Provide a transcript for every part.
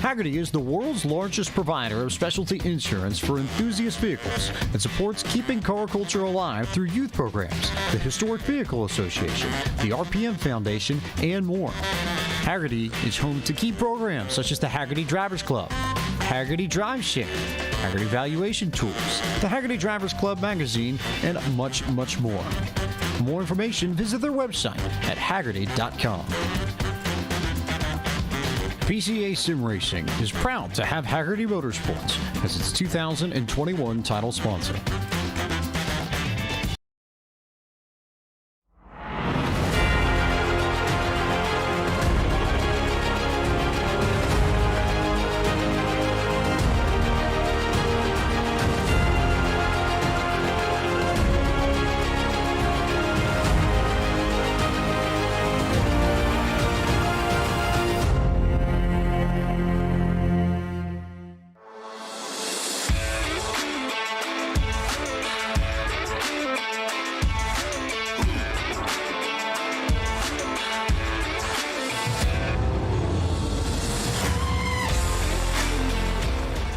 Hagerty is the world's largest provider of specialty insurance for enthusiast vehicles and supports keeping car culture alive through youth programs, the Historic Vehicle Association, the RPM Foundation, and more. Hagerty is home to key programs such as the Hagerty Drivers Club, Hagerty Drive Share, Hagerty Valuation Tools, the Hagerty Drivers Club magazine, and much, much more. For more information, visit their website at Hagerty.com. PCA Sim Racing is proud to have Hagerty Motorsports as its 2021 title sponsor.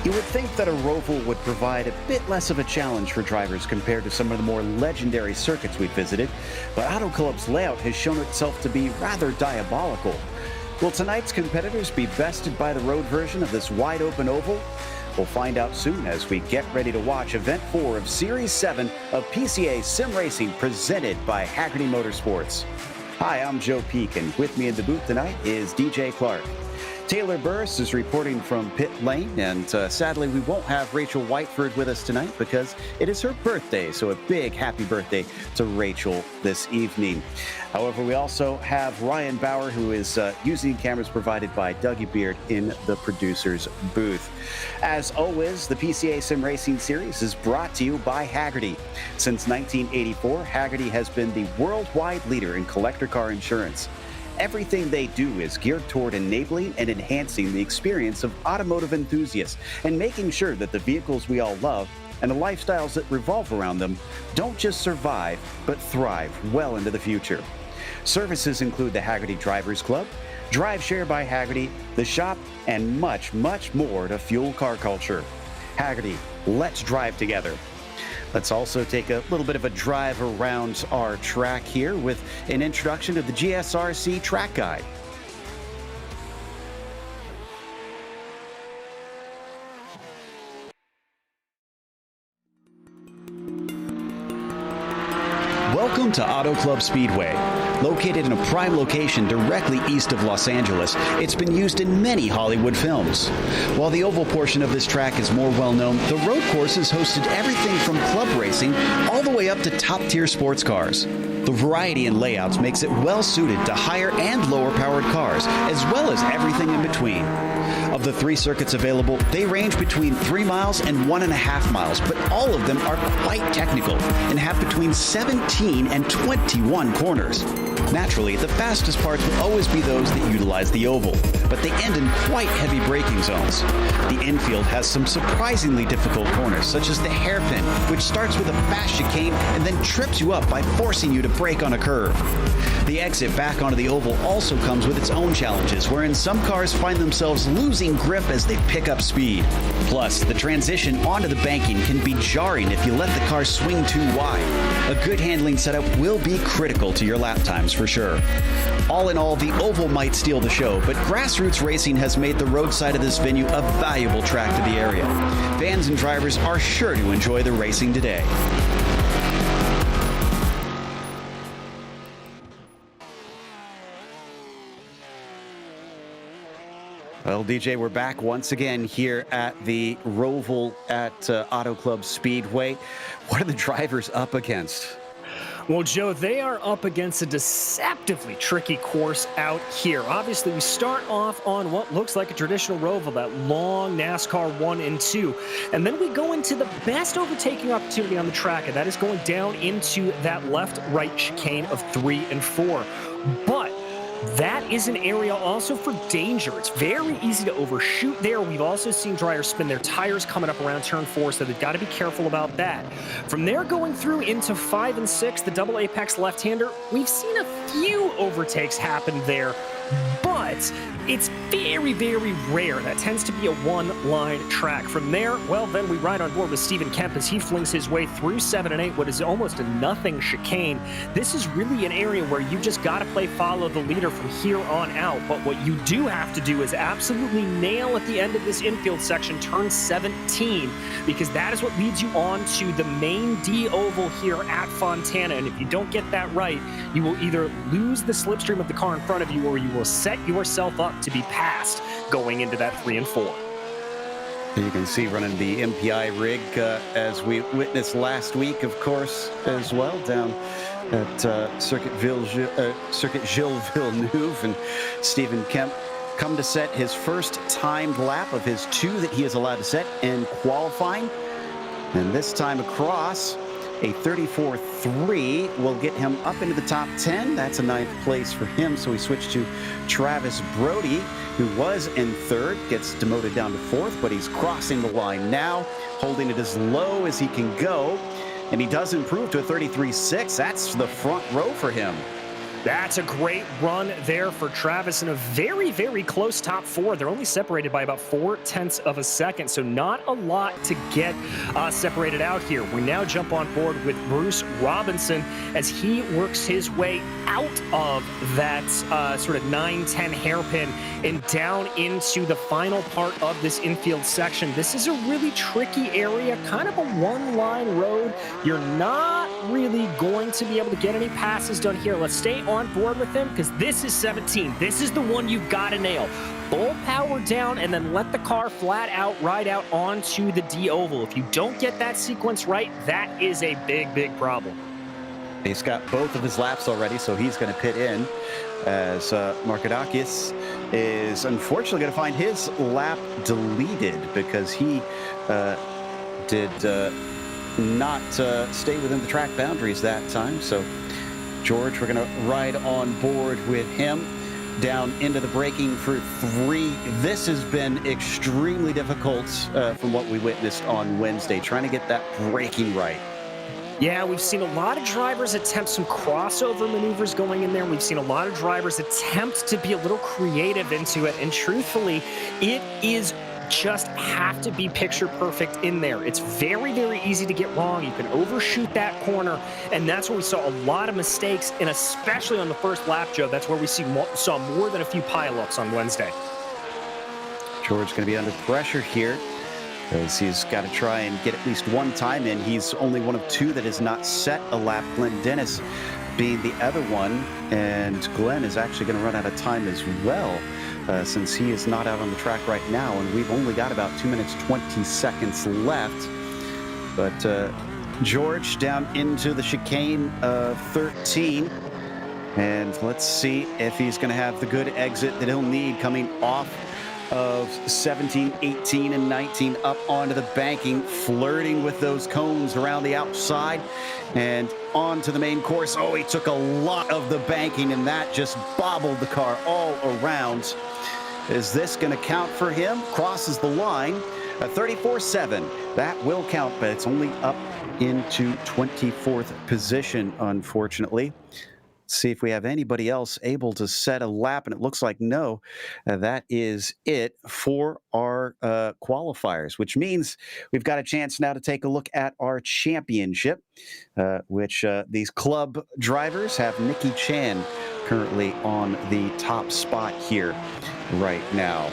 You would think that a Roval would provide a bit less of a challenge for drivers compared to some of the more legendary circuits we've visited, but Auto Club's layout has shown itself to be rather diabolical. Will tonight's competitors be bested by the road version of this wide-open oval? We'll find out soon as we get ready to watch Event 4 of Series 7 of PCA Sim Racing presented by Hagerty Motorsports. Hi, I'm Joe Peak, and with me in the booth tonight is DJ Clark. Taylor Burris is reporting from pit lane, and sadly we won't have Rachel Whiteford with us tonight because it is her birthday, so a big happy birthday to Rachel this evening. However, we also have Ryan Bauer, who is using cameras provided by Dougie Beard in the producer's booth. As always, the PCA Sim Racing Series is brought to you by Hagerty. Since 1984, Hagerty has been the worldwide leader in collector car insurance. Everything they do is geared toward enabling and enhancing the experience of automotive enthusiasts and making sure that the vehicles we all love and the lifestyles that revolve around them don't just survive, but thrive well into the future. Services include the Hagerty Drivers Club, Drive Share by Hagerty, the shop, and much, much more to fuel car culture. Hagerty, let's drive together. Let's also take a little bit of a drive around our track here with an introduction to the GSRC track guide. Welcome to Auto Club Speedway. Located in a prime location directly east of Los Angeles, it's been used in many Hollywood films. While the oval portion of this track is more well-known, the road course has hosted everything from club racing all the way up to top-tier sports cars. The variety in layouts makes it well-suited to higher and lower-powered cars, as well as everything in between. Of the 3 circuits available, they range between 3 miles and 1.5 miles, but all of them are quite technical and have between 17 and 21 corners. Naturally, the fastest parts will always be those that utilize the oval, but they end in quite heavy braking zones. The infield has some surprisingly difficult corners, such as the hairpin, which starts with a fast chicane and then trips you up by forcing you to brake on a curve. The exit back onto the oval also comes with its own challenges, wherein some cars find themselves losing grip as they pick up speed. Plus, the transition onto the banking can be jarring if you let the car swing too wide. A good handling setup will be critical to your lap times for sure. All in all, the oval might steal the show, but grassroots racing has made the roadside of this venue a valuable track to the area. Fans and drivers are sure to enjoy the racing today. Well, DJ, we're back once again here at the Roval at Auto Club Speedway. What are the drivers up against? Well, Joe, they are up against a deceptively tricky course out here. Obviously, we start off on what looks like a traditional Roval, that long NASCAR 1 and 2. And then we go into the best overtaking opportunity on the track, and that is going down into that left-right chicane of 3 and 4. But that is an area also for danger. It's very easy to overshoot there. We've also seen drivers spin their tires coming up around turn 4, so they've got to be careful about that. From there, going through into 5 and 6, the double apex left-hander, we've seen a few overtakes happen there, but but it's very, very rare. That tends to be a one-line track. From there, well, then we ride on board with Stephen Kemp as he flings his way through 7 and 8, what is almost a nothing chicane. This is really an area where you just got to play follow the leader from here on out. But what you do have to do is absolutely nail at the end of this infield section, turn 17, because that is what leads you on to the main D oval here at Fontana. And if you don't get that right, you will either lose the slipstream of the car in front of you, or you will set yourself up to be passed going into that 3 and 4. You can see running the MPI rig as we witnessed last week, of course, as well, down at Circuit Gilles Villeneuve, and Stephen Kemp come to set his first timed lap of his 2 that he is allowed to set in qualifying. And this time across, a 34.3 will get him up into the top 10. That's a 9th place for him. So we switch to Travis Brody, who was in 3rd, gets demoted down to 4th, but he's crossing the line now, holding it as low as he can go. And he does improve to a 33.6. That's the front row for him. That's a great run there for Travis in a very, very close top 4. They're only separated by about 0.4 of a second, so not a lot to get separated out here. We now jump on board with Bruce Robinson as he works his way out of that sort of 9-10 hairpin and down into the final part of this infield section. This is a really tricky area, kind of a one-line road. You're not really going to be able to get any passes done here. Let's stay on board with him because this is 17. This is the one you've got to nail. Full power down and then let the car flat out ride out onto the D oval. If you don't get that sequence right, that is a big, big problem. He's got both of his laps already, so he's going to pit in as Markadakis is unfortunately going to find his lap deleted because he did not stay within the track boundaries that time. So George, we're going to ride on board with him down into the braking for 3. This has been extremely difficult from what we witnessed on Wednesday, trying to get that braking right. Yeah, we've seen a lot of drivers attempt some crossover maneuvers going in there. We've seen a lot of drivers attempt to be a little creative into it. And truthfully, it is just have to be picture perfect in there. It's very, very easy to get wrong. You can overshoot that corner, and that's where we saw a lot of mistakes, and especially on the first lap, Joe, that's where we saw more than a few pileups on Wednesday. George going to be under pressure here as he's got to try and get at least one time in. He's only one of 2 that has not set a lap, Glenn Dennis being the other one, and Glenn is actually going to run out of time as well. Since he is not out on the track right now, and we've only got about 2 minutes, 20 seconds left. But George down into the chicane of 13. And let's see if he's going to have the good exit that he'll need coming off of 17, 18, and 19 up onto the banking, flirting with those cones around the outside and onto the main course. Oh, he took a lot of the banking, and that just bobbled the car all around. Is this going to count for him? Crosses the line. A 34.7. That will count, but it's only up into 24th position, unfortunately. See if we have anybody else able to set a lap, and it looks like no. That is it for our qualifiers, which means we've got a chance now to take a look at our championship, which these club drivers have Nicky Chan currently on the top spot here right now.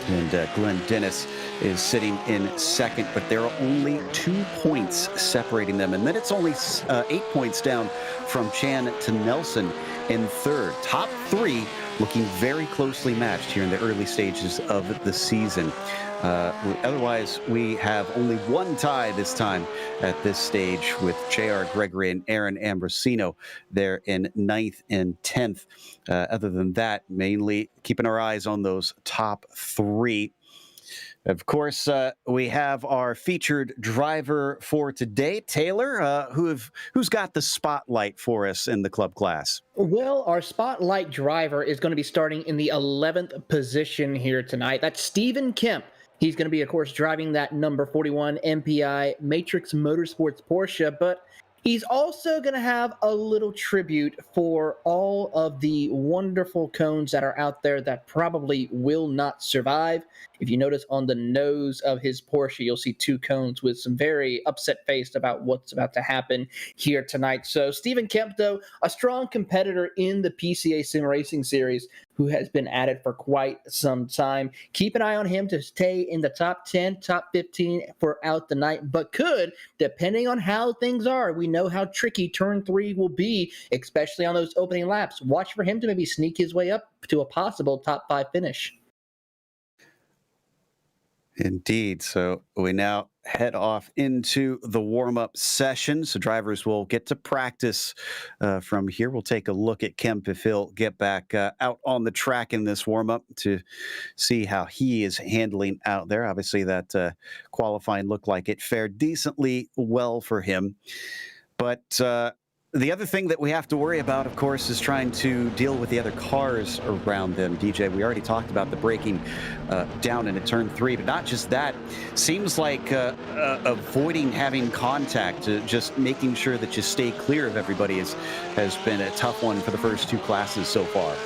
And Glenn Dennis is sitting in 2nd, but there are only 2 points separating them. And then it's only 8 points down from Chan to Nelson in 3rd. Top 3 looking very closely matched here in the early stages of the season. Otherwise, we have only 1 tie this time at this stage with J.R. Gregory and Aaron Ambrosino there in 9th and 10th. Other than that, mainly keeping our eyes on those top 3. Of course, we have our featured driver for today, Taylor, who's got the spotlight for us in the club class. Well, our spotlight driver is going to be starting in the 11th position here tonight. That's Stephen Kemp. He's going to be, of course, driving that number 41 MPI Matrix Motorsports Porsche, but He's also going to have a little tribute for all of the wonderful cones that are out there that probably will not survive. If you notice on the nose of his Porsche, you'll see two cones with some very upset face about what's about to happen here tonight. So Stephen Kemp, though, a strong competitor in the PCA Sim Racing Series, who has been at it for quite some time. Keep an eye on him to stay in the top 10, top 15 for out the night, but could, depending on how things are, we know how tricky turn 3 will be, especially on those opening laps. Watch for him to maybe sneak his way up to a possible top 5 finish. Indeed. So we now head off into the warm-up session. So drivers will get to practice from here. We'll take a look at Kemp if he'll get back out on the track in this warm-up to see how he is handling out there. Obviously, that qualifying looked like it fared decently well for him. But the other thing that we have to worry about, of course, is trying to deal with the other cars around them. DJ, we already talked about the braking down into turn 3, but not just that. Seems like avoiding having contact, just making sure that you stay clear of everybody has been a tough one for the first two classes so far.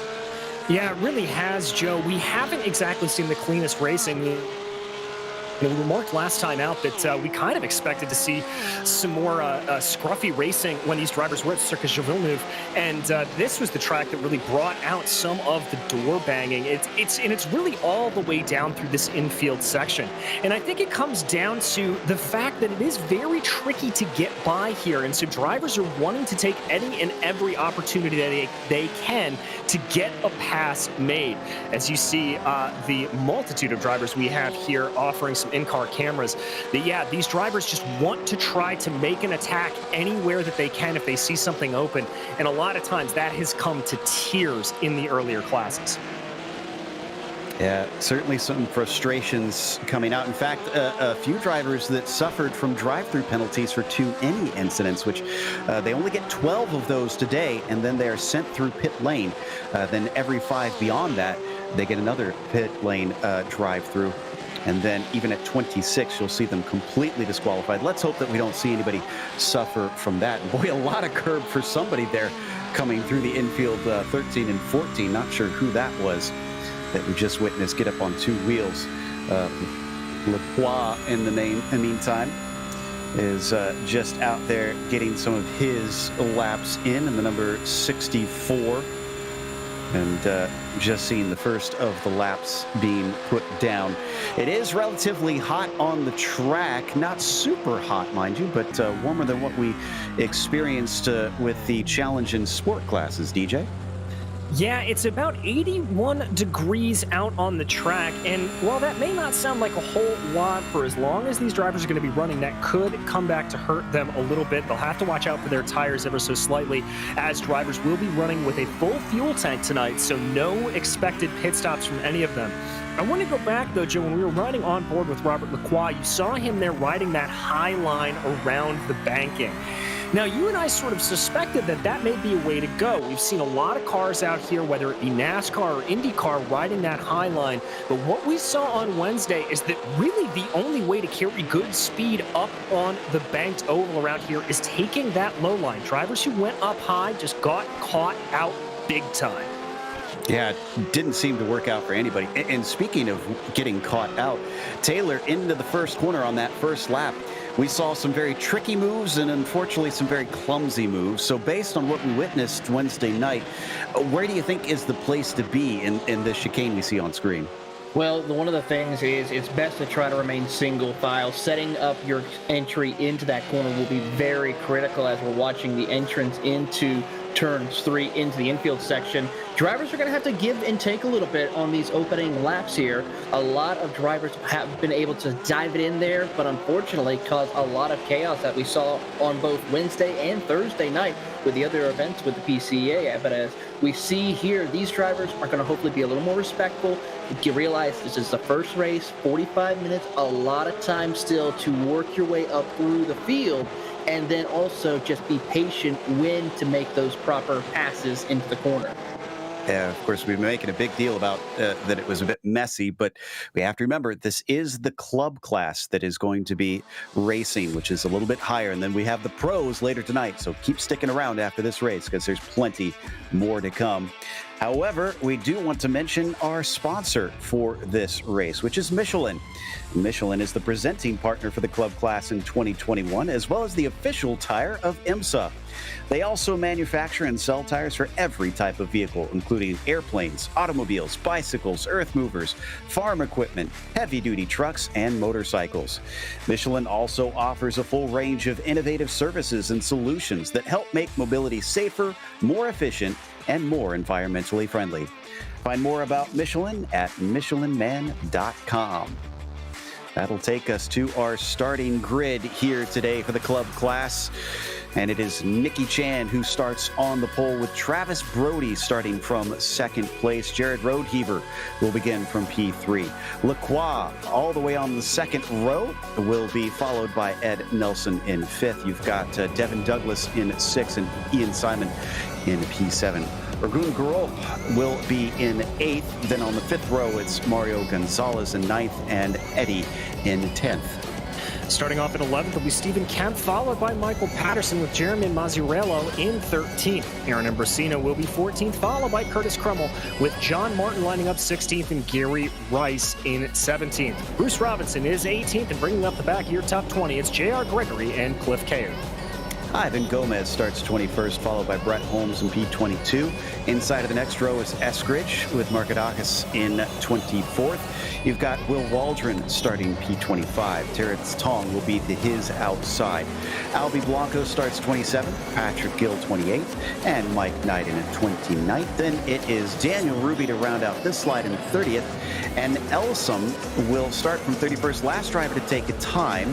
Yeah, it really has, Joe. We haven't exactly seen the cleanest racing. We remarked last time out that we kind of expected to see some more scruffy racing when these drivers were at Circuit de Villeneuve, and this was the track that really brought out some of the door banging. It's really all the way down through this infield section, and I think it comes down to the fact that it is very tricky to get by here, and so drivers are wanting to take any and every opportunity that they can to get a pass made. As you see, the multitude of drivers we have here offering some in-car cameras, that these drivers just want to try to make an attack anywhere that they can if they see something open, and a lot of times that has come to tears in the earlier classes. Yeah, certainly some frustrations coming out. In fact, a few drivers that suffered from drive-through penalties for 2 any incidents, which they only get 12 of those today, and then they are sent through pit lane. Then every 5 beyond that, they get another pit lane drive-through. And then even at 26, you'll see them completely disqualified. Let's hope that we don't see anybody suffer from that. Boy, a lot of curb for somebody there coming through the infield 13 and 14. Not sure who that was that we just witnessed get up on 2 wheels. Lacroix in the meantime is just out there getting some of his laps in the number 64. And just seeing the first of the laps being put down. It is relatively hot on the track, not super hot, mind you, but warmer than what we experienced with the Challenge and Sport classes, DJ. Yeah, it's about 81 degrees out on the track, and while that may not sound like a whole lot, for as long as these drivers are going to be running, that could come back to hurt them a little bit. They'll have to watch out for their tires ever so slightly, as drivers will be running with a full fuel tank tonight, so no expected pit stops from any of them. I want to go back, though, Joe, when we were riding on board with Robert Lacroix, you saw him there riding that high line around the banking. Now, you and I sort of suspected that that may be a way to go. We've seen a lot of cars out here, whether it be NASCAR or IndyCar, riding that high line. But what we saw on Wednesday is that really the only way to carry good speed up on the banked oval around here is taking that low line. Drivers who went up high just got caught out big time. Yeah, it didn't seem to work out for anybody. And speaking of getting caught out, Taylor into the first corner on that first lap. We saw some very tricky moves and unfortunately some very clumsy moves. So based on what we witnessed Wednesday night, where do you think is the place to be in the chicane we see on screen? Well, one of the things is it's best to try to remain single file. Setting up your entry into that corner will be very critical as we're watching the entrance into turns 3 into the infield section. Drivers are going to have to give and take a little bit on these opening laps here. A lot of drivers have been able to dive it in there, but unfortunately caused a lot of chaos that we saw on both Wednesday and Thursday night with the other events with the PCA. But as we see here, these drivers are going to hopefully be a little more respectful. You realize this is the first race, 45 minutes, a lot of time still to work your way up through the field, and then also just be patient when to make those proper passes into the corner. Of course, we've been making a big deal about that it was a bit messy, but we have to remember this is the club class that is going to be racing, which is a little bit higher. And then we have the pros later tonight. So keep sticking around after this race because there's plenty more to come. However, we do want to mention our sponsor for this race, which is Michelin. Michelin is the presenting partner for the club class in 2021, as well as the official tire of IMSA. They also manufacture and sell tires for every type of vehicle, including airplanes, automobiles, bicycles, earth movers, farm equipment, heavy-duty trucks, and motorcycles. Michelin also offers a full range of innovative services and solutions that help make mobility safer, more efficient, and more environmentally friendly. Find more about Michelin at michelinman.com. That'll take us to our starting grid here today for the club class. And it is Nicky Chan who starts on the pole with Travis Brody starting from second place. Jared Roadheaver will begin from P3. Lacroix all the way on the second row will be followed by Ed Nelson in fifth. You've got Devin Douglas in sixth and Ian Simon in P7. Ergun Gurov will be in eighth. Then on the fifth row, it's Mario Gonzalez in ninth and Eddie in 10th. Starting off at 11th will be Stephen Kemp, followed by Michael Patterson with Jeremy Masriello in 13th. Aaron Ambrosino will be 14th, followed by Curtis Crummell with John Martin lining up 16th and Gary Rice in 17th. Bruce Robinson is 18th, and bringing up the back of your top 20, it's J.R. Gregory and Cliff Cayer. Ivan Gomez starts 21st, followed by Brett Holmes in P22. Inside of the next row is Eskridge with Markadakis in 24th. You've got Will Waldron starting P25. Terence Tong will be to his outside. Alby Blanco starts 27th, Patrick Gilles 28th, and Mike Knighton at 29th. Then it is Daniel Ruby to round out this slide in 30th, and Elsom will start from 31st. Last driver to take a time.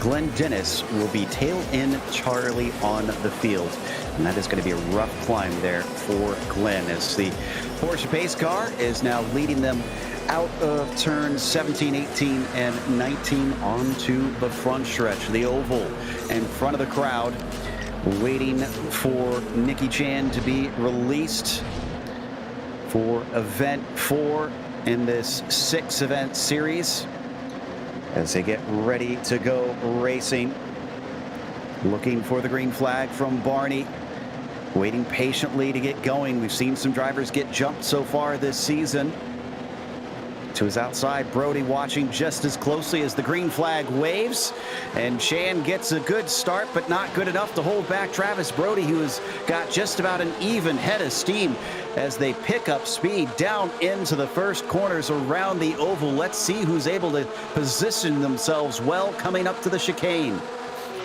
Glenn Dennis will be tail end Charlie on the field. And that is going to be a rough climb there for Glenn as the Porsche pace car is now leading them out of turns 17, 18, and 19 onto the front stretch. The oval in front of the crowd waiting for Nicky Chan to be released for event 4 in this 6-event series as they get ready to go racing. Looking for the green flag from Barney, waiting patiently to get going. We've seen some drivers get jumped so far this season. To his outside, Brody watching just as closely as the green flag waves, and Chan gets a good start, but not good enough to hold back Travis Brody, who has got just about an even head of steam as they pick up speed down into the first corners around the oval. Let's see who's able to position themselves well coming up to the chicane.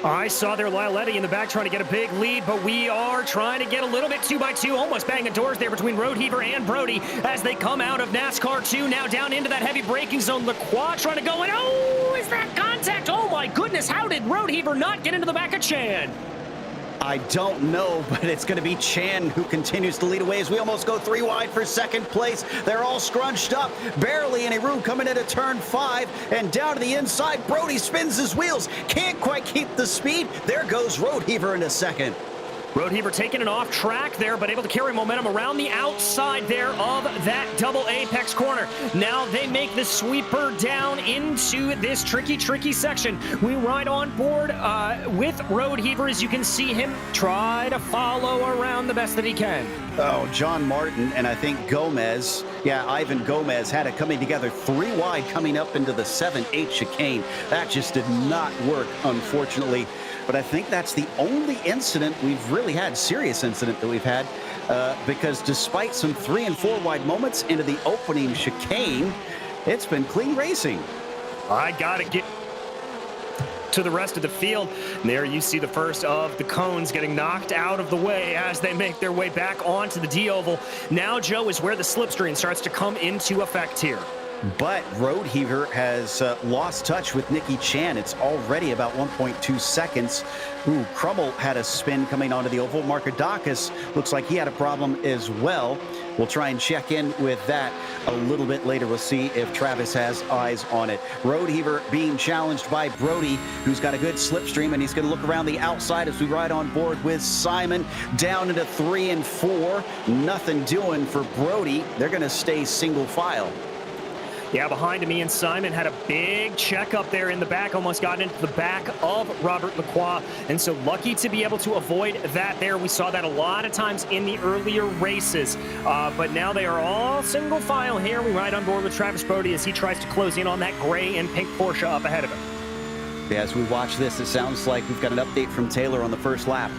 I saw there Lyle Eddy in the back trying to get a big lead, but we are trying to get a little bit 2x2, almost banging doors there between Roadheaver and Brody as they come out of NASCAR 2, now down into that heavy braking zone. Lacroix trying to go in. Oh, is that contact? Oh my goodness, how did Roadheaver not get into the back of Chan? I don't know, but it's going to be Chan who continues to lead away as we almost go 3 wide for second place. They're all scrunched up, barely any room coming into turn 5, and down to the inside, Brody spins his wheels, can't quite keep the speed. There goes Roadheaver in a second. Roadheaver taking it off track there, but able to carry momentum around the outside there of that double apex corner. Now they make the sweeper down into this tricky section. We ride on board with Roadheaver as you can see him try to follow around the best that he can. Oh, John Martin and I think Gomez, Ivan Gomez had it coming together 3 wide coming up into the 7-8 chicane. That just did not work, unfortunately. But I think that's the only incident we've really had, serious incident that we've had, because despite some 3 and 4 wide moments into the opening chicane, it's been clean racing. I gotta get to the rest of the field. And there you see the first of the cones getting knocked out of the way as they make their way back onto the D-oval. Now, Joe, is where the slipstream starts to come into effect here. But Roadheaver has lost touch with Nicky Chan. It's already about 1.2 seconds. Ooh, Crummell had a spin coming onto the oval. Markadakis looks like he had a problem as well. We'll try and check in with that a little bit later. We'll see if Travis has eyes on it. Roadheaver being challenged by Brody, who's got a good slipstream, and he's going to look around the outside as we ride on board with Simon down into 3 and 4. Nothing doing for Brody. They're going to stay single file. Yeah, behind me and Simon had a big check up there in the back, almost got into the back of Robert Lacroix, and so lucky to be able to avoid that there. We saw that a lot of times in the earlier races, but now they are all single file here. We ride on board with Travis Brody as he tries to close in on that gray and pink Porsche up ahead of him. Yeah, as we watch this, it sounds like we've got an update from Taylor on the first lap.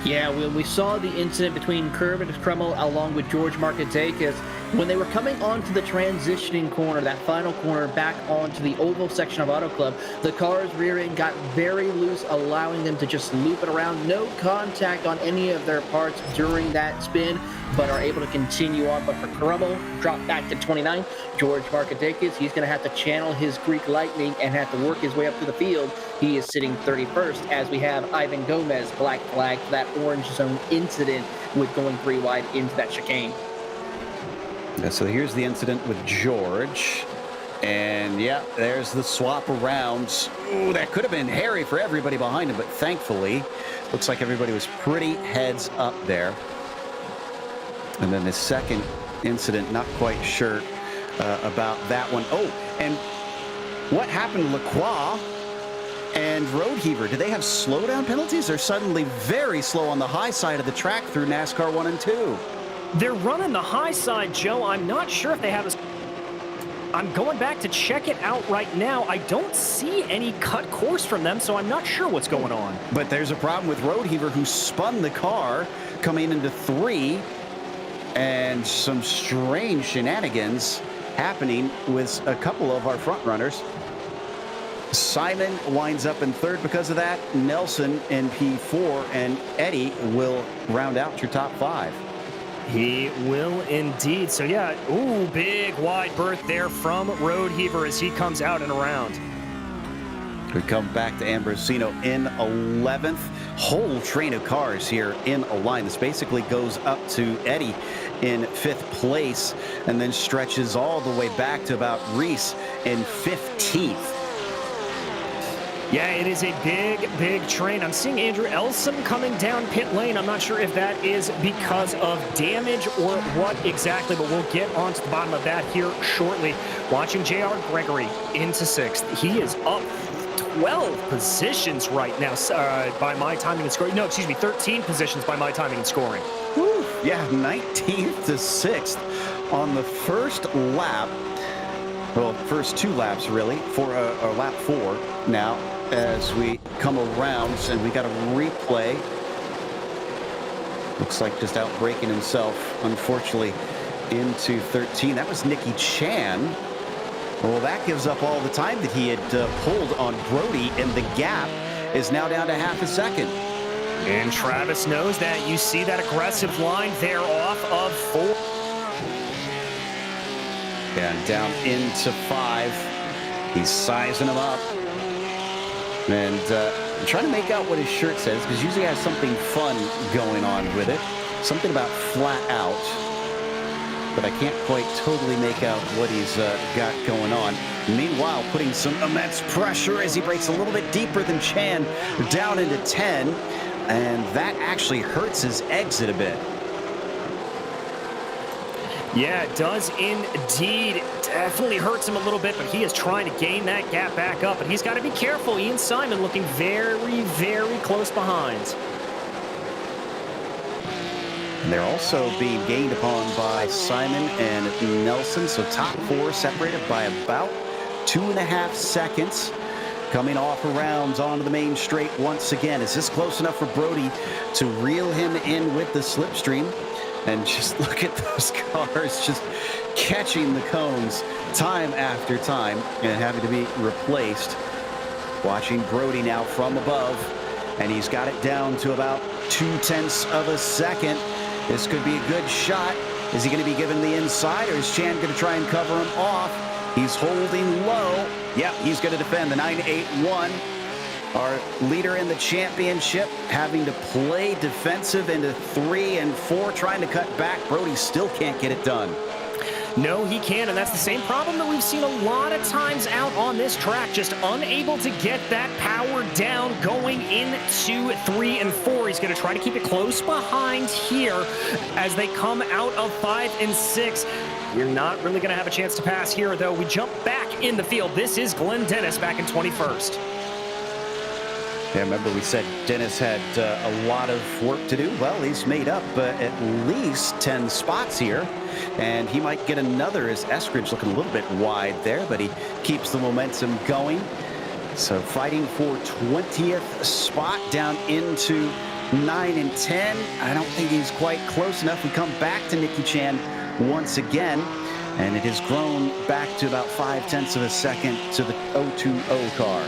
Yeah, we saw the incident between Curb and Crummell along with George Markadakis when they were coming onto the transitioning corner, that final corner back onto the oval section of Auto Club. The car's rear end got very loose, allowing them to just loop it around. No contact on any of their parts during that spin, but are able to continue on. But for Crummell, drop back to 29. George Markadakis, he's going to have to channel his Greek lightning and have to work his way up to the field. He is sitting 31st as we have Ivan Gomez black flag for that orange zone incident with going 3 wide into that chicane. Yeah, so here's the incident with George. And yeah, there's the swap around. Ooh, that could have been hairy for everybody behind him, but thankfully, looks like everybody was pretty heads up there. And then the second incident, not quite sure about that one. Oh, and what happened to Lacroix and Roadheaver? Do they have slowdown penalties? They're suddenly very slow on the high side of the track through NASCAR 1 and 2. They're running the high side, Joe. I'm not sure if they have a... I'm going back to check it out right now. I don't see any cut course from them, so I'm not sure what's going on. But there's a problem with Roadheaver, who spun the car coming into 3, and some strange shenanigans happening with a couple of our front runners. Simon winds up in 3rd because of that. Nelson in P4, and Eddy will round out your top 5. He will indeed. So yeah, ooh, big wide berth there from Roadheaver as he comes out and around. We come back to Ambrosino in 11th. Whole train of cars here in a line. This basically goes up to Eddy in 5th place and then stretches all the way back to about Reese in 15th. Yeah, it is a big train. I'm seeing Andrew Elsom coming down pit lane. I'm not sure if that is because of damage or what exactly, but we'll get onto the bottom of that here shortly. Watching J.R. Gregory into 6th. He is up 12 positions right now by my timing and scoring. No, excuse me, 13 positions by my timing and scoring. Woo. Yeah, 19th to 6th on the first lap. Well, first 2 laps, really, for lap 4 now as we come around, and we got a replay. Looks like just out braking himself, unfortunately, into 13. That was Nicky Chan. Well, that gives up all the time that he had pulled on Brody, and the gap is now down to half a second. And Travis knows that. You see that aggressive line there off of 4. And down into 5. He's sizing him up. And I'm trying to make out what his shirt says, because usually has something fun going on with it. Something about flat out. But I can't quite totally make out what he's got going on. Meanwhile, putting some immense pressure as he breaks a little bit deeper than Chan down into 10. And that actually hurts his exit a bit. Yeah, it does indeed. Definitely hurts him a little bit, but he is trying to gain that gap back up. And he's got to be careful. Ian Simon looking very close behind. And they're also being gained upon by Simon and Nelson. So top 4 separated by about 2.5 seconds. Coming off around onto the main straight once again. Is this close enough for Brody to reel him in with the slipstream? And just look at those cars just catching the cones time after time and having to be replaced. Watching Brody now from above, and he's got it down to about 0.2 of a second. This could be a good shot. Is he going to be given the inside, or is Chan going to try and cover him off? He's He's holding low. Yep, he's going to defend the 981. Our leader in the championship having to play defensive into 3 and 4, trying to cut back. Brody still can't get it done. No, he can't, and that's the same problem that we've seen a lot of times out on this track, just unable to get that power down going into 3 and 4. He's going to try to keep it close behind here as they come out of 5 and 6. You're not really going to have a chance to pass here, though. We jump back in the field. This is Glenn Dennis back in 21st. Yeah, remember we said Dennis had a lot of work to do. Well, he's made up at least 10 spots here, and he might get another as Eskridge looking a little bit wide there, but he keeps the momentum going. So fighting for 20th spot down into 9 and 10. I don't think he's quite close enough. We come back to Nicky Chan once again, and it has grown back to about 0.5 of a second to the 020 car.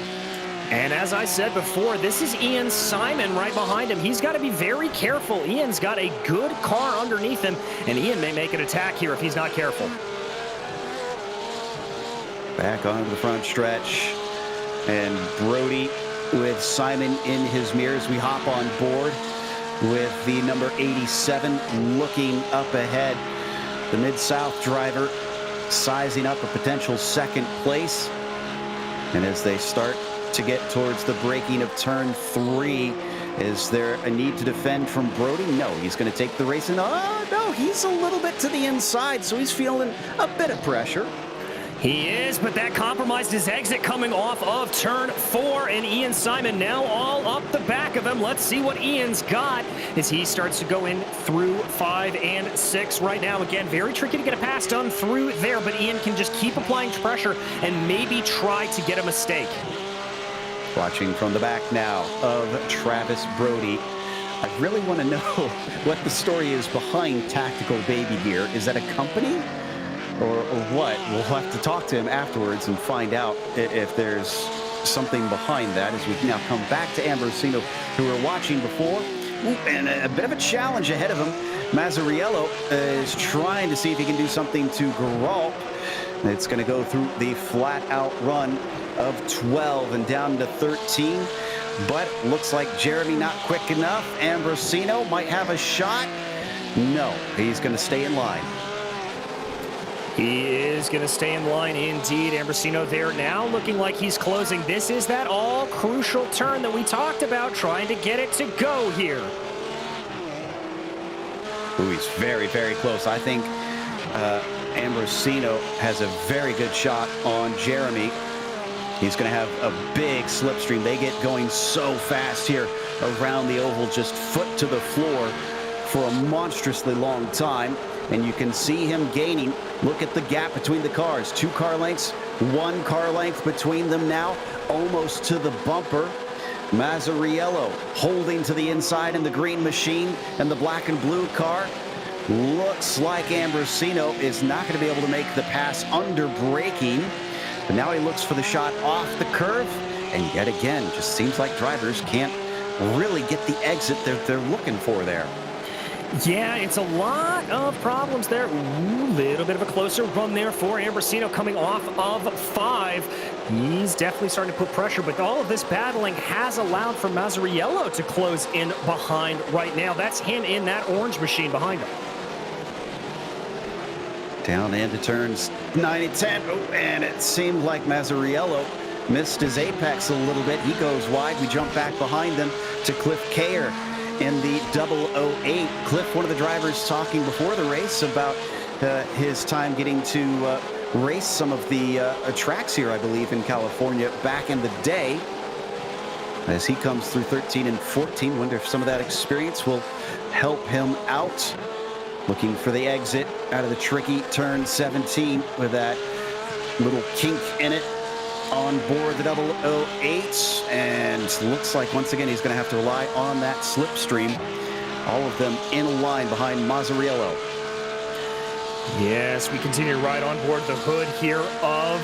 And as I said before, this is Ian Simon right behind him. He's got to be very careful. Ian's got a good car underneath him, and Ian may make an attack here if he's not careful. Back onto the front stretch, and Brody with Simon in his mirrors. We hop on board with the number 87 looking up ahead. The Mid-South driver sizing up a potential second place. And as they start to get towards the braking of turn 3, is there a need to defend from Brody? No, he's going to take the race, and oh no, he's a little bit to the inside, so he's feeling a bit of pressure. He is, but that compromised his exit coming off of turn 4, and Ian Simon now all up the back of him. Let's see what Ian's got as he starts to go in through 5 and 6 right now. Again, very tricky to get a pass done through there, but Ian can just keep applying pressure and maybe try to get a mistake. Watching from the back now of Travis Brody. I really want to know what the story is behind Tactical Baby Gear. Is that a company? Or what? We'll have to talk to him afterwards and find out if there's something behind that as we now come back to Ambrosino, who we were watching before. And a bit of a challenge ahead of him. Masriello is trying to see if he can do something to Geralt. It's going to go through the flat-out run of 12 and down to 13. But looks like Jeremy not quick enough. Ambrosino might have a shot. No, he's going to stay in line. He is going to stay in line indeed. Ambrosino there now looking like he's closing. This is that all crucial turn that we talked about, trying to get it to go here. Ooh, he's very, very close. I think Ambrosino has a very good shot on Jeremy. He's going to have a big slipstream. They get going so fast here around the oval, just foot to the floor for a monstrously long time. And you can see him gaining. Look at the gap between the cars. 2 car lengths, 1 car length between them now, almost to the bumper. Masriello holding to the inside in the green machine and the black and blue car. Looks like Ambrosino is not going to be able to make the pass under braking. But now he looks for the shot off the curve. And yet again, just seems like drivers can't really get the exit that they're looking for there. Yeah, it's a lot of problems there. Ooh, little bit of a closer run there for Ambrosino coming off of 5. He's definitely starting to put pressure, but all of this battling has allowed for Masriello to close in behind right now. That's him in that orange machine behind him. Down into turns 9 and 10. Oh, and it seemed like Masriello missed his apex a little bit. He goes wide. We jump back behind them to Cliff Kayer in the 008. Cliff, one of the drivers, talking before the race about his time getting to race some of the tracks here, I believe, in California back in the day. As he comes through 13 and 14, wonder if some of that experience will help him out. Looking for the exit out of the tricky turn 17 with that little kink in it. On board the 008, and looks like once again he's going to have to rely on that slipstream. All of them in a line behind Masriello. Yes, we continue right on board the hood here of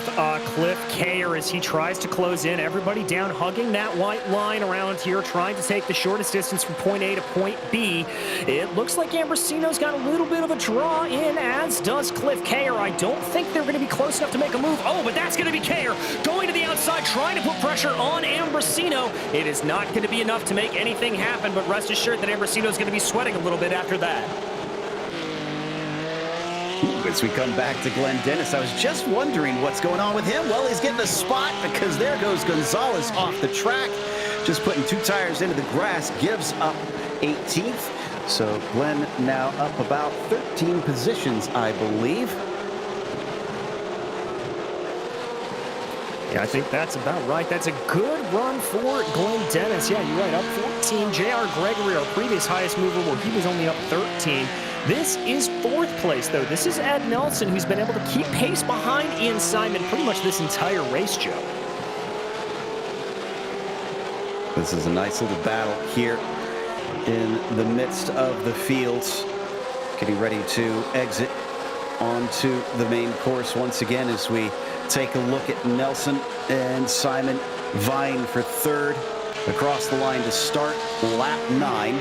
Cliff Kayer as he tries to close in. Everybody down, hugging that white line around here, trying to take the shortest distance from point A to point B. It looks like Ambrosino's got a little bit of a draw in, as does Cliff Kayer. I don't think they're going to be close enough to make a move. Oh, but that's going to be Kayer going to the outside, trying to put pressure on Ambrosino. It is not going to be enough to make anything happen, but rest assured that Ambrosino's going to be sweating a little bit after that. As we come back to Glenn Dennis, I was just wondering what's going on with him. Well, he's getting a spot because there goes Gonzalez off the track. Just putting 2 tires into the grass. Gibbs up 18th. So Glenn now up about 13 positions, I believe. Yeah, I think that's about right. That's a good run for Glenn Dennis. Yeah, you're right, up 14. J.R. Gregory, our previous highest mover, where he was only up 13. This is 4th place, though. This is Ed Nelson, who's been able to keep pace behind Ian Simon pretty much this entire race, Joe. This is a nice little battle here in the midst of the fields. Getting ready to exit onto the main course once again as we take a look at Nelson and Simon vying for 3rd across the line to start lap 9.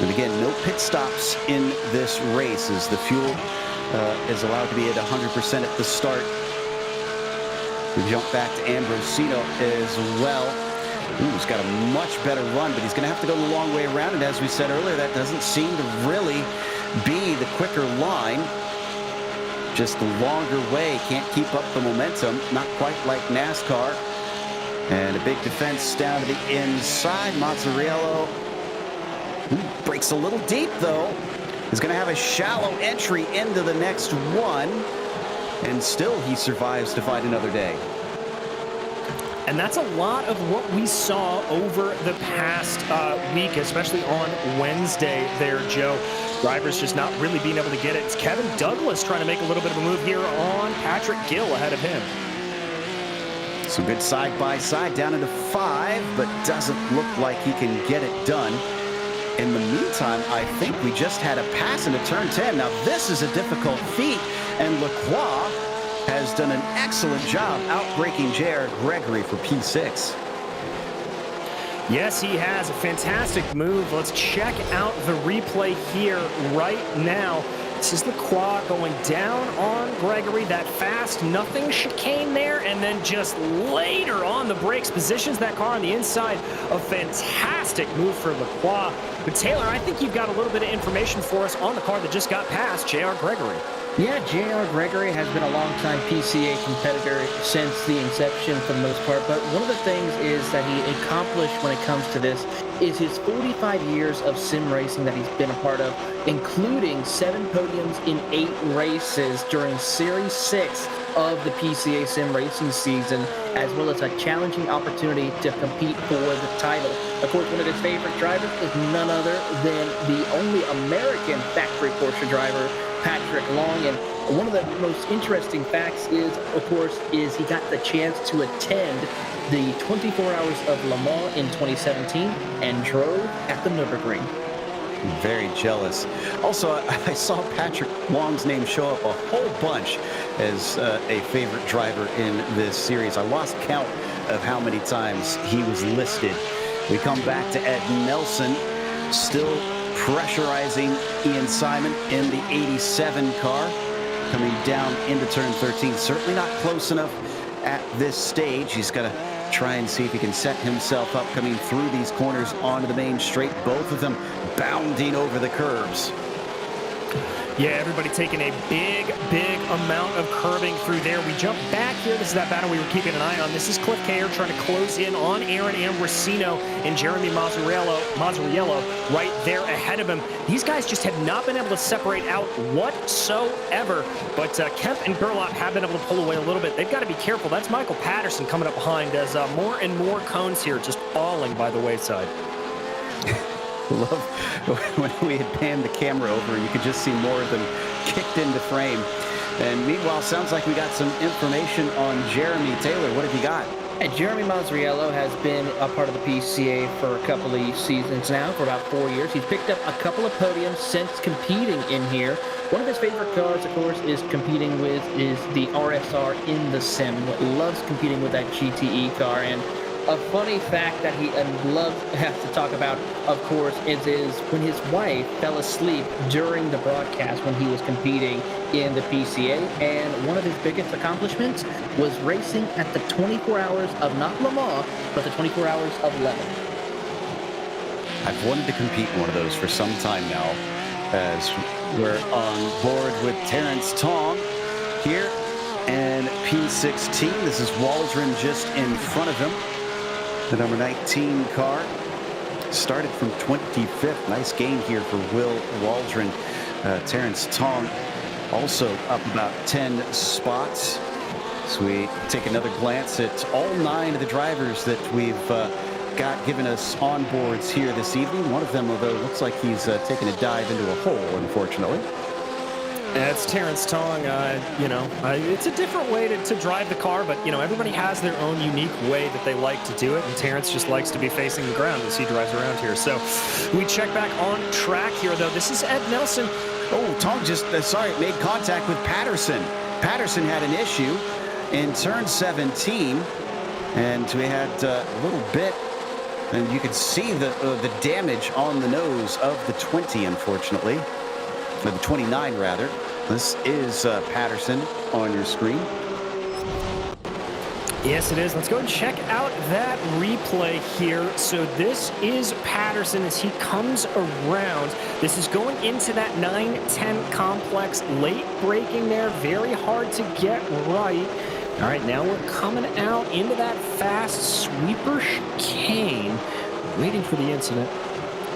And again, no pit stops in this race as the fuel is allowed to be at 100% at the start. We jump back to Ambrosino as well. Ooh, he's got a much better run, but he's going to have to go the long way around. And as we said earlier, that doesn't seem to really be the quicker line. Just the longer way, can't keep up the momentum, not quite like NASCAR. And a big defense down to the inside. Masriello breaks a little deep, though. He's going to have a shallow entry into the next one. And still he survives to fight another day. And that's a lot of what we saw over the past week, especially on Wednesday there, Joe. Drivers just not really being able to get it. It's Kevin Douglas trying to make a little bit of a move here on Patrick Gilles ahead of him. Some good side-by-side down into 5, but doesn't look like he can get it done. In the meantime, I think we just had a pass into turn 10. Now, this is a difficult feat, and Lacroix has done an excellent job outbraking J.R. Gregory for P6. Yes, he has a fantastic move. Let's check out the replay here right now. This is Lacroix going down on Gregory. That fast, nothing chicane there, and then just later on the brakes, positions that car on the inside. A fantastic move for Lacroix. But Taylor, I think you've got a little bit of information for us on the car that just got past J.R. Gregory. Yeah, J.R. Gregory has been a longtime PCA competitor since the inception for the most part, but one of the things is that he accomplished when it comes to this is his 45 years of sim racing that he's been a part of, including 7 podiums in 8 races during Series 6 of the PCA Sim Racing season, as well as a challenging opportunity to compete for the title. Of course, one of his favorite drivers is none other than the only American factory Porsche driver, Patrick Long. And one of the most interesting facts is, of course, is he got the chance to attend the 24 Hours of Le Mans in 2017 and drove at the Nurburgring. Very jealous. Also, I saw Patrick Long's name show up a whole bunch as a favorite driver in this series. I lost count of how many times he was listed. We come back to Ed Nelson, still pressurizing Ian Simon in the 87 car, coming down into turn 13. Certainly not close enough at this stage. He's got to try and see if he can set himself up coming through these corners onto the main straight. Both of them bounding over the curbs. Yeah, everybody taking a big amount of curving through there. We jump back here. This is that battle we were keeping an eye on. This is Cliff Kayer trying to close in on Aaron Ambrosino and Jeremy Masriello right there ahead of him. These guys just have not been able to separate out whatsoever. But Kemp and Gerlach have been able to pull away a little bit. They've got to be careful. That's Michael Patterson coming up behind as more and more cones here just falling by the wayside. Love when we had panned the camera over, you could just see more of them kicked into frame. And meanwhile, sounds like we got some information on Jeremy Taylor. What have you got? And Jeremy Masriello has been a part of the PCA for a couple of seasons now, for about 4 years. He's picked up a couple of podiums since competing in here. One of his favorite cars, of course, is the RSR in the sim. Loves competing with that GTE car. And a funny fact that he has to talk about, of course, is when his wife fell asleep during the broadcast when he was competing in the PCA, and one of his biggest accomplishments was racing at the 24 hours of not Le Mans, but the 24 hours of Le Mans. I've wanted to compete in one of those for some time now, as we're on board with Terence Tong here, and P16. This is Waldron just in front of him. The number 19 car started from 25th. Nice gain here for Will Waldron. Terence Tong also up about 10 spots. So we take another glance at all 9 of the drivers that we've got given us on boards here this evening. One of them, although, looks like he's taken a dive into a hole, unfortunately. It's Terence Tong. It's a different way to drive the car, but, everybody has their own unique way that they like to do it, and Terence just likes to be facing the ground as he drives around here. So we check back on track here, though. This is Ed Nelson. Oh, Tong just, made contact with Patterson. Patterson had an issue in turn 17, and we had a little bit, and you could see the damage on the nose of the 20, unfortunately. Or the 29, rather. This is Patterson on your screen. Yes, it is. Let's go and check out that replay here. So this is Patterson as he comes around. This is going into that 9-10 complex. Late braking there. Very hard to get right. All right, now we're coming out into that fast sweeper chicane. Waiting for the incident.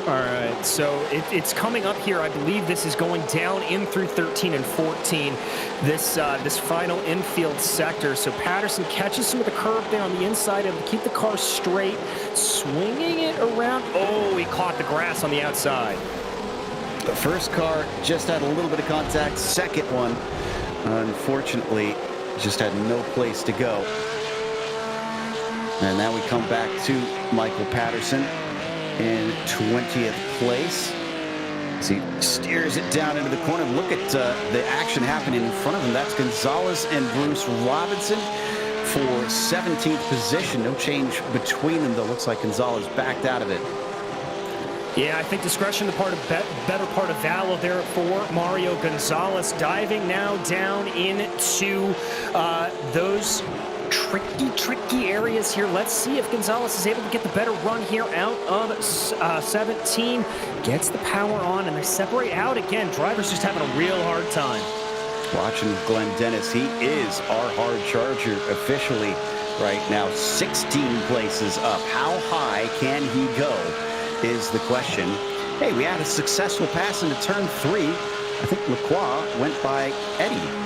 All right, so it's coming up here. I believe this is going down in through 13 and 14, this final infield sector. So Patterson catches some of the curb there on the inside and keep the car straight, swinging it around. Oh, he caught the grass on the outside. The first car just had a little bit of contact. Second one, unfortunately, just had no place to go. And now we come back to Michael Patterson in 20th place as he steers it down into the corner. Look at the action happening in front of him. That's Gonzalez and Bruce Robinson for 17th position. No change between them, though. Looks like Gonzalez backed out of it. Yeah, I think discretion, the better part of valor there for Mario Gonzalez. Diving now down into those tricky areas here. Let's see if Gonzalez is able to get the better run here out of 17. Gets the power on, and they separate out again. Drivers just having a real hard time. Watching Glenn Dennis. He is our hard charger officially right now. 16 places up. How high can he go is the question. Hey, we had a successful pass into turn 3. I think Lacroix went by Eddy.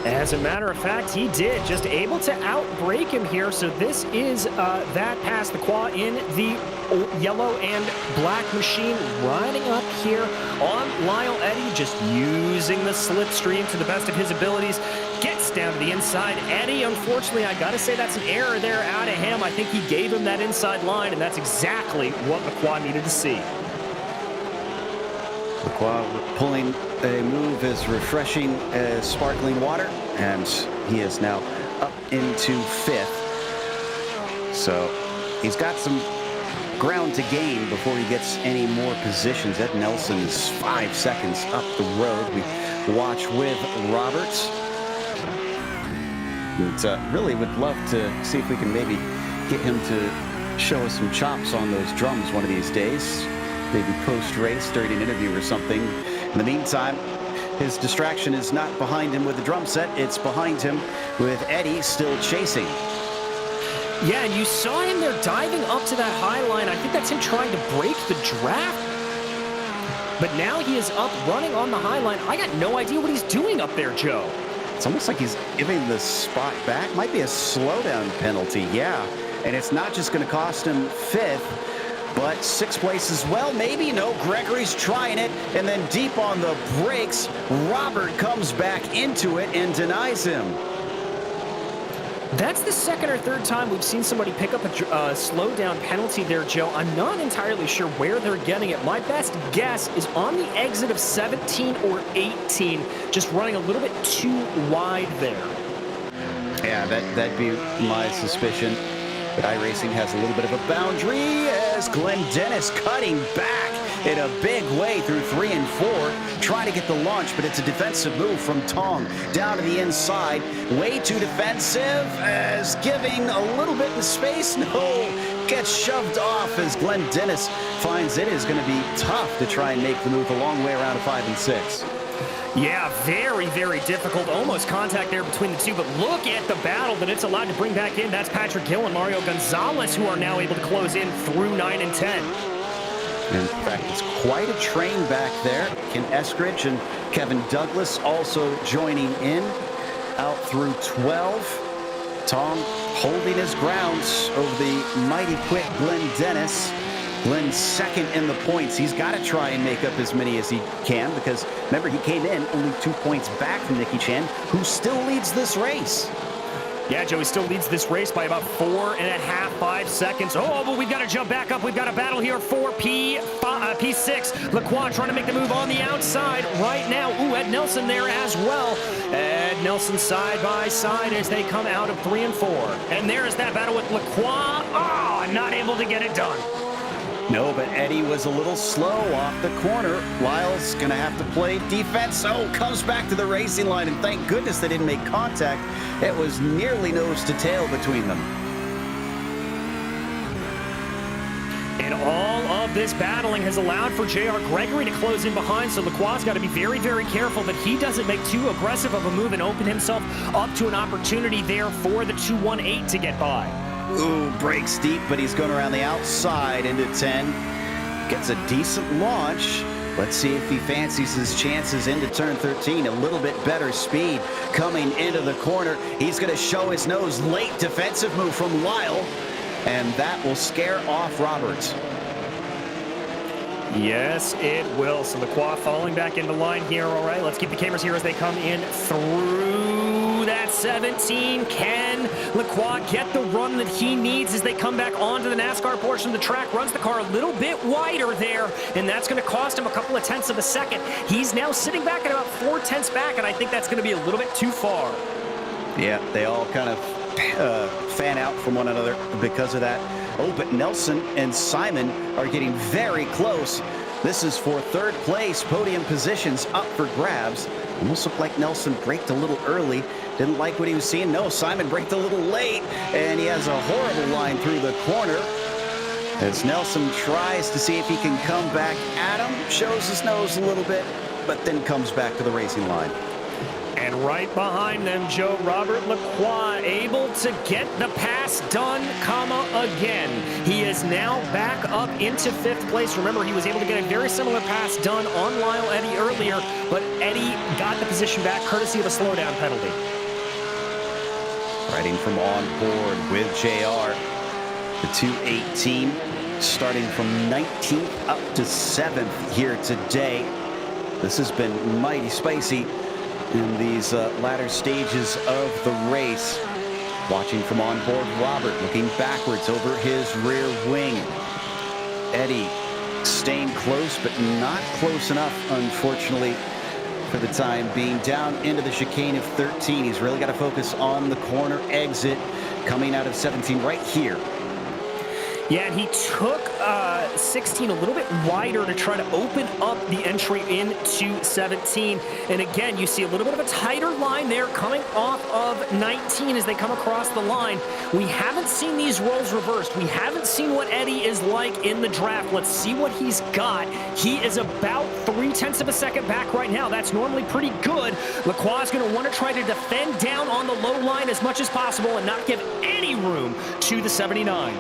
As a matter of fact, he did. Just able to outbrake him here. So this is that pass. The Qua in the yellow and black machine, riding up here on Lyle Eddy, just using the slipstream to the best of his abilities. Gets down to the inside. Eddy, unfortunately, I got to say that's an error there out of him. I think he gave him that inside line, and that's exactly what the Qua needed to see. Lacroix pulling a move as refreshing as sparkling water, and he is now up into 5th. So he's got some ground to gain before he gets any more positions. Ed Nelson is 5 seconds up the road. We watch with Roberts. But really would love to see if we can maybe get him to show us some chops on those drums one of these days. Maybe post-race during an interview or something. In the meantime, his distraction is not behind him with the drum set. It's behind him with Eddy still chasing. Yeah, and you saw him there diving up to that high line. I think that's him trying to break the draft. But now he is up running on the high line. I got no idea what he's doing up there, Joe. It's almost like he's giving the spot back. Might be a slowdown penalty, yeah. And it's not just going to cost him 5th. But 6th place as well, maybe. No, Gregory's trying it. And then deep on the brakes, Robert comes back into it and denies him. That's the second or third time we've seen somebody pick up a slow-down penalty there, Joe. I'm not entirely sure where they're getting it. My best guess is on the exit of 17 or 18, just running a little bit too wide there. Yeah, that'd be my suspicion. But iRacing has a little bit of a boundary as Glenn Dennis cutting back in a big way through 3 and 4, trying to get the launch, but it's a defensive move from Tong down to the inside. Way too defensive as giving a little bit of space. No, gets shoved off as Glenn Dennis finds it is going to be tough to try and make the move a long way around 5 and 6. Yeah, very, very difficult. Almost contact there between the two, but look at the battle that it's allowed to bring back in. That's Patrick Gilles and Mario Gonzalez who are now able to close in through 9 and 10. In fact, it's quite a train back there. Ken Eskridge and Kevin Douglas also joining in out through 12. Tong holding his grounds over the mighty quick Glenn Dennis. Glenn's second in the points. He's got to try and make up as many as he can because, remember, he came in only 2 points back from Nicky Chan, who still leads this race. Yeah, Joey still leads this race by about 4.5, 5 seconds. Oh, but we've got to jump back up. We've got a battle here for P6. Lacroix trying to make the move on the outside right now. Ooh, Ed Nelson there as well. Ed Nelson side by side as they come out of 3 and 4. And there's that battle with Lacroix. Oh, not able to get it done. No, but Eddie was a little slow off the corner. Lyle's going to have to play defense. Oh, comes back to the racing line, and thank goodness they didn't make contact. It was nearly nose to tail between them. And all of this battling has allowed for J.R. Gregory to close in behind, so Lacroix's got to be very, very careful that he doesn't make too aggressive of a move and open himself up to an opportunity there for the 218 to get by. Ooh, breaks deep, but he's going around the outside into 10. Gets a decent launch. Let's see if he fancies his chances into turn 13. A little bit better speed coming into the corner. He's going to show his nose. Late defensive move from Lyle, and that will scare off Roberts. Yes, it will. So Lacroix falling back into line here. All right, let's keep the cameras here as they come in through that 17. Can Lacroix get the run that he needs as they come back onto the NASCAR portion of the track? Runs the car a little bit wider there, and that's going to cost him a couple of tenths of a second. He's now sitting back at about 4 tenths back, and I think that's going to be a little bit too far. Yeah, they all kind of fan out from one another because of that. Oh, but Nelson and Simon are getting very close. This is for third place. Podium positions up for grabs. Almost looked like Nelson braked a little early. Didn't like what he was seeing. No, Simon braked a little late, and he has a horrible line through the corner. As Nelson tries to see if he can come back at him, shows his nose a little bit, but then comes back to the racing line. And right behind them, Joe, Robert Lacroix able to get the pass done, again. He is now back up into 5th place. Remember, he was able to get a very similar pass done on Lyle Eddy earlier, but Eddy got the position back courtesy of a slowdown penalty. Riding from on board with JR, the 218 starting from 19th up to 7th here today. This has been mighty spicy in these latter stages of the race. Watching from on board, Robert looking backwards over his rear wing. Eddie staying close, but not close enough, unfortunately, for the time being. Down into the chicane of 13. He's really got to focus on the corner exit coming out of 17 right here. Yeah, and he took 16 a little bit wider to try to open up the entry into 17. And again, you see a little bit of a tighter line there coming off of 19 as they come across the line. We haven't seen these roles reversed. We haven't seen what Eddie is like in the draft. Let's see what he's got. He is about 3 tenths of a second back right now. That's normally pretty good. Lacroix is going to want to try to defend down on the low line as much as possible and not give any room to the 79.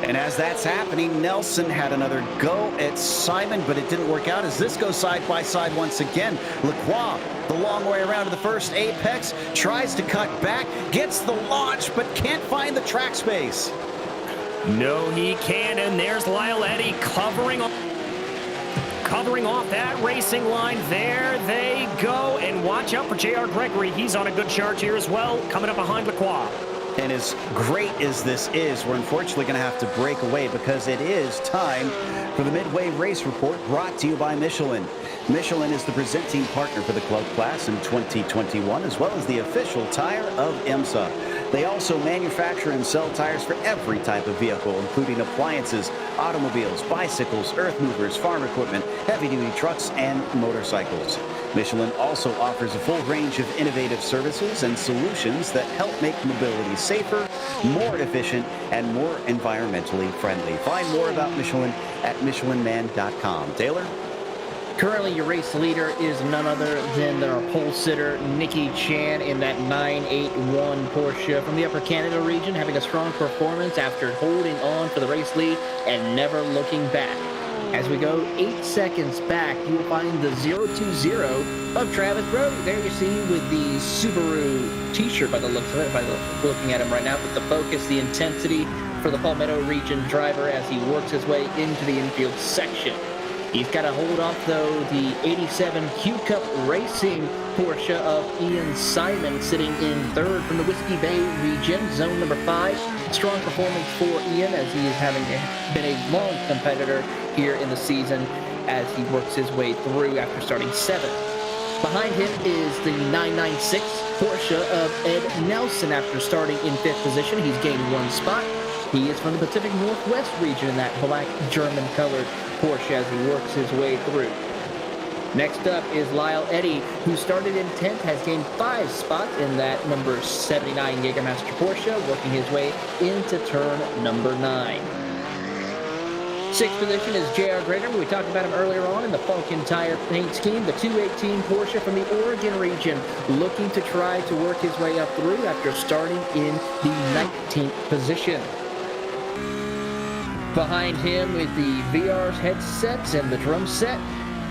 And as that's happening, Nelson had another go at Simon, but it didn't work out as this goes side by side once again. Lacroix, the long way around to the first apex, tries to cut back, gets the launch, but can't find the track space. No, he can't, and there's Lyle Eddy covering off that racing line. There they go, and watch out for J.R. Gregory. He's on a good charge here as well, coming up behind Lacroix. And as great as this is, we're unfortunately going to have to break away because it is time for the Midway Race Report, brought to you by Michelin. Michelin is the presenting partner for the club class in 2021, as well as the official tire of IMSA. They also manufacture and sell tires for every type of vehicle, including appliances, automobiles, bicycles, earth movers, farm equipment, heavy-duty trucks, and motorcycles. Michelin also offers a full range of innovative services and solutions that help make mobility safer, more efficient, and more environmentally friendly. Find more about Michelin at michelinman.com. Taylor? Currently, your race leader is none other than their pole sitter, Nikki Chan, in that 981 Porsche from the Upper Canada region, having a strong performance after holding on for the race lead and never looking back. As we go 8 seconds back, you will find the 020 of Travis Brody. There you see with the Subaru t-shirt by the looks of it, by looking at him right now, with the focus, the intensity for the Palmetto region driver as he works his way into the infield section. He's got to hold off, though, the 87 Q-Cup Racing Porsche of Ian Simon, sitting in third from the Whiskey Bay region, zone number 5. Strong performance for Ian, as he is having been a long competitor here in the season as he works his way through after starting 7th. Behind him is the 996 Porsche of Ed Nelson after starting in 5th position. He's gained 1 spot. He is from the Pacific Northwest region in that black German-colored Porsche as he works his way through. Next up is Lyle Eddy, who started in 10th, has gained 5 spots in that number 79 Jägermeister Porsche, working his way into turn number 9. 6th position is J.R. Grader. We talked about him earlier on in the Falcon Tire paint scheme. The 218 Porsche from the Oregon region, looking to try to work his way up through after starting in the 19th position. Behind him with the VR headsets and the drum set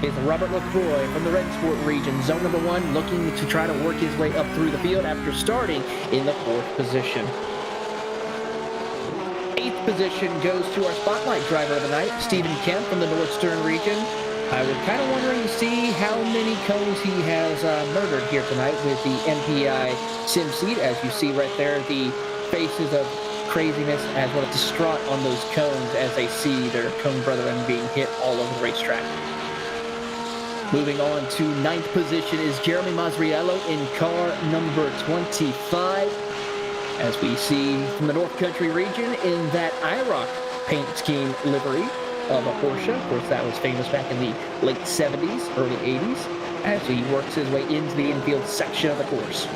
is Robert LaCroix from the Red Sport region, zone number 1, looking to try to work his way up through the field after starting in the 4th position. 8th position goes to our spotlight driver of the night, Stephen Kemp from the Northstern region. I was kind of wondering to see how many cones he has murdered here tonight with the MPI sim seat. As you see right there, the faces of craziness as well as distraught on those cones as they see their cone brethren being hit all over the racetrack. Moving on to 9th position is Jeremy Masriello in car number 25. As we see from the North Country region in that IROC paint scheme livery of a Porsche. Of course, that was famous back in the late 70s, early 80s, as he works his way into the infield section of the course.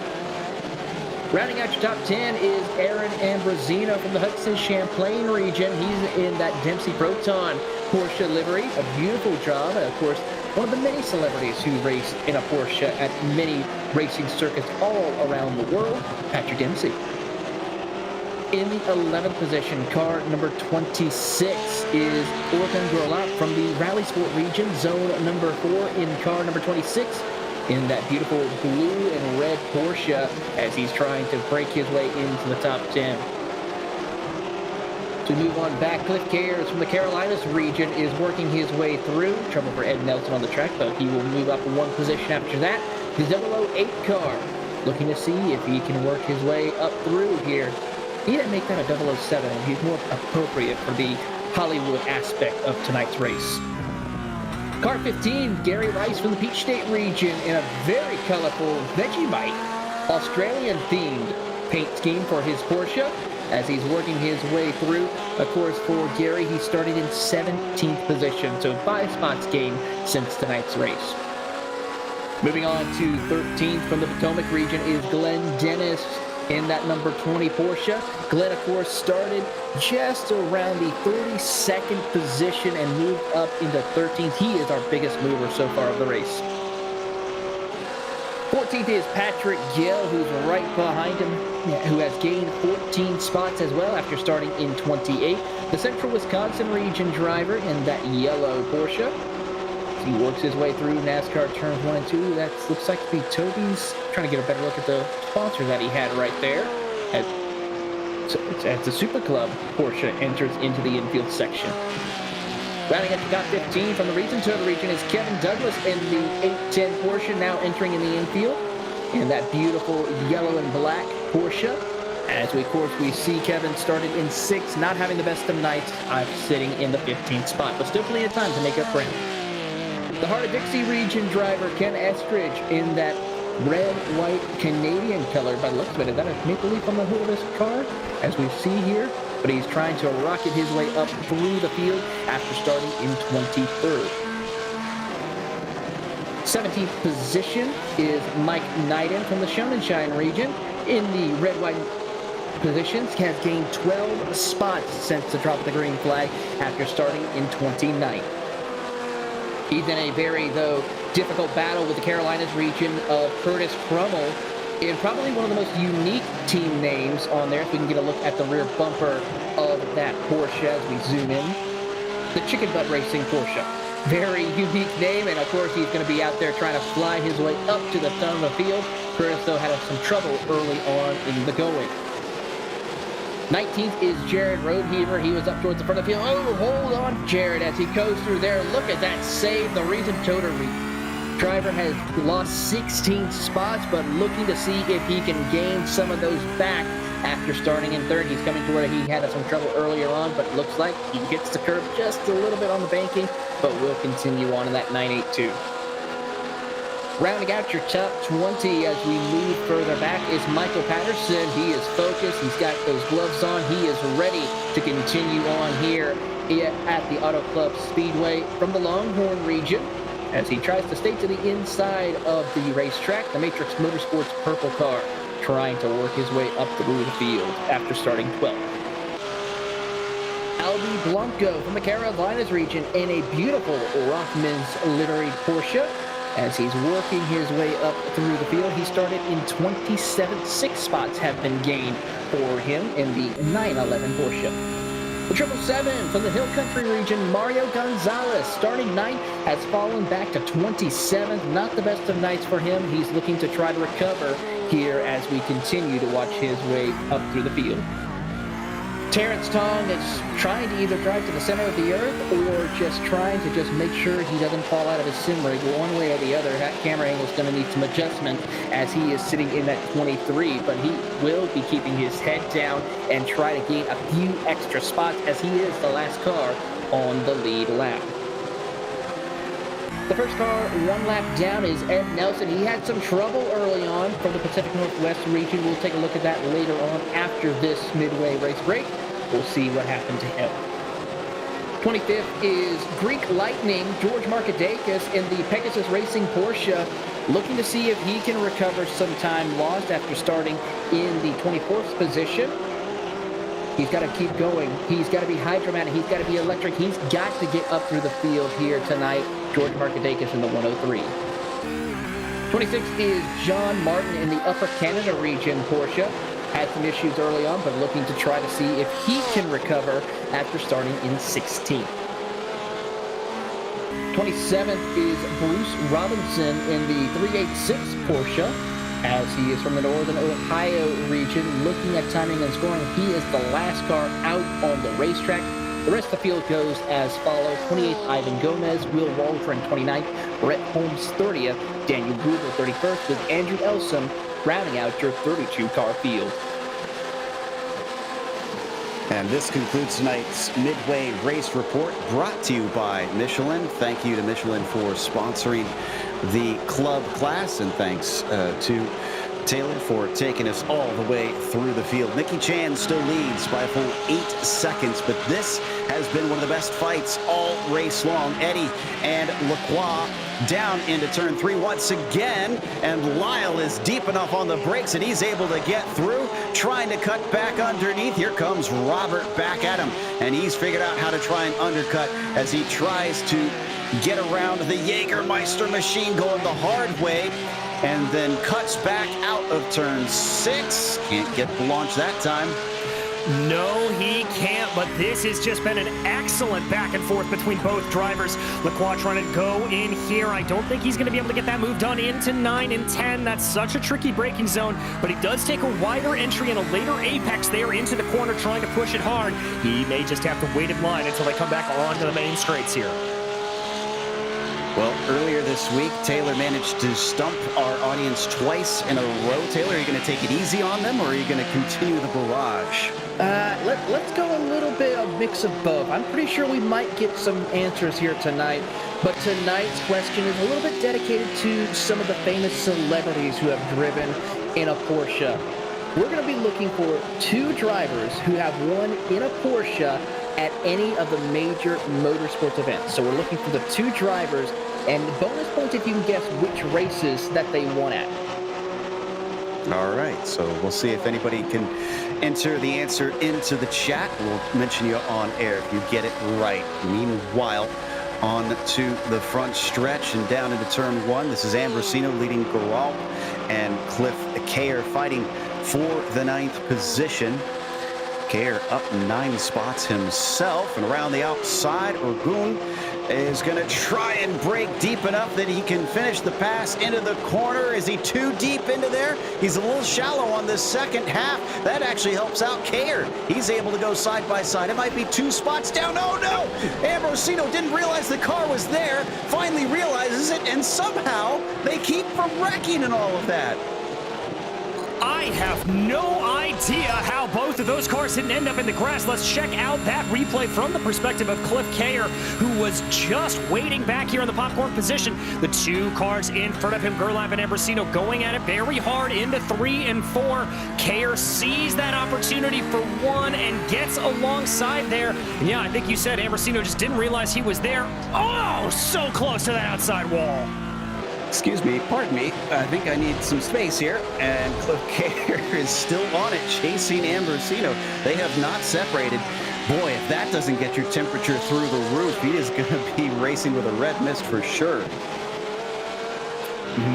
Rounding out your top 10 is Aaron Ambrosino from the Hudson Champlain region. He's in that Dempsey Proton Porsche livery. A beautiful job. And of course, one of the many celebrities who race in a Porsche at many racing circuits all around the world, Patrick Dempsey. In the 11th position, car number 26 is Orkan Gorlap from the Rally Sport region, zone number 4 in car number 26. In that beautiful blue and red Porsche as he's trying to break his way into the top 10. To move on back, Cliff Cares from the Carolinas region is working his way through. Trouble for Ed Nelson on the track, but he will move up 1 position after that. The 008 car, looking to see if he can work his way up through here. He didn't make that a 007. He's more appropriate for the Hollywood aspect of tonight's race. Car 15, Gary Rice from the Peach State region in a very colorful Vegemite Australian-themed paint scheme for his Porsche as he's working his way through. Of course, for Gary, he started in 17th position, so 5 spots gained since tonight's race. Moving on to 13th from the Potomac region is Glenn Dennis in that number 20 Porsche. Glenn, of course, started just around the 32nd position and moved up into 13th. He is our biggest mover so far of the race. 14th is Patrick Gilles, who's right behind him, who has gained 14 spots as well after starting in 28. The Central Wisconsin region driver in that yellow Porsche. He works his way through NASCAR turns 1 and 2. That looks like to be Toby's. Trying to get a better look at the sponsor that he had right there. As the Super Club Porsche enters into the infield section. Rounding out the top 15 from the region to the region is Kevin Douglas in the 810 Porsche, now entering in the infield. In that beautiful yellow and black Porsche, As we, of course, we see Kevin started in 6th, not having the best of nights, sitting in the 15th spot, but still plenty of time to make up ground. The Heart of Dixie region driver, Ken Estridge, in that red, white, Canadian color. By the looks of it, is that a maple leaf on the hood of his car? As we see here, but he's trying to rocket his way up through the field after starting in 23rd. 17th position is Mike Knighton from the Shonenshine region. In the red, white positions, has gained 12 spots since the drop of the green flag after starting in 29th. He's in a very, though, difficult battle with the Carolinas region of Curtis Crummell in probably one of the most unique team names on there. If we can get a look at the rear bumper of that Porsche as we zoom in. The Chicken Butt Racing Porsche. Very unique name, and of course he's going to be out there trying to fly his way up to the front of the field. Curtis, though, had some trouble early on in the going. 19th is Jared Roadheaver. He was up towards the front of the field. Oh, hold on, Jared, as he goes through there. Look at that save. The reason Toter driver has lost 16 spots, but looking to see if he can gain some of those back after starting in 3rd. He's coming to where he had some trouble earlier on, but it looks like he gets the curb just a little bit on the banking, but will continue on in that 982. Rounding out your top 20 as we move further back is Michael Patterson. He is focused. He's got those gloves on. He is ready to continue on here at the Auto Club Speedway from the Longhorn region as he tries to stay to the inside of the racetrack. The Matrix Motorsports purple car trying to work his way up through the field after starting 12th. Alby Blanco from the Carolinas region in a beautiful Rothmans liveried Porsche. As he's working his way up through the field, he started in 27th. 6 spots have been gained for him in the 911 Porsche. The 777 from the Hill Country region, Mario Gonzalez, starting 9th, has fallen back to 27th. Not the best of nights for him. He's looking to try to recover here as we continue to watch his way up through the field. Terence Tong is trying to either drive to the center of the earth or just trying to just make sure he doesn't fall out of his sim rig one way or the other. That camera angle is going to need some adjustment as he is sitting in that 23, but he will be keeping his head down and try to gain a few extra spots as he is the last car on the lead lap. The first car 1 lap down is Ed Nelson. He had some trouble early on from the Pacific Northwest region. We'll take a look at that later on after this midway race break. We'll see what happened to him. 25th is Greek Lightning, George Markadakis in the Pegasus Racing Porsche, looking to see if he can recover some time lost after starting in the 24th position. He's got to keep going. He's got to be hydromatic. He's got to be electric. He's got to get up through the field here tonight. George Markadakis in the 103. 26th is John Martin in the Upper Canada region Porsche. Had some issues early on, but looking to try to see if he can recover after starting in 16th. 27th is Bruce Robinson in the 386 Porsche, as he is from the Northern Ohio region. Looking at timing and scoring, he is the last car out on the racetrack. The rest of the field goes as follows. 28th, Ivan Gomez, Will Waldron 29th, Brett Holmes 30th, Daniel Google 31st, with Andrew Elsom rounding out your 32-car field. And this concludes tonight's Midway Race Report, brought to you by Michelin. Thank you to Michelin for sponsoring the club class, and thanks to Taylor for taking us all the way through the field. Nicky Chan still leads by a full 8 seconds, but this has been one of the best fights all race long. Eddy and Lacroix down into turn 3 once again, and Lyle is deep enough on the brakes and he's able to get through, trying to cut back underneath. Here comes Robert back at him, and he's figured out how to try and undercut as he tries to get around the Jägermeister machine going the hard way, and then cuts back out of turn 6. Can't get the launch that time. No, he can't, but this has just been an excellent back and forth between both drivers. Lacroix trying to go in here. I don't think he's going to be able to get that move done into 9 and 10. That's such a tricky braking zone, but he does take a wider entry and a later apex there into the corner, trying to push it hard. He may just have to wait in line until they come back onto the main straights here. Well, earlier this week, Taylor managed to stump our audience twice in a row. Taylor, are you going to take it easy on them, or are you going to continue the barrage? Let's go a little bit of mix of both. I'm pretty sure we might get some answers here tonight, but tonight's question is a little bit dedicated to some of the famous celebrities who have driven in a Porsche. We're going to be looking for 2 drivers who have won in a Porsche at any of the major motorsports events. So we're looking for the 2 drivers, and bonus points if you can guess which races that they won at. All right, so we'll see if anybody can enter the answer into the chat. We'll mention you on air if you get it right. Meanwhile, on to the front stretch and down into turn 1. This is Ambrosino leading Geralt and Cliff Kayer fighting for the 9th position. Kayer up 9 spots himself, and around the outside, Oulton is going to try and break deep enough that he can finish the pass into the corner. Is he too deep into there? He's a little shallow on this second half. That actually helps out Kayer. He's able to go side by side. It might be 2 spots down. Oh no! Ambrosino didn't realize the car was there, finally realizes it, and somehow they keep from wrecking and all of that. I have no idea how both of those cars didn't end up in the grass. Let's check out that replay from the perspective of Cliff Kayer, who was just waiting back here in the popcorn position. The 2 cars in front of him, Gerlach and Ambrosino, going at it very hard into 3 and 4. Kayer sees that opportunity for 1 and gets alongside there. And yeah, I think you said Ambrosino just didn't realize he was there. Oh, so close to that outside wall. Excuse me, pardon me, I think I need some space here, and Cliff Kayer is still on it, chasing Ambrosino. They have not separated. Boy, if that doesn't get your temperature through the roof, he is going to be racing with a red mist for sure.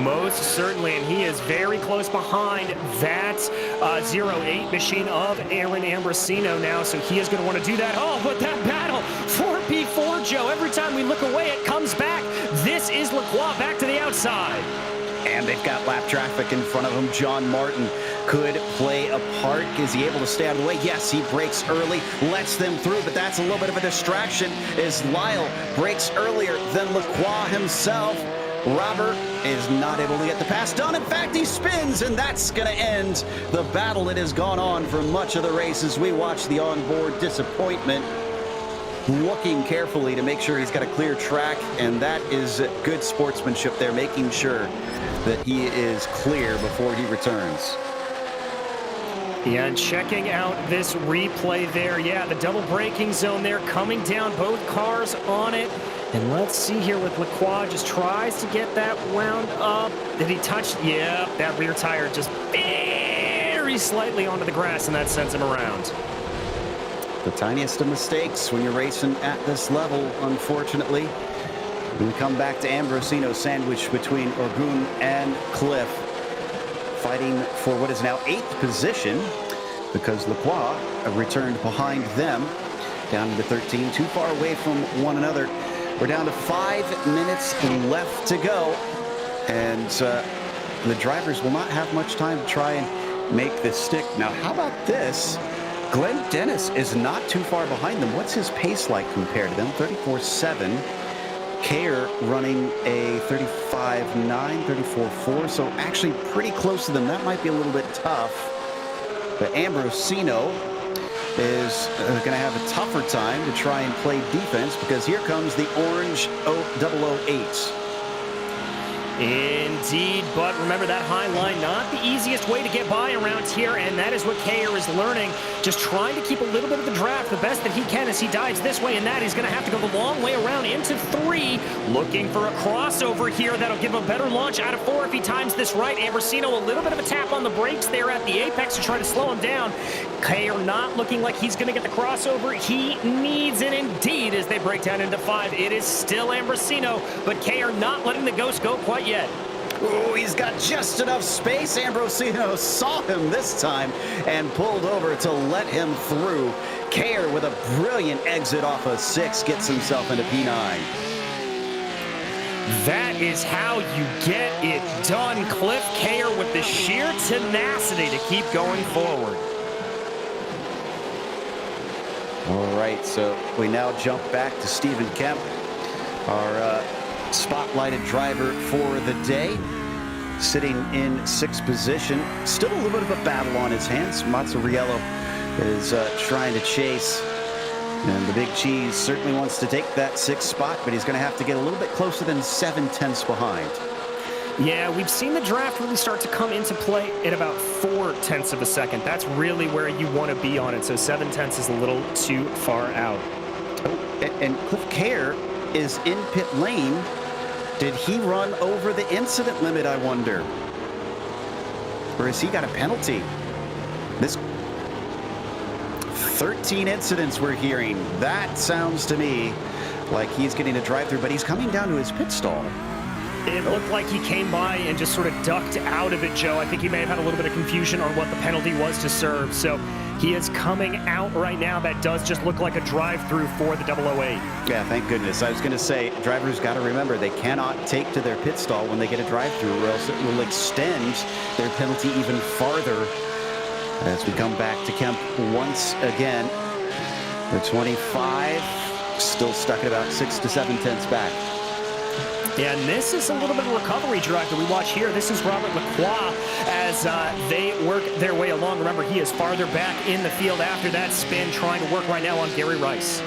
Most certainly, and he is very close behind that 08 machine of Aaron Ambrosino now, so he is going to want to do that. Oh, but that battle, 4P4, Joe, every time we look away, it comes back. This is Lacroix back to the outside. And they've got lap traffic in front of him. John Martin could play a part. Is he able to stay out of the way? Yes, he breaks early, lets them through, but that's a little bit of a distraction as Lyle breaks earlier than Lacroix himself. Robert is not able to get the pass done. In fact, he spins, and that's going to end the battle that has gone on for much of the race as we watch the onboard disappointment, looking carefully to make sure he's got a clear track, and that is good sportsmanship there, making sure that he is clear before he returns. Yeah, and checking out this replay there. Yeah, the double braking zone there coming down, both cars on it. And let's see here with Lacroix, just tries to get that wound up. Did he touch? Yeah, that rear tire just very slightly onto the grass, and that sends him around. The tiniest of mistakes when you're racing at this level, unfortunately. We come back to Ambrosino, sandwiched between Oulton and Cliff, fighting for what is now 8th position because Lacroix returned behind them down to 13, too far away from one another. We're down to 5 minutes left to go, and the drivers will not have much time to try and make this stick. Now, how about this? Glenn Dennis is not too far behind them. What's his pace like compared to them? 34.7. Kayer running a 35.9, 34.4, so actually pretty close to them. That might be a little bit tough. But Ambrosino is going to have a tougher time to try and play defense because here comes the orange 008. Indeed, but remember that high line, not the easiest way to get by around here, and that is what Kayer is learning. Just trying to keep a little bit of the draft the best that he can as he dives this way, and that he's going to have to go the long way around into 3. Looking for a crossover here that'll give him a better launch out of 4 if he times this right. Ambrosino a little bit of a tap on the brakes there at the apex to try to slow him down. Kayer not looking like he's going to get the crossover. He needs it indeed as they break down into 5. It is still Ambrosino, but Kayer not letting the ghost go quite yet. Oh, he's got just enough space. Ambrosino saw him this time and pulled over to let him through. Kayer with a brilliant exit off of 6 gets himself into P9. That is how you get it done. Cliff Kayer with the sheer tenacity to keep going forward. All right, so we now jump back to Stephen Kemp, our spotlighted driver for the day. Sitting in 6th position. Still a little bit of a battle on his hands. Masriello is trying to chase. And the Big Cheese certainly wants to take that 6th spot, but he's going to have to get a little bit closer than 7/10 behind. Yeah, we've seen the draft really start to come into play at about 4/10 of a second. That's really where you want to be on it. So 7/10 is a little too far out. Oh, and Cliff Kerr is in pit lane. Did he run over the incident limit, I wonder? Or has he got a penalty? This 13 incidents we're hearing. That sounds to me like he's getting a drive-through, but he's coming down to his pit stall. It looked like he came by and just sort of ducked out of it, Joe. I think he may have had a little bit of confusion on what the penalty was to serve. So he is coming out right now. That does just look like a drive-through for the 008. Yeah, thank goodness. I was going to say, drivers got to remember they cannot take to their pit stall when they get a drive-through, or else it will extend their penalty even farther. As we come back to Kemp once again, the 25 still stuck at about 6 to 7/10 back. Yeah, and this is a little bit of recovery drive that we watch here. This is Robert Lacroix as they work their way along. Remember, he is farther back in the field after that spin, trying to work right now on Gary Rice.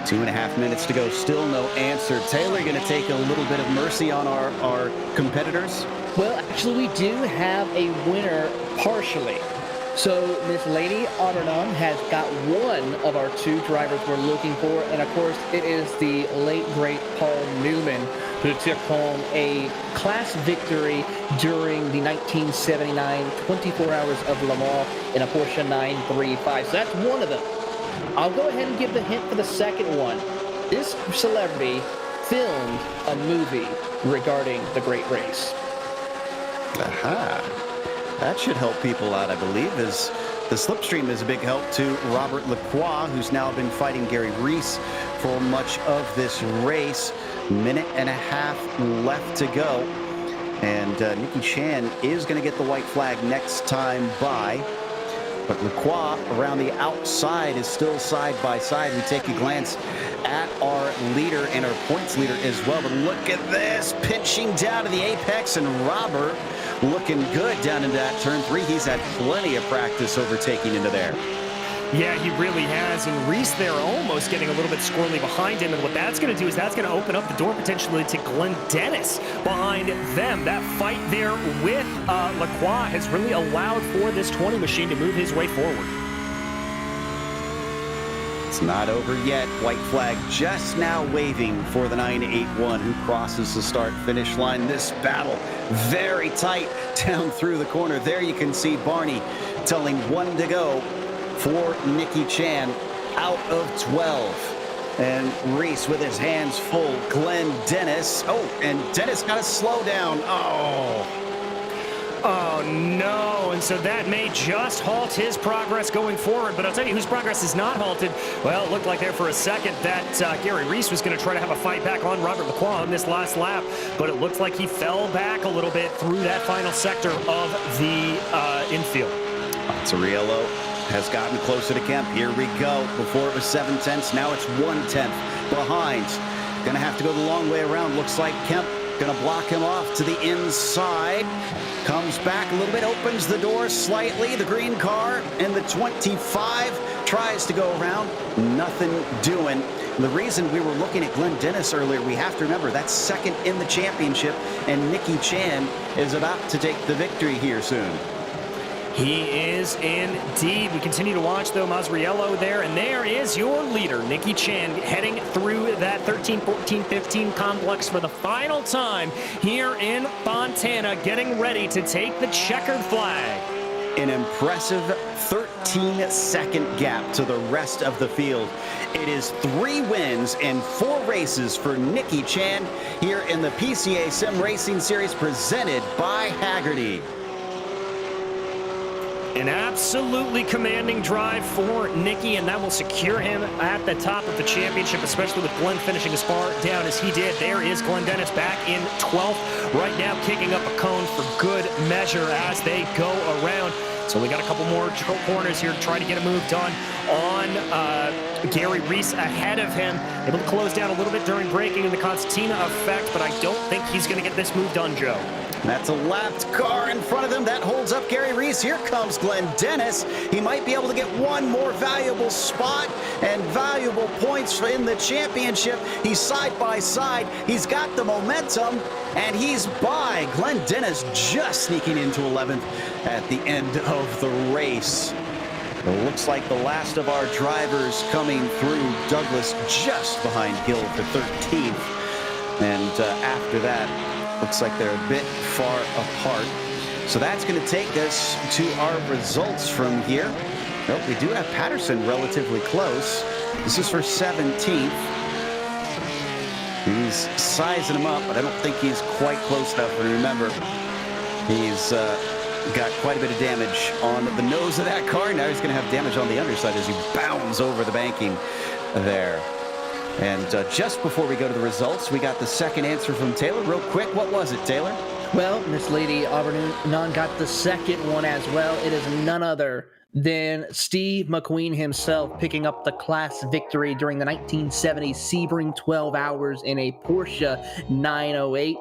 2.5 minutes to go, still no answer. Taylor, going to take a little bit of mercy on our competitors? Well, actually, we do have a winner partially. So Miss Lady Aubernon has got one of our 2 drivers we're looking for, and of course it is the late great Paul Newman, who took home a class victory during the 1979 24 Hours of Le Mans in a Porsche 935. So that's one of them. I'll go ahead and give the hint for the second one. This celebrity filmed a movie regarding the great race. Aha. That should help people out, I believe, as the slipstream is a big help to Robert Lacroix, who's now been fighting Gary Reese for much of this race. 1.5 minutes left to go. And Nicky Chan is going to get the white flag next time by. But Lacroix around the outside is still side by side. We take a glance at our leader and our points leader as well. But look at this, pinching down to the apex, and Robert looking good down into that turn 3. He's had plenty of practice overtaking into there. Yeah, he really has. And Reese there almost getting a little bit squirrely behind him. And what that's going to do is that's going to open up the door potentially to Glenn Dennis behind them. That fight there with Lacroix has really allowed for this 20 machine to move his way forward. It's not over yet. White flag just now waving for the 981 who crosses the start-finish line. This battle very tight down through the corner. There you can see Barney telling 1 to go for Nicky Chan out of 12. And Reese with his hands full. Glenn Dennis. Oh, and Dennis got to slow down. Oh, no. And so that may just halt his progress going forward. But I'll tell you whose progress is not halted. Well, it looked like there for a second that Gary Reese was going to try to have a fight back on Robert Lacroix on this last lap. But it looked like he fell back a little bit through that final sector of the infield. Masriello has gotten closer to Kemp. Here we go. Before it was 7/10, now it's 1/10 behind. Gonna have to go the long way around. Looks like Kemp gonna block him off to the inside. Comes back a little bit, opens the door slightly. The green car and the 25 tries to go around. Nothing doing. The reason we were looking at Glenn Dennis earlier, we have to remember that's second in the championship, and Nicky Chan is about to take the victory here soon. He is indeed. We continue to watch, though, Masriello there, and there is your leader, Nicky Chan, heading through that 13, 14, 15 complex for the final time here in Fontana, getting ready to take the checkered flag. An impressive 13-second gap to the rest of the field. It is 3 wins and 4 races for Nicky Chan here in the PCA Sim Racing Series presented by Hagerty. An absolutely commanding drive for Nicky, and that will secure him at the top of the championship, especially with Glenn finishing as far down as he did. There is Glenn Dennis back in 12th right now, kicking up a cone for good measure as they go around. So we got a couple more corners here to try to get a move done on Gary Reese ahead of him. Able to close down a little bit during braking in the Constantina effect, but I don't think he's going to get this move done, Joe. That's a lapped car in front of them. That holds up Gary Reese. Here comes Glenn Dennis. He might be able to get one more valuable spot and valuable points in the championship. He's side by side. He's got the momentum, and he's by. Glenn Dennis just sneaking into 11th at the end of the race. It looks like the last of our drivers coming through. Douglas just behind Gilles for 13th. And after that, looks like they're a bit far apart. So that's going to take us to our results from here. Nope, we do have Patterson relatively close. This is for 17th. He's sizing him up, but I don't think he's quite close enough. And remember, he's got quite a bit of damage on the nose of that car. Now he's going to have damage on the underside as he bounds over the banking there. And just before we go to the results, we got the second answer from Taylor. Real quick, what was it, Taylor? Well, Miss Lady Auvergne got the second one as well. It is none other than Steve McQueen himself picking up the class victory during the 1970 Sebring 12 Hours in a Porsche 908.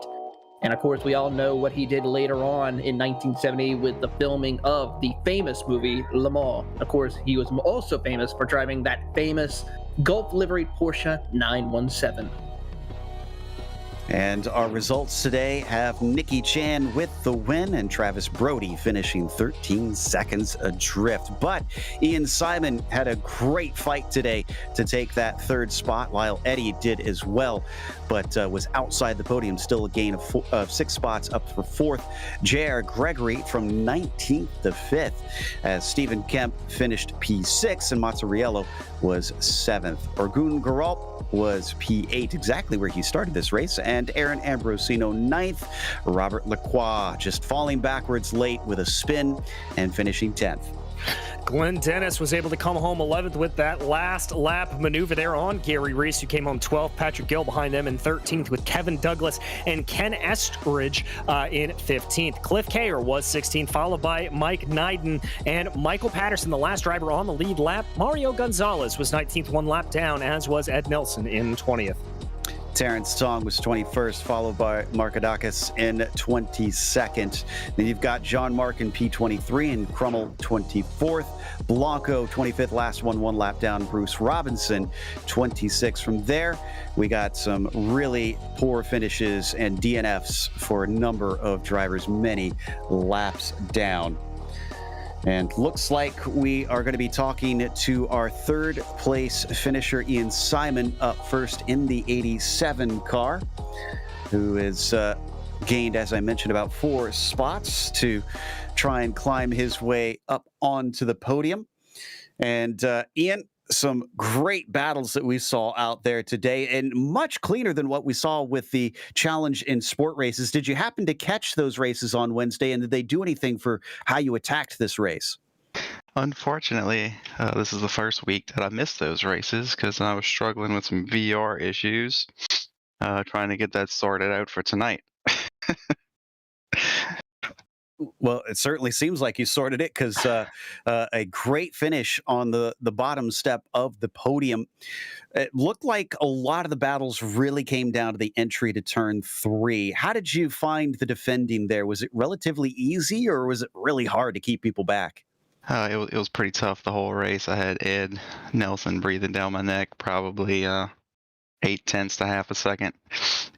And of course, we all know what he did later on in 1970 with the filming of the famous movie Le Mans. Of course, he was also famous for driving that famous Gulf liveried Porsche 917. And our results today have Nikki Chan with the win and Travis Brody finishing 13 seconds adrift. But Ian Simon had a great fight today to take that third spot. Lyle Eddy did as well, but was outside the podium, still a gain of 6 spots up for 4th. J.R. Gregory from 19th to 5th as Stephen Kemp finished P6 and Masriello was 7th. Orgun Geralt was P8, exactly where he started this race, and Aaron Ambrosino 9th. Robert Lacroix just falling backwards late with a spin and finishing 10th. Glenn Dennis was able to come home 11th with that last lap maneuver there on Gary Reese, who came home 12th. Patrick Gill behind them in 13th with Kevin Douglas and Ken Estridge in 15th. Cliff Kayer was 16th, followed by Mike Neiden and Michael Patterson, the last driver on the lead lap. Mario Gonzalez was 19th, 1 lap down, as was Ed Nelson in 20th. Terence Tong was 21st, followed by Markadakis in 22nd. Then you've got John Mark in P23 and Crummell 24th. Blanco 25th, last one lap down. Bruce Robinson 26th. From there, we got some really poor finishes and DNFs for a number of drivers, many laps down. And looks like we are going to be talking to our third place finisher, Ian Simon, up first in the 87 car, who has gained, as I mentioned, about 4 spots to try and climb his way up onto the podium. And Ian, some great battles that we saw out there today, and much cleaner than what we saw with the challenge in sport races. Did you happen to catch those races on Wednesday, and did they do anything for how you attacked this race? Unfortunately, this is the first week that I missed those races because I was struggling with some VR issues, trying to get that sorted out for tonight. Well, it certainly seems like you sorted it because a great finish on the bottom step of the podium. It looked like a lot of the battles really came down to the entry to turn 3. How did you find the defending there? Was it relatively easy or was it really hard to keep people back? It was pretty tough the whole race. I had Ed Nelson breathing down my neck, probably 0.8 to half a second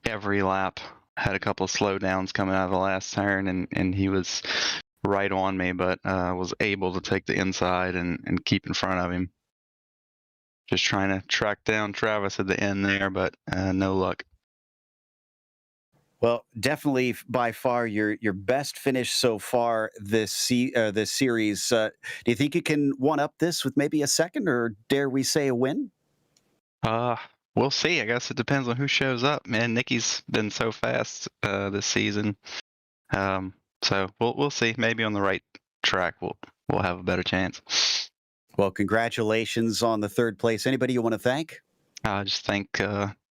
every lap. Had a couple of slowdowns coming out of the last turn, and he was right on me, but was able to take the inside and keep in front of him. Just trying to track down Travis at the end there, but no luck. Well, definitely by far your best finish so far this series. Do you think you can one-up this with maybe a second, or dare we say a win? We'll see. I guess it depends on who shows up. Man, Nicky's been so fast this season. So we'll see. Maybe on the right track we'll have a better chance. Well, congratulations on the third place. Anybody you want to thank? I just thank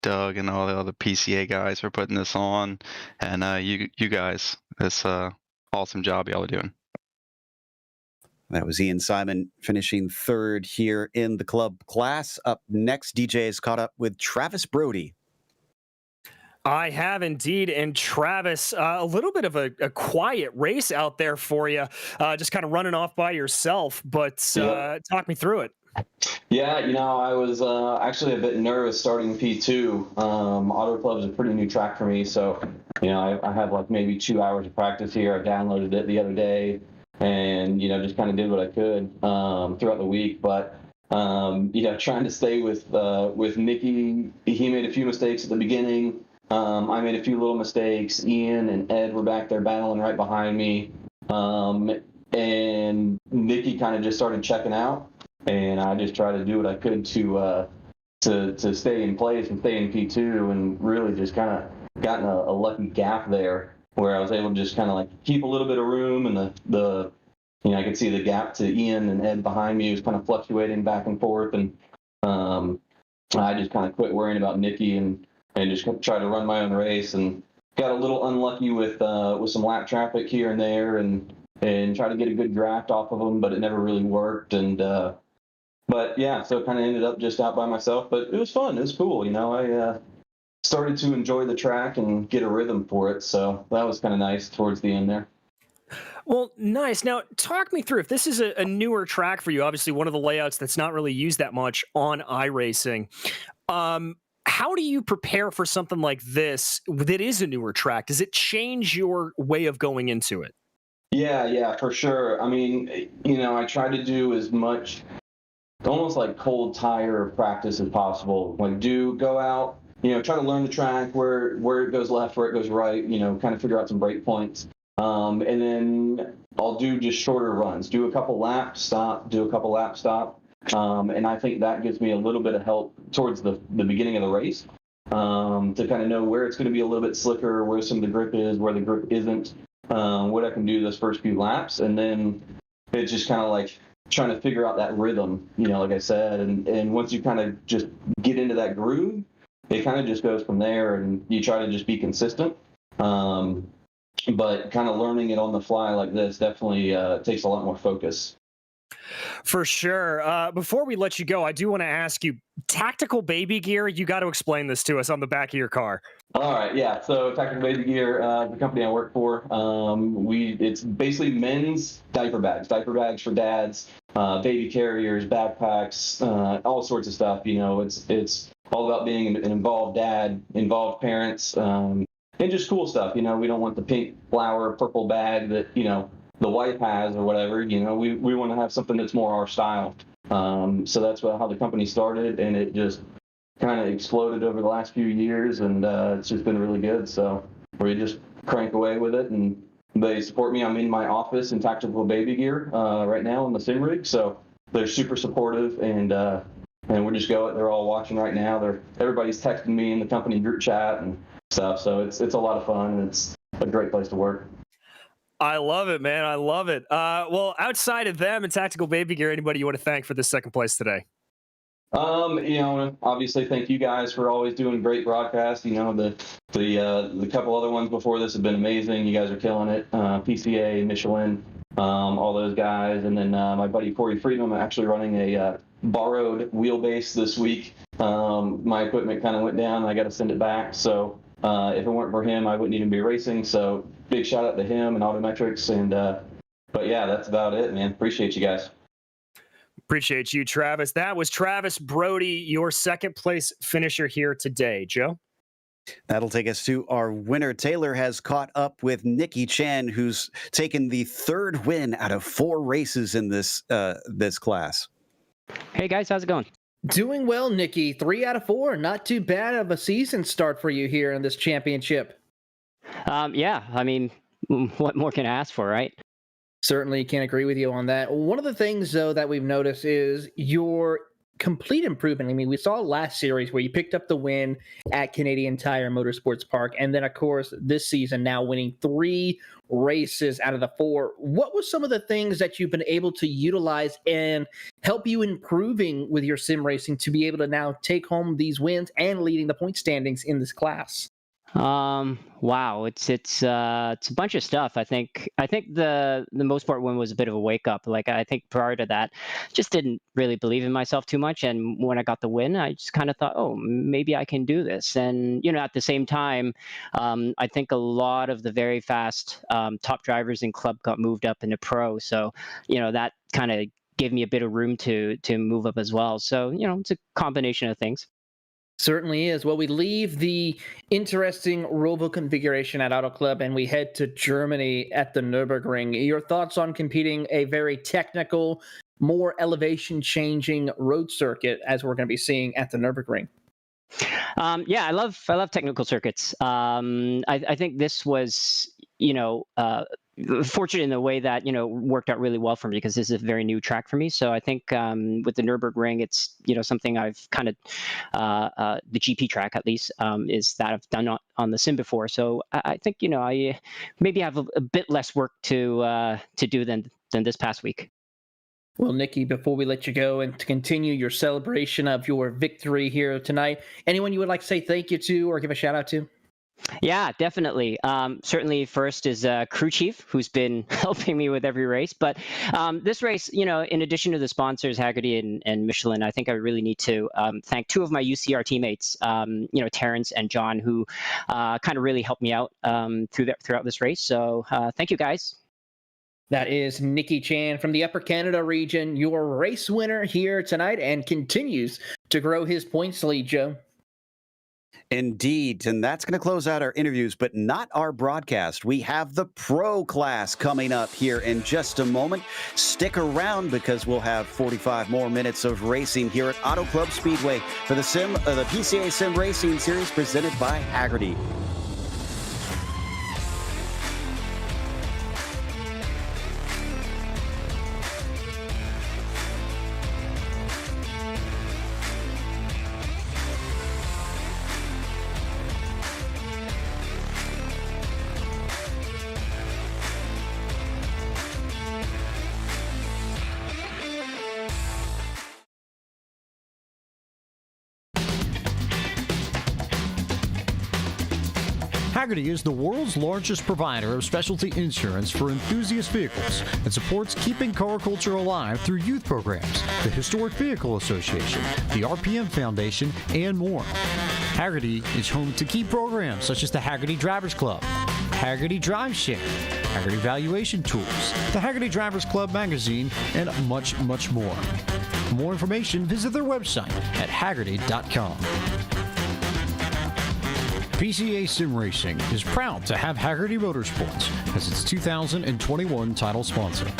Doug and all the other PCA guys for putting this on, and you guys. This awesome job y'all are doing. That was Ian Simon finishing third here in the club class. Up next, DJ is caught up with Travis Brody. I have indeed. And Travis, a little bit of a quiet race out there for you, just kind of running off by yourself. But talk me through it. Yeah, I was actually a bit nervous starting P2. Auto Club is a pretty new track for me, so I have like maybe 2 hours of practice here. I downloaded it the other day, and just kind of did what I could throughout the week. But trying to stay with Nicky, he made a few mistakes at the beginning. I made a few little mistakes. Ian and Ed were back there battling right behind me, and Nicky kind of just started checking out. And I just tried to do what I could to stay in place and stay in P2, and really just kind of gotten a lucky gap there where I was able to just kind of like keep a little bit of room, and the I could see the gap to Ian and Ed behind me was kind of fluctuating back and forth, and I just kind of quit worrying about Nicky and just tried to run my own race, and got a little unlucky with some lap traffic here and there, and try to get a good draft off of them, but it never really worked. And but yeah, so it kind of ended up just out by myself, but it was fun. It was cool. I started to enjoy the track and get a rhythm for it. So that was kind of nice towards the end there. Well, nice. Now, talk me through, if this is a newer track for you, obviously one of the layouts that's not really used that much on iRacing. How do you prepare for something like this that is a newer track? Does it change your way of going into it? Yeah, for sure. I mean, I try to do as much almost like cold tire practice as possible. Like go out, try to learn the track, where it goes left, where it goes right, kind of figure out some break points. And then I'll do just shorter runs, do a couple laps, stop, do a couple laps, stop. And I think that gives me a little bit of help towards the beginning of the race, to kind of know where it's going to be a little bit slicker, where some of the grip is, where the grip isn't, what I can do those first few laps. And then it's just kind of like trying to figure out that rhythm, like I said. And once you kind of just get into that groove, it kind of just goes from there, and you try to just be consistent. But kind of learning it on the fly like this definitely takes a lot more focus. For sure. Before we let you go, I do want to ask you, tactical baby gear, you got to explain this to us on the back of your car. All right, yeah. So Tactical Baby Gear, the company I work for, it's basically men's diaper bags for dads, baby carriers, backpacks, all sorts of stuff. It's all about being an involved dad, involved parents, and just cool stuff. We don't want the pink flower, purple bag that the wife has or whatever. We want to have something that's more our style. So that's how the company started, and it just kind of exploded over the last few years, and it's just been really good. So we just crank away with it, and they support me. I'm in my office in Tactical Baby Gear right now in the sim rig, so they're super supportive, and we're just going. They're all watching right now. Everybody's texting me in the company group chat and stuff. So it's a lot of fun, and it's a great place to work. I love it, man. I love it. Well, outside of them and Tactical Baby Gear, anybody you want to thank for this second place today? Obviously thank you guys for always doing great broadcasts. The couple other ones before this have been amazing. You guys are killing it. PCA, Michelin, all those guys. And then my buddy Corey Friedman, I'm actually running a borrowed wheelbase this week. My equipment kind of went down, and I got to send it back. So if it weren't for him, I wouldn't even be racing. So big shout out to him and Autometrics. And but yeah, that's about it, man. Appreciate you guys. Appreciate you, Travis. That was Travis Brody, your second place finisher here today. Joe? That'll take us to our winner. Taylor has caught up with Nicky Chan, who's taken the third win out of 4 races in this class. Hey guys, how's it going? Doing well, Nicky. 3 out of 4. Not too bad of a season start for you here in this championship. Yeah, I mean, what more can I ask for, right? Certainly can't agree with you on that. One of the things, though, that we've noticed is your complete improvement. I mean, we saw last series where you picked up the win at Canadian Tire Motorsports Park, and then, of course, this season now winning 3 races out of the 4. What were some of the things that you've been able to utilize and help you improving with your sim racing to be able to now take home these wins and leading the point standings in this class? Wow, it's a bunch of stuff. I think the Motorsport one was a bit of a wake up. Like I think prior to that, just didn't really believe in myself too much. And when I got the win, I just kind of thought, oh, maybe I can do this. And at the same time, I think a lot of the very fast top drivers in club got moved up into pro. So that kind of gave me a bit of room to move up as well. So it's a combination of things. Certainly is. Well, we leave the interesting Roval configuration at Auto Club and we head to Germany at the Nurburgring. Your thoughts on competing a very technical, more elevation changing road circuit as we're going to be seeing at the Nurburgring? Yeah, I love technical circuits. I think this was fortunate in the way that worked out really well for me because this is a very new track for me. So I think with the Nurburgring, it's something I've kind of the GP track at least is that I've done on the sim before. So I think I maybe have a bit less work to do than this past week. Well, Nikki, before we let you go and to continue your celebration of your victory here tonight, anyone you would like to say thank you to or give a shout out to? Yeah, definitely. Certainly first is crew chief, who's been helping me with every race. But this race, in addition to the sponsors, Hagerty and Michelin, I think I really need to thank two of my UCR teammates, Terence and John, who kind of really helped me out throughout this race. So thank you, guys. That is Nikki Chan from the Upper Canada region, your race winner here tonight, and continues to grow his points lead, Joe. Indeed, and that's going to close out our interviews, but not our broadcast. We have the pro class coming up here in just a moment. Stick around because we'll have 45 more minutes of racing here at Auto Club Speedway for the PCA Sim Racing Series presented by Hagerty. Hagerty is the world's largest provider of specialty insurance for enthusiast vehicles and supports keeping car culture alive through youth programs, the Historic Vehicle Association, the RPM Foundation, and more. Hagerty is home to key programs such as the Hagerty Drivers Club, Hagerty Drive Share, Hagerty Valuation Tools, the Hagerty Drivers Club magazine, and much, much more. For more information, visit their website at hagerty.com. PCA Sim Racing is proud to have Hagerty Motorsports as its 2021 title sponsor.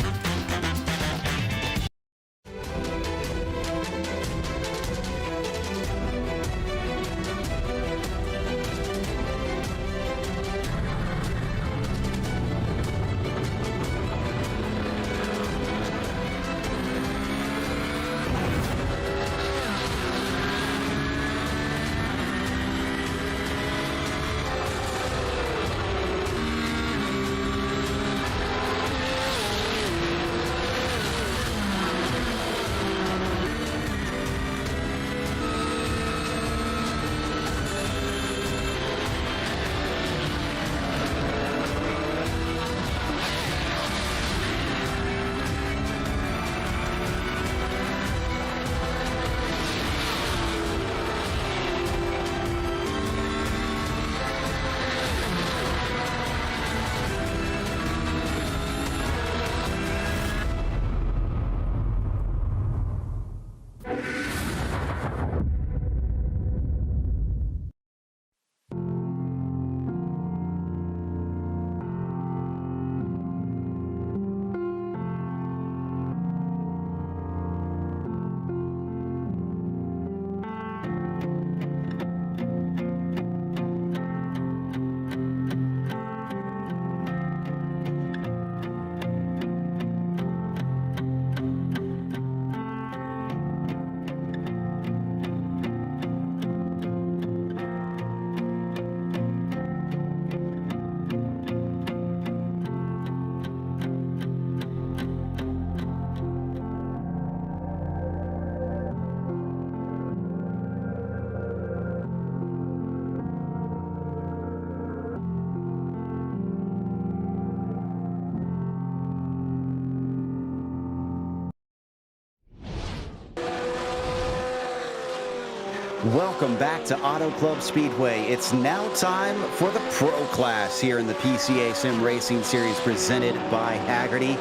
Welcome back to Auto Club Speedway. It's now time for the Pro Class here in the PCA Sim Racing Series presented by Hagerty.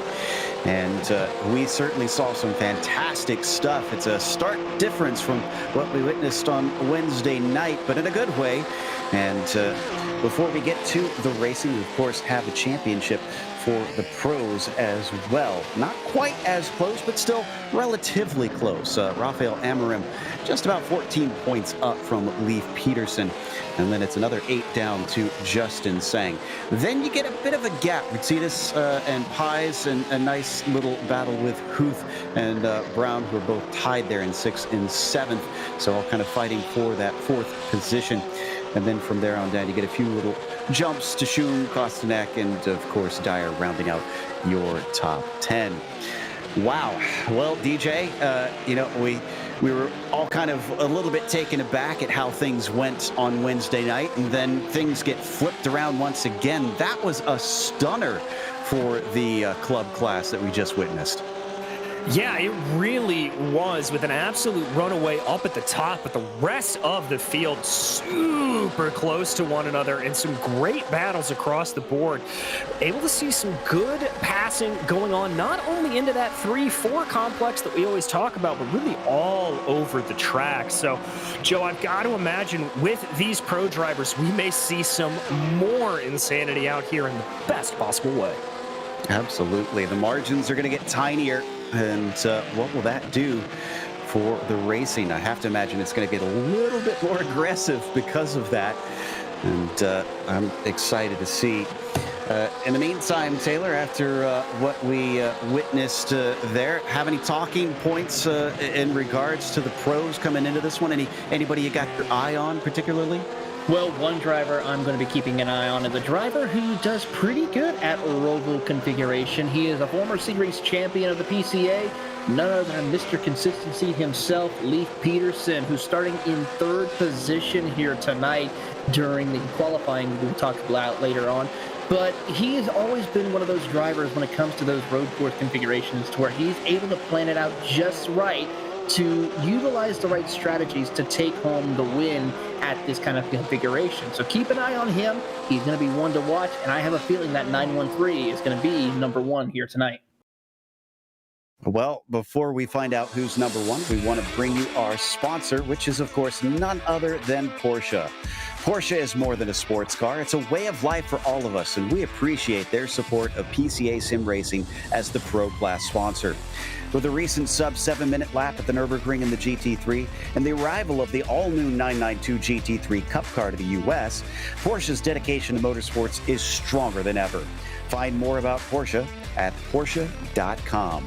And we certainly saw some fantastic stuff. It's a stark difference from what we witnessed on Wednesday night, but in a good way. And before we get to the racing, we, of course, have a championship for the pros as well. Not quite as close, but still relatively close. Rafael Amorim just about 14 points up from Leif Peterson. And then it's another 8 down to Justin Sang. Then you get a bit of a gap. Mercedes and Pies, and a nice little battle with Huth and Brown, who are both tied there in 6th and 7th. So all kind of fighting for that 4th position. And then from there on down, you get a few little jumps to Schum, Kostanek, and of course Dyer rounding out your top 10. Wow. Well, DJ, we were all kind of a little bit taken aback at how things went on Wednesday night, and then things get flipped around once again. That was a stunner for the club class that we just witnessed. Yeah, it really was, with an absolute runaway up at the top, but the rest of the field super close to one another and some great battles across the board. Able to see some good passing going on, not only into that 3-4 complex that we always talk about, but really all over the track. So, Joe, I've got to imagine with these pro drivers, we may see some more insanity out here in the best possible way. Absolutely. The margins are going to get tinier. And what will that do for the racing? I have to imagine it's going to get a little bit more aggressive because of that. And I'm excited to see. In the meantime, Taylor, after what we witnessed there, have any talking points in regards to the pros coming into this one? Anybody you got your eye on particularly? Well, one driver I'm going to be keeping an eye on is a driver who does pretty good at Roval configuration. He is a former series champion of the PCA, none other than Mr. Consistency himself, Leif Peterson, who's starting in 3rd position here tonight during the qualifying we'll talk about later on. But he has always been one of those drivers when it comes to those road course configurations to where he's able to plan it out just right to utilize the right strategies to take home the win at this kind of configuration. So keep an eye on him. He's going to be one to watch, and I have a feeling that 913 is going to be number 1 here tonight. Well, before we find out who's number 1, we want to bring you our sponsor, which is, of course, none other than Porsche. Porsche is more than a sports car. It's a way of life for all of us, and we appreciate their support of PCA Sim Racing as the Pro Class sponsor. With a recent sub-7-minute lap at the Nurburgring in the GT3 and the arrival of the all-new 992 GT3 Cup car to the U.S., Porsche's dedication to motorsports is stronger than ever. Find more about Porsche at Porsche.com.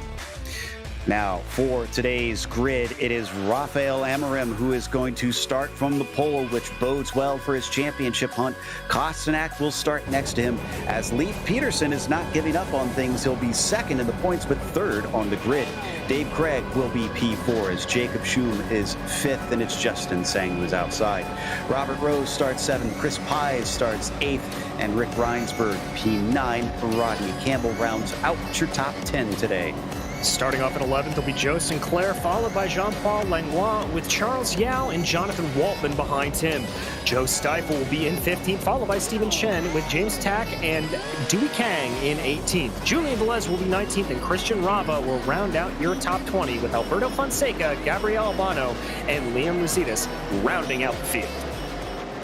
Now, for today's grid, it is Rafael Amorim who is going to start from the pole, which bodes well for his championship hunt. Kostanek will start next to him. As Leif Peterson is not giving up on things, he'll be 2nd in the points, but 3rd on the grid. Dave Craig will be P4 as Jacob Schum is 5th, and it's Justin Sang who's outside. Robert Rose starts 7th, Chris Pies starts 8th, and Rick Reinsberg P9. Rodney Campbell rounds out your top 10 today. Starting off at 11th will be Joe Sinclair, followed by Jean-Paul Langlois, with Charles Yao and Jonathan Waltman behind him. Joe Stiefel will be in 15th, followed by Stephen Chen, with James Tack and Dewey Kang in 18th. Julian Velez will be 19th, and Christian Rava will round out your top 20, with Alberto Fonseca, Gabriel Albano, and Liam Lucidus rounding out the field.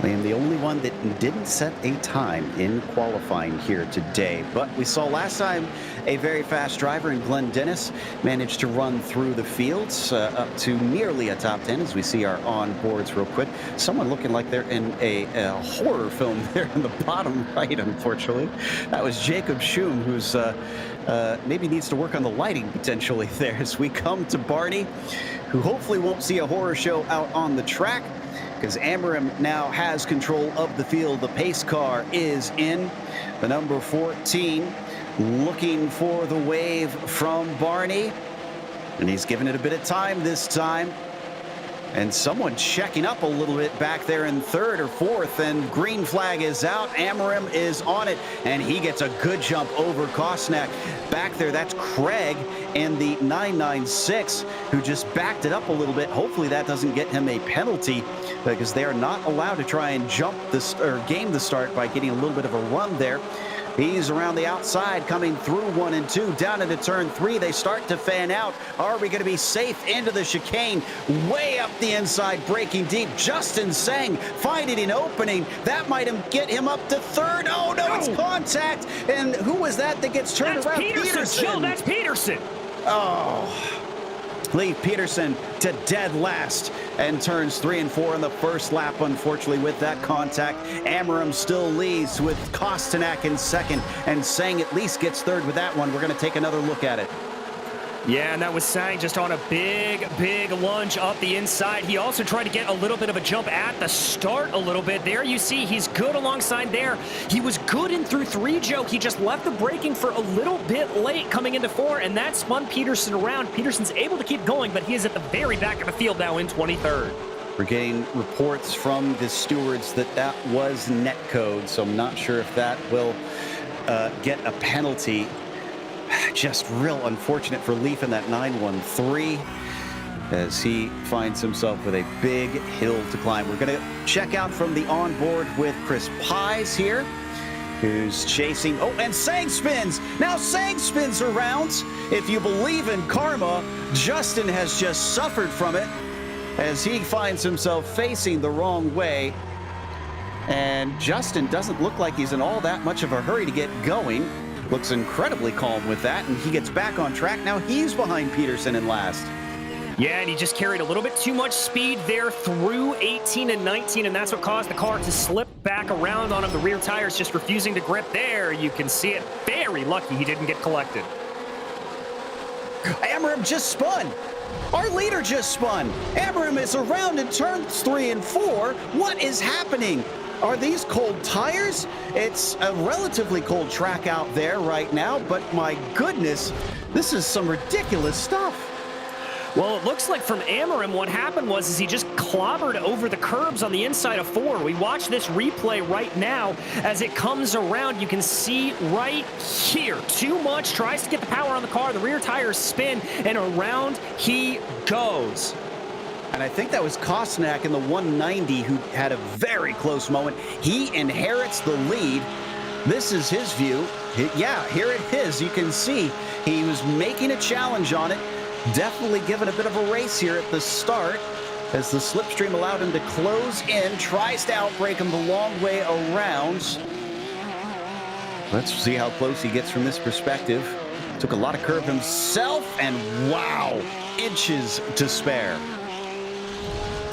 Liam, the only one that didn't set a time in qualifying here today. But we saw last time a very fast driver in Glenn Dennis managed to run through the fields up to nearly a top 10 as we see our onboards real quick. Someone looking like they're in a horror film there in the bottom right, unfortunately. That was Jacob Schum, who's maybe needs to work on the lighting potentially there as we come to Barney, who hopefully won't see a horror show out on the track, because Amorim now has control of the field. The pace car is in. The number 14 looking for the wave from Barney. And he's given it a bit of time this time. And someone checking up a little bit back there in third or fourth, and green flag is out. Amorim is on it, and he gets a good jump over Kostnak. Back there, that's Craig in the 996, who just backed it up a little bit. Hopefully that doesn't get him a penalty, because they are not allowed to try and game the start by getting a little bit of a run there. He's around the outside, coming through 1 and 2, down into turn 3. They start to fan out. Are we going to be safe into the chicane? Way up the inside, braking deep. Justin Sang finding an opening. That might get him up to third. Oh, no, it's contact. And who was that gets turned around? Peterson. Joe, that's Peterson. Oh. Leave Peterson to dead last and turns 3 and 4 in the first lap, unfortunately, with that contact. Amorim still leads with Kostnak in second, and Sang at least gets third with that one. We're going to take another look at it. Yeah, and that was Sang just on a big lunge up the inside. He also tried to get a little bit of a jump at the start a little bit. There you see he's good alongside there. He was good in through 3, Joe. He just left the braking for a little bit late coming into 4, and that spun Peterson around. Peterson's able to keep going, but he is at the very back of the field now in 23rd. We're getting reports from the stewards that was net code, so I'm not sure if that will get a penalty. Just real unfortunate for Leaf in that 913 as he finds himself with a big hill to climb. We're going to check out from the onboard with Chris Pies here, who's chasing. Oh, and Sang spins. Now Sang spins around. If you believe in karma, Justin has just suffered from it as he finds himself facing the wrong way. And Justin doesn't look like he's in all that much of a hurry to get going. Looks incredibly calm with that, and he gets back on track. Now he's behind Peterson in last. Yeah, and he just carried a little bit too much speed there through 18 and 19, and that's what caused the car to slip back around on him. The rear tires just refusing to grip there. You can see it. Very lucky he didn't get collected. Amorim just spun. Our leader just spun. Amorim is around in turns 3 and 4. What is happening? Are these cold tires? It's a relatively cold track out there right now, but my goodness, this is some ridiculous stuff. Well, it looks like from Amorim, what happened was he just clobbered over the curbs on the inside of 4. We watch this replay right now as it comes around. You can see right here, too much, tries to get the power on the car. The rear tires spin, and around he goes. And I think that was Kostnak in the 190 who had a very close moment. He inherits the lead. This is his view. Yeah, here it is. You can see he was making a challenge on it. Definitely given a bit of a race here at the start as the slipstream allowed him to close in. Tries to outbrake him the long way around. Let's see how close he gets from this perspective. Took a lot of curve himself, and wow, inches to spare.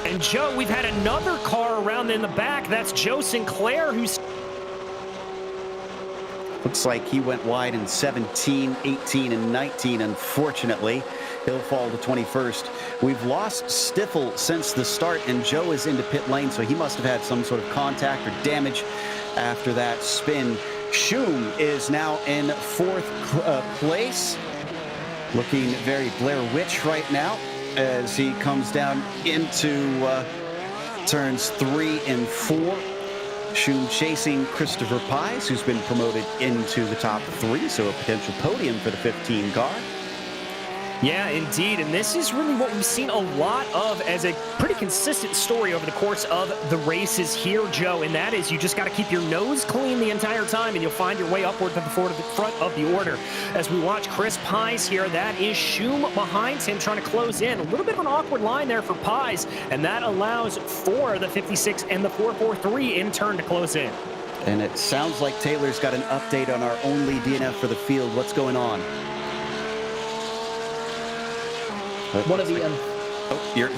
And Joe, we've had another car around in the back. That's Joe Sinclair, who's... Looks like he went wide in 17, 18, and 19, unfortunately. He'll fall to 21st. We've lost Stiffel since the start, and Joe is into pit lane, so he must have had some sort of contact or damage after that spin. Schum is now in 4th place. Looking very Blair Witch right now as he comes down into turns 3 and 4. Schum chasing Christopher Pies, who's been promoted into the top 3, so a potential podium for the 15 car. Yeah, indeed, and this is really what we've seen a lot of as a pretty consistent story over the course of the races here, Joe, and that is you just got to keep your nose clean the entire time, and you'll find your way upward to the front of the order. As we watch Chris Pies here, that is Schum behind him trying to close in. A little bit of an awkward line there for Pies, and that allows for the 56 and the 443 in turn to close in. And it sounds like Taylor's got an update on our only DNF for the field. What's going on? One of the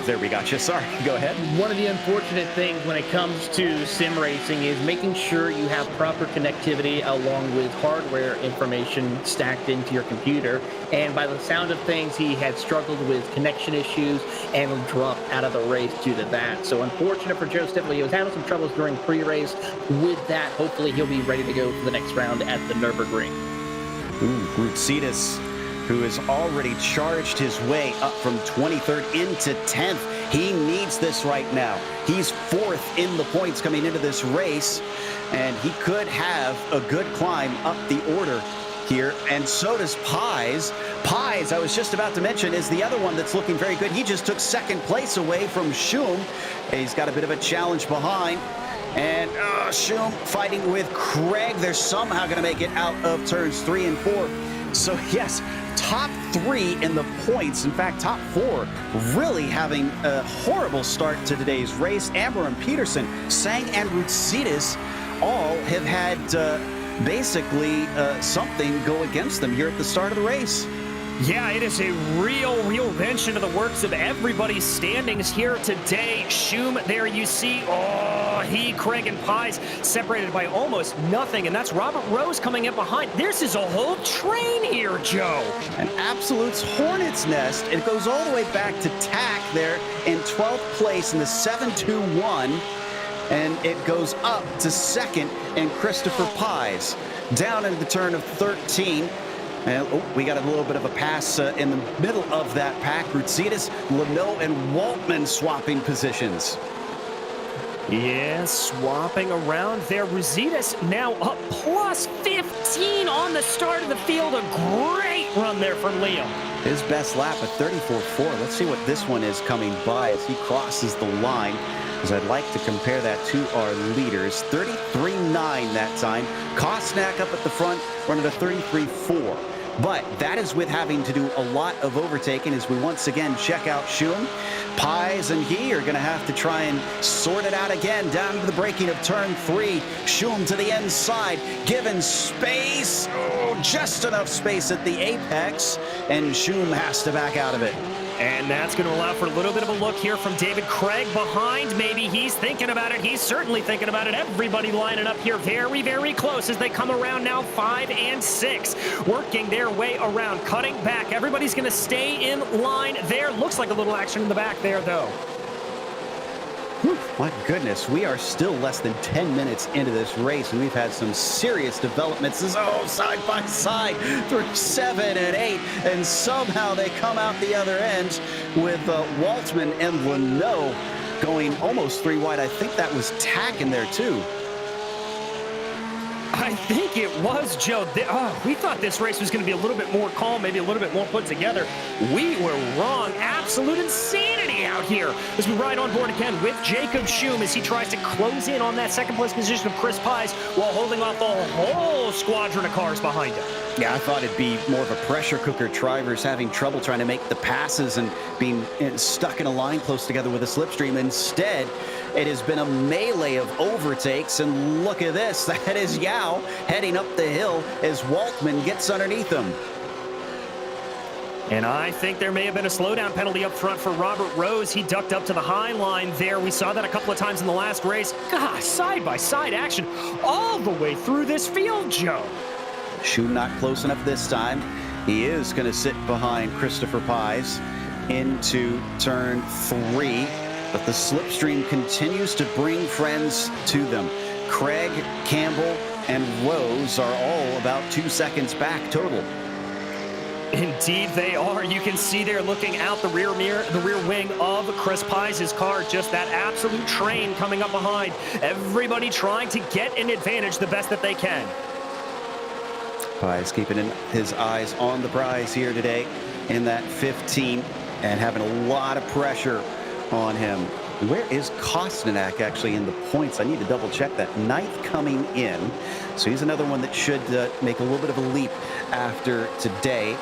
there we got you. Sorry, go ahead. One of the unfortunate things when it comes to sim racing is making sure you have proper connectivity along with hardware information stacked into your computer. And by the sound of things, he had struggled with connection issues and dropped out of the race due to that. So unfortunate for Joe Stiffel. He was having some troubles during pre-race. With that, hopefully he'll be ready to go for the next round at the Nurburgring. Ooh, Rutsitas who has already charged his way up from 23rd into 10th. He needs this right now. He's 4th in the points coming into this race, and he could have a good climb up the order here, and so does Pies. Pies, I was just about to mention, is the other one that's looking very good. He just took 2nd place away from Schum. He's got a bit of a challenge behind. And Schum fighting with Craig. They're somehow going to make it out of turns 3 and 4. So yes, top 3 in the points. In fact, top 4 really having a horrible start to today's race. Amber and Peterson, Sang and Rutsitis all have had basically something go against them here at the start of the race. Yeah, it is a real wrench into the works of everybody's standings here today. Schum, there you see, Craig and Pies separated by almost nothing, and that's Robert Rose coming in behind. This is a whole train here, Joe. An absolute hornet's nest. It goes all the way back to Tack there in 12th place in the 7-2-1, and it goes up to 2nd in Christopher Pies. Down into the turn of 13. And we got a little bit of a pass in the middle of that pack. Rutsitis, Leno, and Waltman swapping positions. Yeah, swapping around there. Rutsitis now up plus 15 on the start of the field. A great run there from Liam. His best lap at 34.4. Let's see what this one is coming by as he crosses the line, because I'd like to compare that to our leaders. 33.9 that time. Kostnak up at the front, running a 33.4. But that is with having to do a lot of overtaking as we once again check out Schum. Pies and he are going to have to try and sort it out again down to the braking of turn 3. Schum to the inside, given space. Just enough space at the apex, and Schum has to back out of it. And that's going to allow for a little bit of a look here from David Craig behind. Maybe he's thinking about it. He's certainly thinking about it. Everybody lining up here very close as they come around now 5 and 6. Working their way around, cutting back. Everybody's going to stay in line there. Looks like a little action in the back there, though. Whew, my goodness, we are still less than 10 minutes into this race, and we've had some serious developments. Side by side through 7 and 8, and somehow they come out the other end with Waltman and Leno going almost 3 wide. I think that was Tack in there too. I think it was, Joe. We thought this race was going to be a little bit more calm, maybe a little bit more put together. We were wrong. Absolute insanity out here as we ride on board again with Jacob Schum as he tries to close in on that 2nd place position of Chris Pies while holding off the whole squadron of cars behind him. Yeah, I thought it'd be more of a pressure cooker. Drivers having trouble trying to make the passes and being stuck in a line close together with a slipstream. Instead, it has been a melee of overtakes, and look at this. That is Yao heading up the hill as Waltman gets underneath him. And I think there may have been a slowdown penalty up front for Robert Rose. He ducked up to the high line there. We saw that a couple of times in the last race. Gosh, side-by-side action all the way through this field, Joe. Schum not close enough this time. He is going to sit behind Christopher Pies into turn 3. But the slipstream continues to bring friends to them. Craig, Campbell, and Rose are all about 2 seconds back total. Indeed they are. You can see there looking out the rear mirror, the rear wing of Chris Pies' car. Just that absolute train coming up behind. Everybody trying to get an advantage the best that they can. Pies keeping his eyes on the prize here today in that 15 and having a lot of pressure on him. Where is Kostnak actually in the points? I need to double check that. 9th coming in. So he's another one that should make a little bit of a leap after today.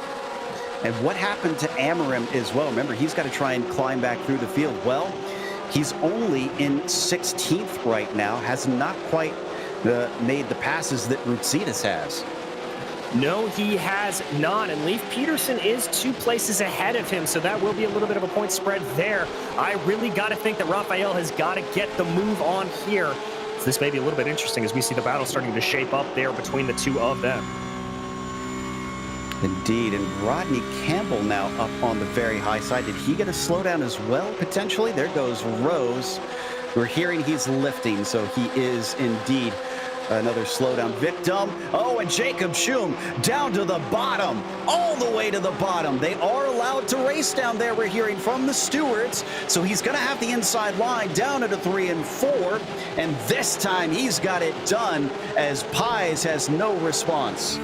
And what happened to Amarim as well? Remember, he's got to try and climb back through the field. Well, he's only in 16th right now. Has not quite made the passes that Rutsitis has. No, he has not, and Leif Peterson is 2 places ahead of him, so that will be a little bit of a point spread there. I really got to think that Raphael has got to get the move on here. So this may be a little bit interesting as we see the battle starting to shape up there between the 2 of them. Indeed, and Rodney Campbell now up on the very high side. Did he get a slowdown as well, potentially? There goes Rose. We're hearing he's lifting, so he is indeed another slowdown victim. Oh, and Jacob Schum down to the bottom, all the way to the bottom. They are allowed to race down there, we're hearing from the stewards. So he's going to have the inside line down at a 3 and 4. And this time he's got it done as Pies has no response.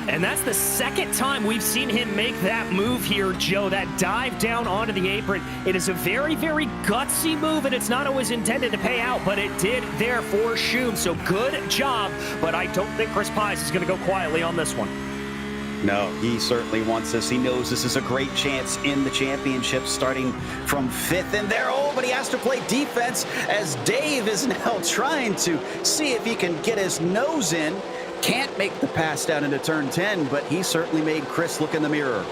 And that's the second time we've seen him make that move here, Joe, that dive down onto the apron. It is a very, very gutsy move, and it's not always intended to pay out, but it did there for Schum. So good job, but I don't think Chris Pies is going to go quietly on this one. No, he certainly wants this. He knows this is a great chance in the championship, starting from 5th in there. Oh, but he has to play defense as Dave is now trying to see if he can get his nose in. Can't make the pass down into turn 10, but he certainly made Chris look in the mirror.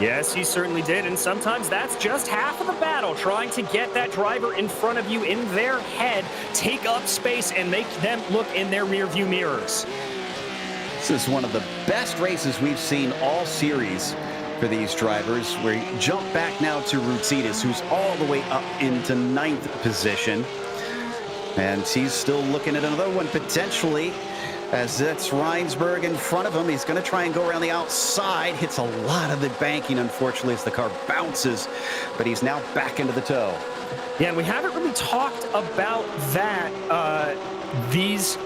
Yes, he certainly did, and sometimes that's just half of the battle, trying to get that driver in front of you in their head, take up space, and make them look in their rearview mirrors. This is one of the best races we've seen all series for these drivers. We jump back now to Routsitis, who's all the way up into 9th position. And he's still looking at another one potentially, as that's Reinsberg in front of him. He's going to try and go around the outside. Hits a lot of the banking, unfortunately, as the car bounces. But he's now back into the tow. Yeah, and we haven't really talked about that. These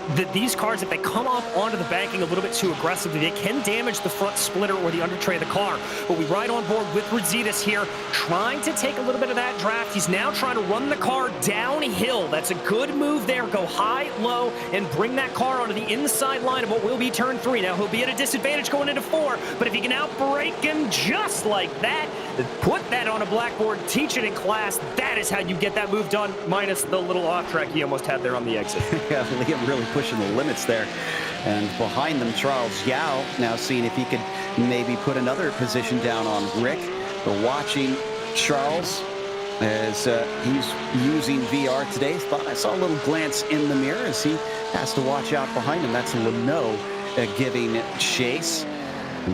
cars, if they come up onto the banking a little bit too aggressively, they can damage the front splitter or the undertray of the car. But we ride on board with Routsitis here, trying to take a little bit of that draft. He's now trying to run the car downhill. That's a good move there. Go high, low, and bring that car onto the inside line of what will be turn 3. Now, he'll be at a disadvantage going into 4, but if he can outbrake him just like that, put that on a blackboard, teach it in class, that is how you get that move done, minus the little off track he almost had there on the exit. Yeah, Liam really pushing the limits there. And behind them, Charles Yao now seeing if he could maybe put another position down on Rick. We're watching Charles as he's using VR today. Thought I saw a little glance in the mirror as he has to watch out behind him. That's Leno giving chase.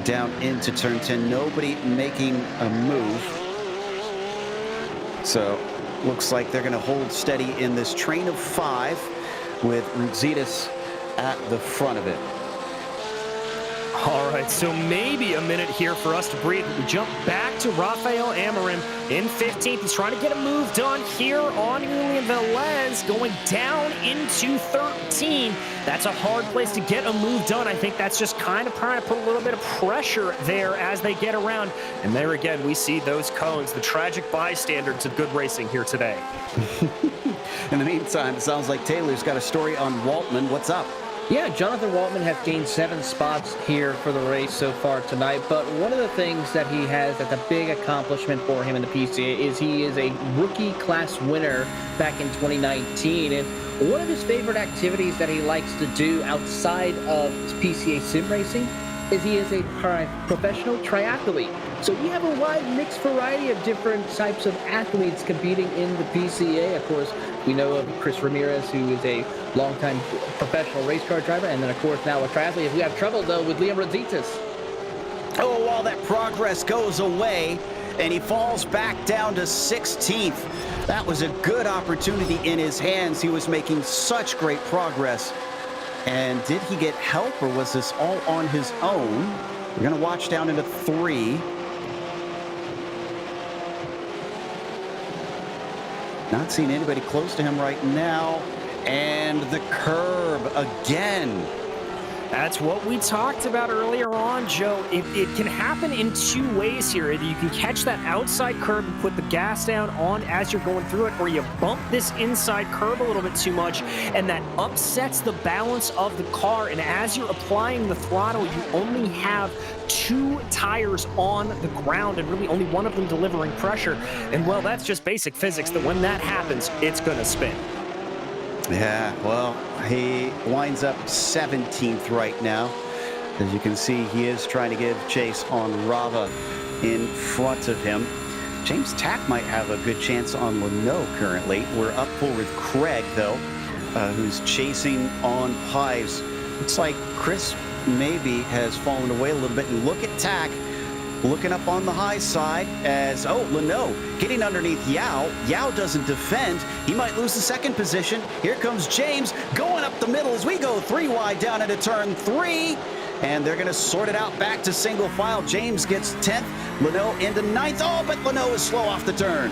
Down into turn 10, nobody making a move. So looks like they're going to hold steady in this train of 5 with Routsitis at the front of it. All right, so maybe a minute here for us to breathe. We jump back to Rafael Amorim in 15th. He's trying to get a move done here on Julian Velez, going down into 13. That's a hard place to get a move done. I think that's just kind of trying to put a little bit of pressure there as they get around. And there again, we see those cones, the tragic bystander to good racing here today. In the meantime, it sounds like Taylor's got a story on Waltman. What's up? Yeah, Jonathan Waltman has gained 7 spots here for the race so far tonight, but one of the things that he has that's a big accomplishment for him in the PCA is he is a rookie class winner back in 2019, and one of his favorite activities that he likes to do outside of PCA Sim Racing is he is a professional triathlete. So we have a wide mixed variety of different types of athletes competing in the PCA. Of course, we know of Chris Ramirez, who is a longtime professional race car driver, and then, of course, now a triathlete. We have trouble, though, with Liam Routsitis. Oh, while that progress goes away, and he falls back down to 16th. That was a good opportunity in his hands. He was making such great progress. And did he get help, or was this all on his own? We're going to watch down into 3. Not seeing anybody close to him right now. And the curb again. That's what we talked about earlier on, Joe. It can happen in 2 ways here. Either you can catch that outside curb and put the gas down on as you're going through it, or you bump this inside curb a little bit too much, and that upsets the balance of the car. And as you're applying the throttle, you only have 2 tires on the ground and really only one of them delivering pressure. And, well, that's just basic physics that when that happens, it's going to spin. Yeah, well, he winds up 17th right now. As you can see, he is trying to give chase on Rava in front of him. James Tack might have a good chance on Leno currently. We're up full with Craig, though, who's chasing on Pies. Looks like Chris maybe has fallen away a little bit. And look at Tack looking up on the high side as, Leno getting underneath Yao. Yao doesn't defend. He might lose the second position. Here comes James going up the middle as we go 3 wide down into turn 3. And they're going to sort it out back to single file. James gets 10th. Leno into 9th. Oh, but Leno is slow off the turn.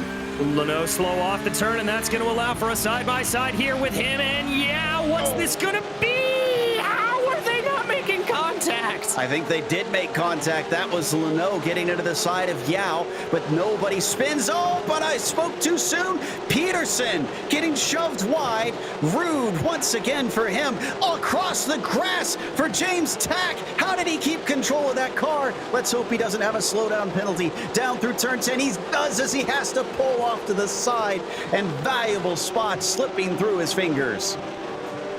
Leno slow off the turn, and that's going to allow for a side-by-side here with him. And yeah, what's this going to be? How are they not making contact? I think they did make contact. That was Leno getting into the side of Yao, but nobody spins. Oh, but I spoke too soon. Peterson getting shoved wide. Rude once again for him. Across the grass for James Tack. How did he keep control of that car? Let's hope he doesn't have a slowdown penalty. Down through turn 10, he does as he has to pull off to the side, and valuable spots slipping through his fingers.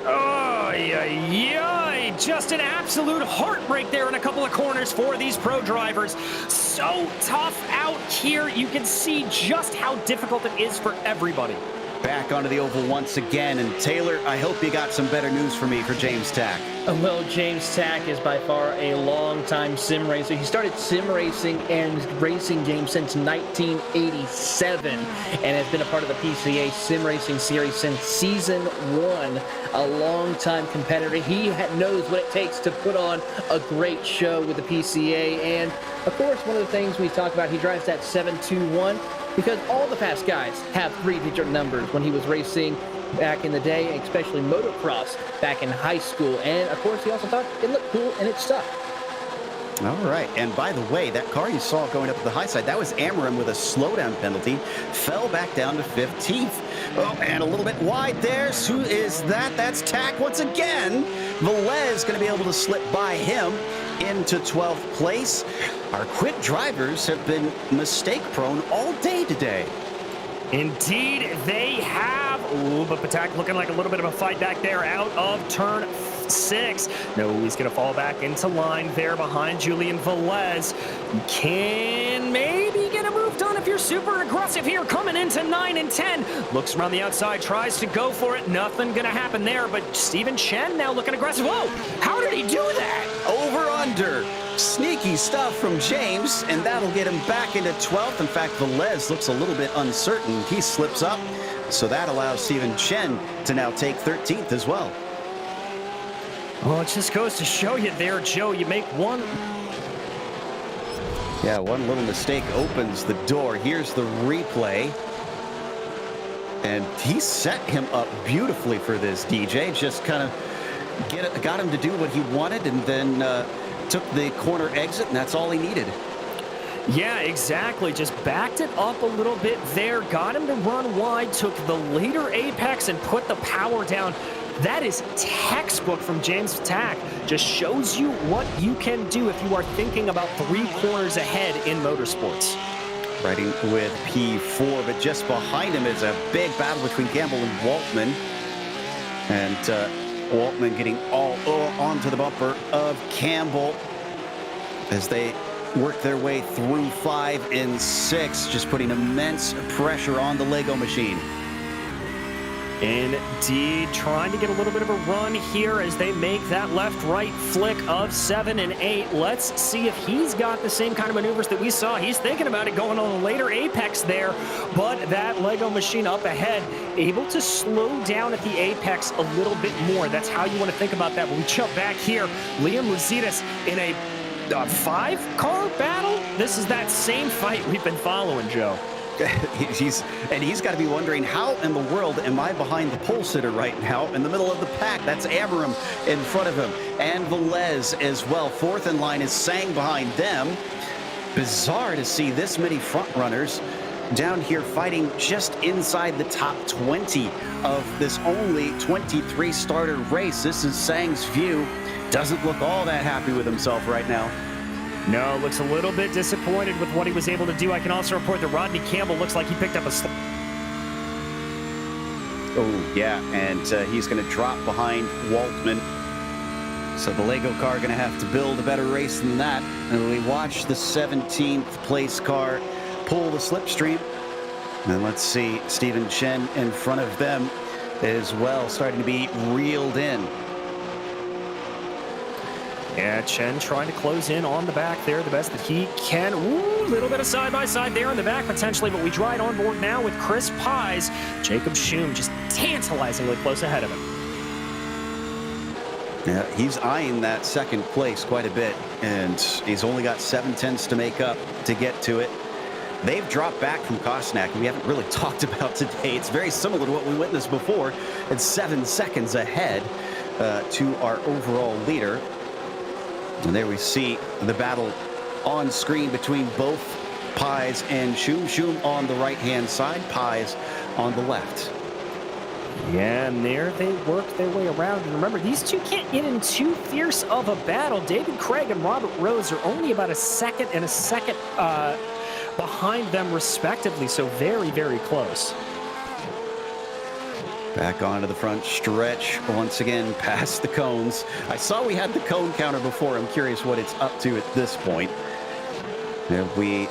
Oh, yeah, just an absolute heartbreak there in a couple of corners for these pro drivers. So tough out here. You can see just how difficult it is for everybody. Back onto the oval once again, and Taylor, I hope you got some better news for me for James Tack. Well, James Tack is by far a long-time sim racer. He started sim racing and racing games since 1987 and has been a part of the PCA Sim Racing Series since Season 1. A long-time competitor. He knows what it takes to put on a great show with the PCA. And, of course, one of the things we talk about, he drives that 721 because all the fast guys have 3-digit numbers when he was racing back in the day, especially motocross back in high school. And of course, he also thought it looked cool and it stuck. All right, and by the way, that car you saw going up the high side, that was Amarim with a slowdown penalty, fell back down to 15th. Oh, and a little bit wide there. Who is that? That's Tack once again. Velez going to be able to slip by him into 12th place. Our quick drivers have been mistake-prone all day today. Indeed, they have. Ooh, but Patak looking like a little bit of a fight back there out of turn 6. No, he's going to fall back into line there behind Julian Velez. You can maybe get a move done if you're super aggressive here, coming into 9 and 10. Looks around the outside, tries to go for it. Nothing going to happen there, but Stephen Chen now looking aggressive. Whoa, how did he do that? Over under. Sneaky stuff from James, and that'll get him back into 12th. In fact, Velez looks a little bit uncertain. He slips up, so that allows Stephen Chen to now take 13th as well. Well, it just goes to show you there, Joe. You make one. Yeah, one little mistake opens the door. Here's the replay. And he set him up beautifully for this, DJ. Just kind of got him to do what he wanted, and then took the corner exit, and that's all he needed. Yeah, exactly. Just backed it up a little bit there, got him to run wide, took the later apex and put the power down. That is textbook from James Tack. Just shows you what you can do if you are thinking about 3 corners ahead in motorsports. Riding with P4, but just behind him is a big battle between Campbell and Waltman. And Waltman getting all onto the bumper of Campbell as they work their way through 5 and 6, just putting immense pressure on the Lego machine. Indeed, trying to get a little bit of a run here as they make that left-right flick of 7 and 8. Let's see if he's got the same kind of maneuvers that we saw. He's thinking about it going on a later apex there, but that Lego machine up ahead, able to slow down at the apex a little bit more. That's how you want to think about that. When we jump back here, Liam Luzidas in a 5-car battle? This is that same fight we've been following, Joe. He's got to be wondering, how in the world am I behind the pole sitter right now in the middle of the pack? That's Amarim in front of him, and Velez as well. 4th in line is Sang behind them. Bizarre to see this many front runners down here fighting just inside the top 20 of this only 23 starter race. This is Sang's view. Doesn't look all that happy with himself right now. No, looks a little bit disappointed with what he was able to do. I can also report that Rodney Campbell looks like he picked up a Oh, yeah, and he's going to drop behind Waltman. So the Lego car going to have to build a better race than that. And we watch the 17th place car pull the slipstream. And let's see Stephen Chen in front of them as well, starting to be reeled in. Yeah, Chen trying to close in on the back there the best that he can. Ooh, a little bit of side-by-side there in the back potentially, but we ride on board now with Chris Pies. Jacob Schum just tantalizingly close ahead of him. Yeah, he's eyeing that second place quite a bit, and he's only got 7/10 to make up to get to it. They've dropped back from Kosnak, and we haven't really talked about today. It's very similar to what we witnessed before. It's 7 seconds ahead to our overall leader. And there we see the battle on screen between both Pies and Schum. Schum on the right-hand side, Pies on the left. Yeah, and there they work their way around. And remember, these two can't get in too fierce of a battle. David Craig and Robert Rose are only about a second behind them respectively, so very, very close. Back onto the front stretch once again past the cones. I saw we had the cone counter before. I'm curious what it's up to at this point. There we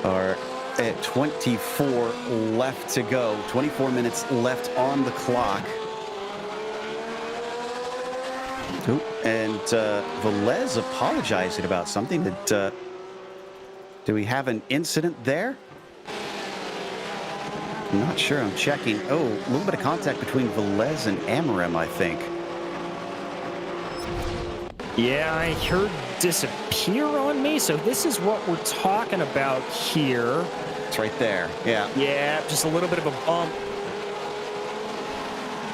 are at 24 left to go. 24 minutes left on the clock. Ooh, and Velez apologizing about something. Do we have an incident there? I'm not sure. I'm checking. Oh, a little bit of contact between Velez and Amorim, I think. Yeah, I heard disappear on me, so this is what we're talking about here. It's right there. Yeah. Yeah, just a little bit of a bump.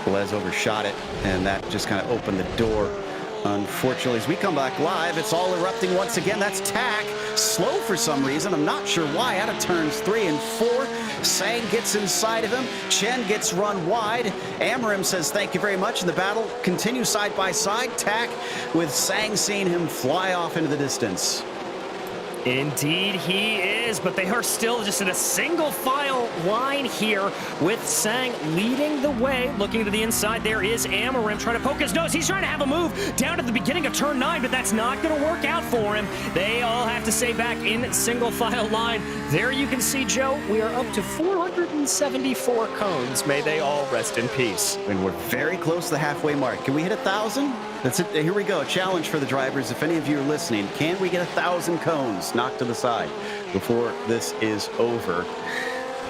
Velez overshot it, and that just kind of opened the door. Unfortunately, as we come back live, it's all erupting once again. That's Tack. Slow for some reason. I'm not sure why. Out of turns 3 and 4. Sang gets inside of him. Chen gets run wide. Amorim says thank you very much. And the battle continues side by side. Tack with Sang seeing him fly off into the distance. Indeed he is, but they are still just in a single file line here with Sang leading the way. Looking to the inside, there is Amorim trying to poke his nose. He's trying to have a move down at the beginning of turn 9, but that's not going to work out for him. They all have to stay back in single file line. There you can see, Joe, we are up to 474 cones. May they all rest in peace. And we're very close to the halfway mark. Can we hit 1,000? That's it. Here we go. A challenge for the drivers. If any of you are listening, can we get 1,000 cones knocked to the side before this is over?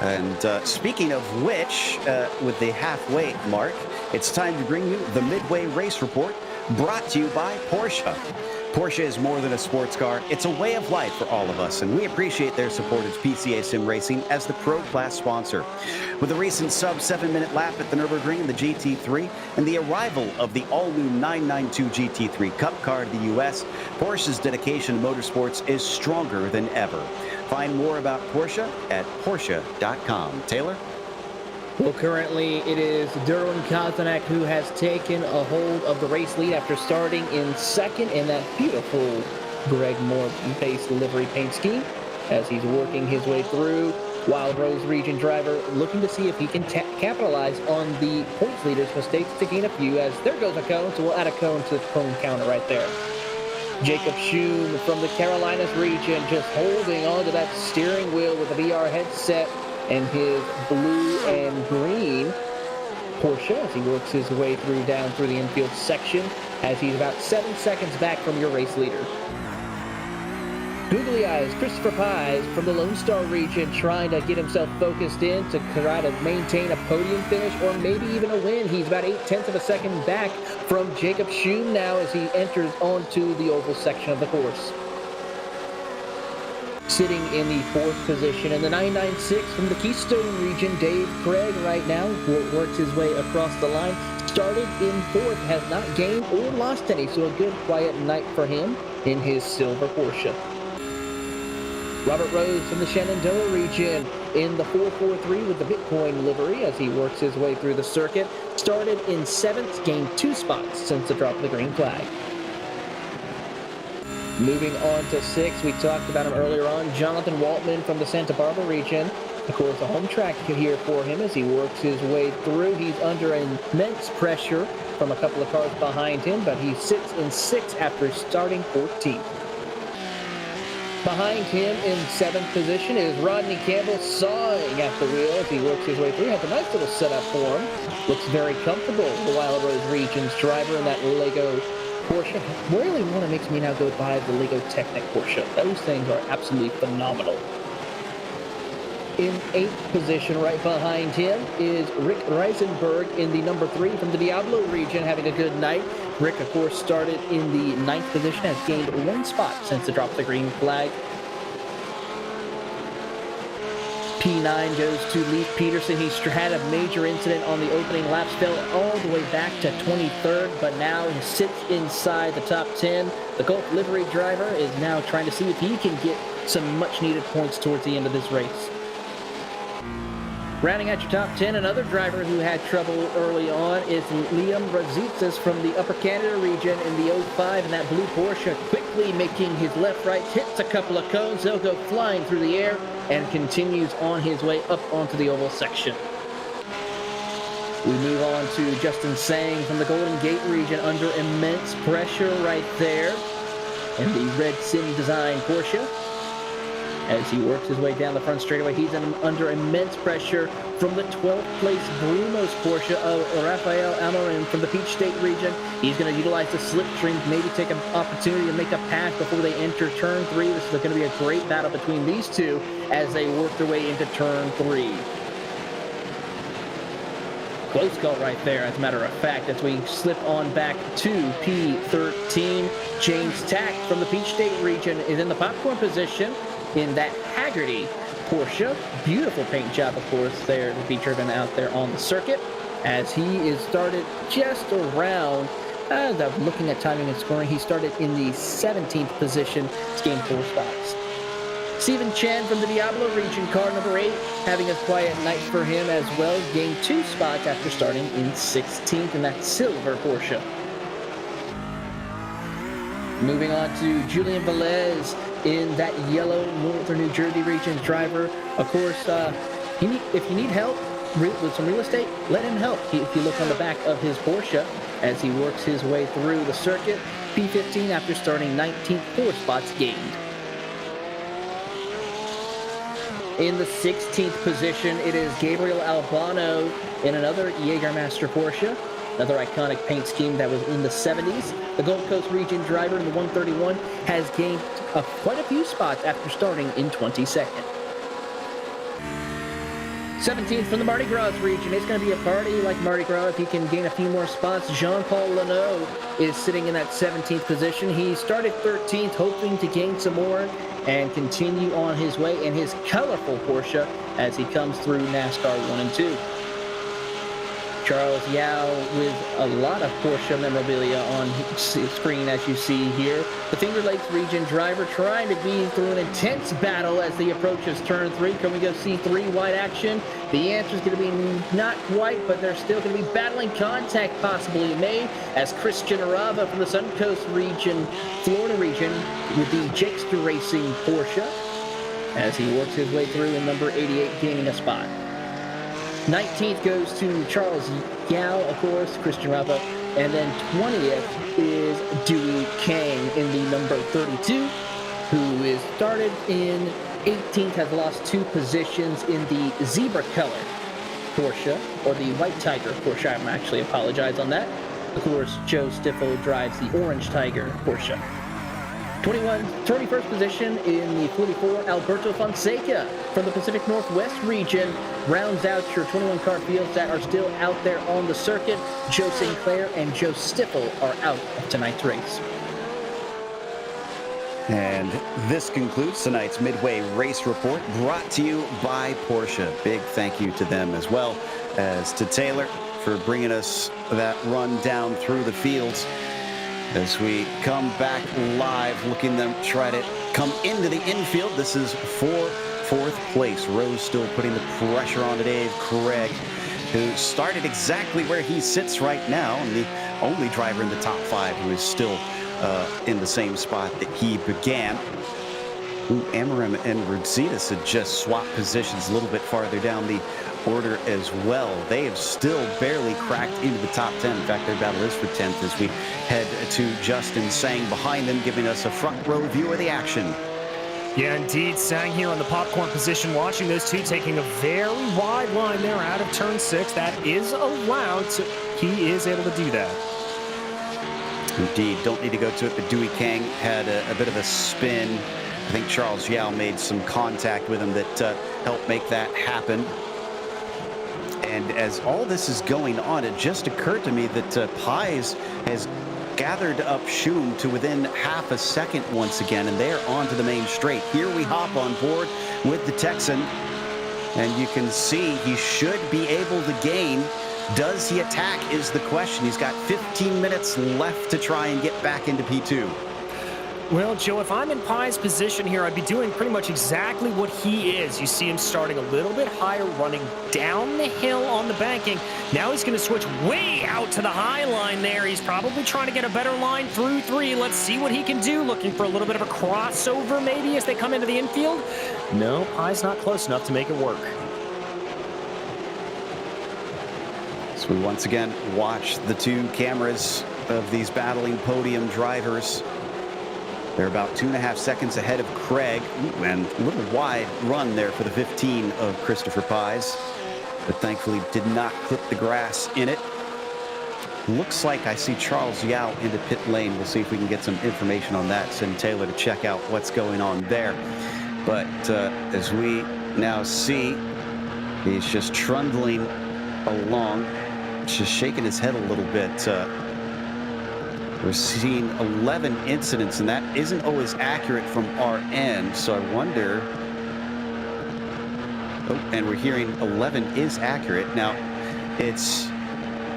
And speaking of which, with the halfway mark, it's time to bring you the Midway Race Report, brought to you by Porsche. Porsche is more than a sports car. It's a way of life for all of us, and we appreciate their support of PCA Sim Racing as the Pro Class sponsor. With the recent sub-7-minute lap at the Nurburgring in the GT3 and the arrival of the all-new 992 GT3 Cup car to the U.S., Porsche's dedication to motorsports is stronger than ever. Find more about Porsche at Porsche.com. Taylor? Well, currently it is Derwin Kozanek who has taken a hold of the race lead after starting in second in that beautiful Greg Moore-based livery paint scheme as he's working his way through. Wild Rose region driver looking to see if he can capitalize on the points leader's mistakes to gain a few, as there goes a cone, so we'll add a cone to the cone counter right there. Jacob Schum from the Carolinas region just holding on to that steering wheel with the VR headset and his blue and green Porsche as he works his way down through the infield section as he's about 7 seconds back from your race leader. Googly Eyes Christopher Pies from the Lone Star region trying to get himself focused in to try to maintain a podium finish or maybe even a win. He's about 0.8 of a second back from Jacob Schum now as he enters onto the oval section of the course. Sitting in the 4th position in the 996 from the Keystone region, Dave Craig right now works his way across the line. Started in 4th, has not gained or lost any, so a good quiet night for him in his silver Porsche. Robert Rose from the Shenandoah region in the 443 with the Bitcoin livery as he works his way through the circuit. Started in 7th, gained 2 spots since the drop of the green flag. Moving on to 6, we talked about him earlier on, Jonathan Waltman from the Santa Barbara region. Of course, a home track here for him as he works his way through. He's under immense pressure from a couple of cars behind him, but he sits in 6th after starting 14th. Behind him in 7th position is Rodney Campbell sawing at the wheel as he works his way through. Has a nice little setup for him. Looks very comfortable, the Wild Rose Region's driver in that Lego Porsche really want to make me now go buy the Lego Technic Porsche. Those things are absolutely phenomenal. In 8th position, right behind him, is Rick Reisenberg in the number 3 from the Diablo region, having a good night. Rick, of course, started in the 9th position, has gained 1 spot since the drop of the green flag. P9 goes to Leif Peterson. He had a major incident on the opening laps, fell all the way back to 23rd, but now he sits inside the top 10. The Gulf livery driver is now trying to see if he can get some much-needed points towards the end of this race. Rounding out your top 10, another driver who had trouble early on is Liam Razitsas from the Upper Canada region in the 05, and that blue Porsche quickly making his left-right, hits a couple of cones, they'll go flying through the air, and continues on his way up onto the oval section. We move on to Justin Sang from the Golden Gate region under immense pressure right there in the red Sim Design Porsche. As he works his way down the front straightaway, he's under immense pressure from the 12th place Brumos Porsche of Rafael Amorim from the Peach State region. He's going to utilize the slipstream, maybe take an opportunity to make a pass before they enter turn 3. This is going to be a great battle between these two as they work their way into turn 3. Close call right there, as a matter of fact, as we slip on back to P13. James Tack from the Peach State region is in the popcorn position in that Hagerty Porsche. Beautiful paint job, of course, there to be driven out there on the circuit, as he is started just around, as I'm looking at timing and scoring, he started in the 17th position. It's gained 4 spots. Stephen Chen from the Diablo region, car number 8, having a quiet night for him as well. Gained 2 spots after starting in 16th in that silver Porsche. Moving on to Julian Velez in that yellow Northern New Jersey region's driver. Of course, if you need help with some real estate, let him help. If you look on the back of his Porsche as he works his way through the circuit, P15 after starting 19th, 4 spots gained. In the 16th position, it is Gabriel Albano in another Jägermeister Porsche. Another iconic paint scheme that was in the 70s. The Gold Coast region driver in the 131 has gained quite a few spots after starting in 22nd. 17th from the Mardi Gras region. It's going to be a party like Mardi Gras if he can gain a few more spots. Jean-Paul Leno is sitting in that 17th position. He started 13th, hoping to gain some more and continue on his way in his colorful Porsche as he comes through NASCAR 1 and 2. Charles Yao with a lot of Porsche memorabilia on screen, as you see here. The Finger Lakes region driver trying to be through an intense battle as he approaches turn 3. Can we go see 3 wide action? The answer is going to be not quite, but they're still going to be battling contact possibly made as Christian Arava from the Suncoast region, Florida region, with the Jakester Racing Porsche as he works his way through in number 88, gaining a spot. 19th goes to Charles Yao, of course, Christian Rapa, and then 20th is Dewey Kang in the number 32, who is started in 18th, has lost 2 positions in the zebra color Porsche, or the White Tiger Porsche. I actually apologize on that. Of course, Joe Stiffel drives the Orange Tiger Porsche. 21st position in the 44, Alberto Fonseca from the Pacific Northwest region rounds out your 21 car fields that are still out there on the circuit. Joe Sinclair and Joe Stiffel are out of tonight's race. And this concludes tonight's Midway Race Report, brought to you by Porsche. Big thank you to them as well as to Taylor for bringing us that run down through the fields. As we come back live, looking them try to come into the infield. This is for 4th place. Rose still putting the pressure on to Dave Craig, who started exactly where he sits right now, and the only driver in the top 5 who is still in the same spot that he began. Amorim and Rudzitas had just swapped positions a little bit farther down the order as well. They have still barely cracked into the top 10. In fact, their battle is for 10th as we head to Justin Sang behind them, giving us a front row view of the action. Yeah, indeed. Sang here on the popcorn position, watching those two taking a very wide line there out of turn 6. That is allowed, so he is able to do that. Indeed, don't need to go to it, but Dewey Kang had a bit of a spin. I think Charles Yao made some contact with him that helped make that happen. And as all this is going on, it just occurred to me that Pies has gathered up Schum to within half a second once again, and they're onto the main straight. Here we hop on board with the Texan, and you can see he should be able to gain. Does he attack is the question. He's got 15 minutes left to try and get back into P2. Well, Joe, if I'm in Pye's position here, I'd be doing pretty much exactly what he is. You see him starting a little bit higher, running down the hill on the banking. Now he's going to switch way out to the high line there. He's probably trying to get a better line through 3. Let's see what he can do. Looking for a little bit of a crossover maybe as they come into the infield. No, Pye's not close enough to make it work. So we once again watch the two cameras of these battling podium drivers. They're about 2.5 seconds ahead of Craig. Ooh, and a little wide run there for the 15 of Christopher Pies, but thankfully did not clip the grass in it. Looks like I see Charles Yao into pit lane. We'll see if we can get some information on that. Send Taylor to check out what's going on there. But as we now see, he's just trundling along, just shaking his head a little bit. We're seeing 11 incidents, and that isn't always accurate from our end, so I wonder... Oh, and we're hearing 11 is accurate. Now, it's...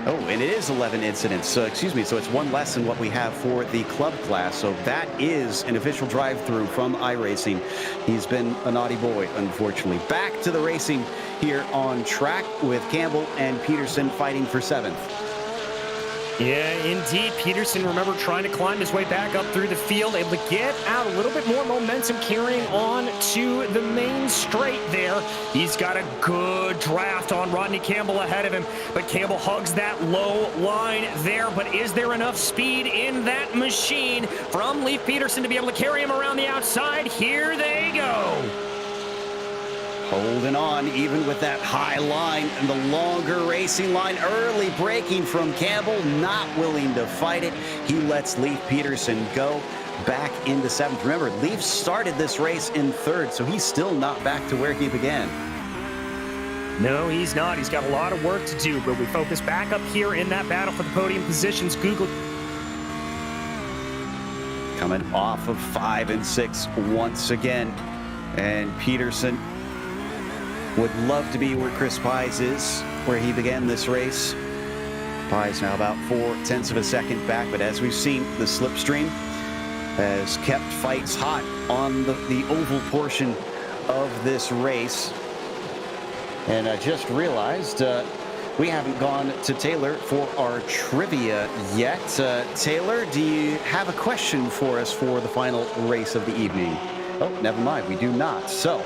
Oh, and it is 11 incidents, so excuse me, so it's one less than what we have for the club class, so that is an official drive-through from iRacing. He's been a naughty boy, unfortunately. Back to the racing here on track with Campbell and Peterson fighting for 7th. Yeah, indeed. Peterson, remember, trying to climb his way back up through the field, able to get out a little bit more momentum carrying on to the main straight there. He's got a good draft on Rodney Campbell ahead of him, but Campbell hugs that low line there. But is there enough speed in that machine from Leif Peterson to be able to carry him around the outside? Here they go. Holding on even with that high line and the longer racing line. Early braking from Campbell, not willing to fight it. He lets Leif Peterson go back into 7th. Remember, Leif started this race in 3rd, so he's still not back to where he began. No, he's not. He's got a lot of work to do, but we focus back up here in that battle for the podium positions. Google coming off of 5 and 6 once again, and Peterson would love to be where Chris Pies is, where he began this race. Pies now about 0.4 of a second back, but as we've seen, the slipstream has kept fights hot on the oval portion of this race. And I just realized we haven't gone to Taylor for our trivia yet. Taylor, do you have a question for us for the final race of the evening? Oh, never mind, we do not. So,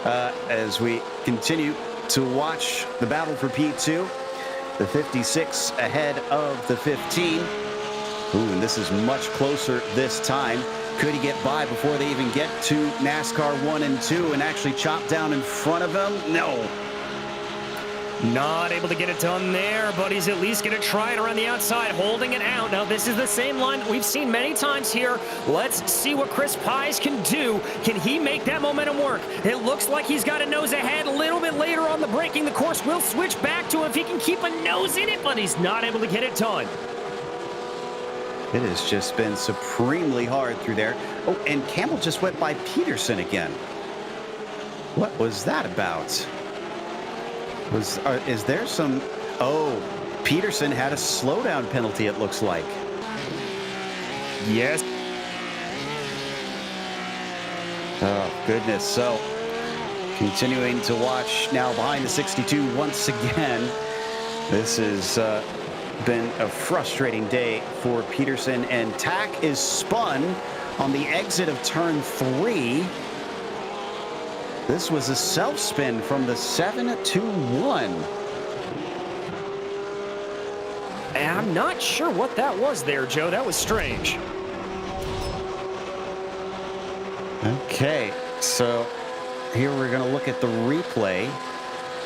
as we continue to watch the battle for P2, the 56 ahead of the 15. Ooh, and this is much closer this time. Could he get by before they even get to NASCAR 1 and 2 and actually chop down in front of him? No. Not able to get it done there, but he's at least going to try it around the outside, holding it out. Now, this is the same line that we've seen many times here. Let's see what Chris Pies can do. Can he make that momentum work? It looks like he's got a nose ahead. A little bit later on the braking, the course will switch back to him if he can keep a nose in it, but he's not able to get it done. It has just been supremely hard through there. Oh, and Campbell just went by Peterson again. What was that about? Is there some... Oh, Peterson had a slowdown penalty, it looks like. Yes. Oh, goodness. So, continuing to watch now behind the 62 once again. This has been a frustrating day for Peterson, and Tack is spun on the exit of turn 3. This was a self-spin from the 7-2-1. I'm not sure what that was there, Joe. That was strange. Okay, so here we're going to look at the replay.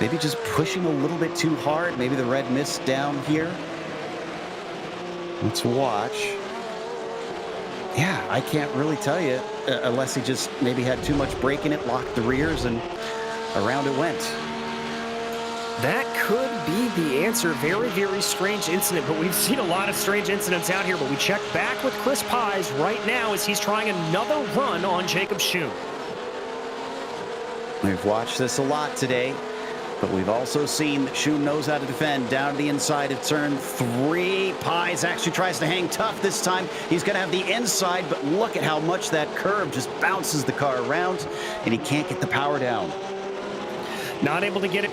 Maybe just pushing a little bit too hard. Maybe the red mist down here. Let's watch. Yeah, I can't really tell you unless he just maybe had too much brake in it, locked the rears, and around it went. That could be the answer. Very, very strange incident, but we've seen a lot of strange incidents out here. But we check back with Chris Pies right now as he's trying another run on Jacob Schum. We've watched this a lot today, but we've also seen that Schum knows how to defend down to the inside of turn 3. Pies actually tries to hang tough this time. He's going to have the inside, but look at how much that curve just bounces the car around, and he can't get the power down. Not able to get it.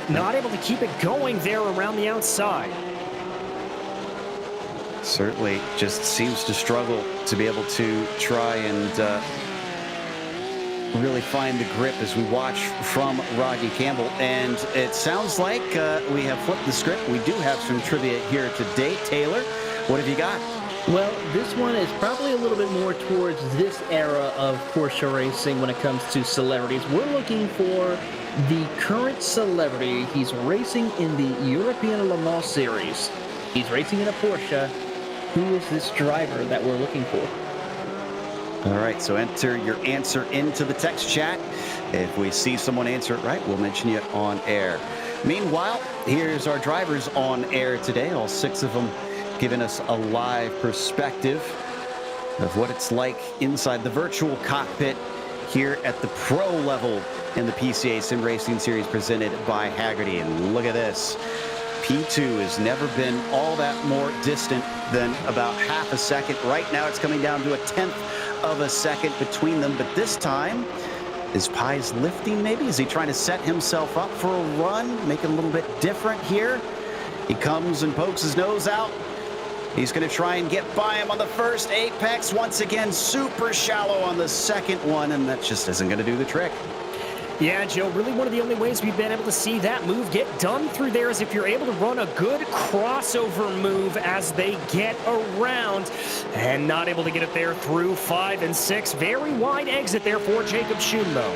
Not able to keep it going there around the outside. Certainly just seems to struggle to be able to try and really find the grip as we watch from Rodney Campbell. And it sounds like we have flipped the script. We do have some trivia here today. Taylor, what have you got? Well, this one is probably a little bit more towards this era of Porsche racing when it comes to celebrities. We're looking for the current celebrity. He's racing in the European Le Mans Series. He's racing in a Porsche. Who is this driver that we're looking for? All right, so enter your answer into the text chat. If we see someone answer it right, we'll mention you on air. Meanwhile, here's our drivers on air today, all 6 of them giving us a live perspective of what it's like inside the virtual cockpit here at the pro level in the PCA Sim Racing Series presented by Hagerty. And look at this. P2 has never been all that more distant than about half a second. Right now it's coming down to a 1/10 of a second between them, but this time, is Pies lifting maybe? Is he trying to set himself up for a run, make it a little bit different here? He comes and pokes his nose out. He's going to try and get by him on the first apex. Once again, super shallow on the second one, and that just isn't going to do the trick. Yeah, Joe, really one of the only ways we've been able to see that move get done through there is if you're able to run a good crossover move as they get around, and not able to get it there through 5 and 6. Very wide exit there for Jacob Schum, though.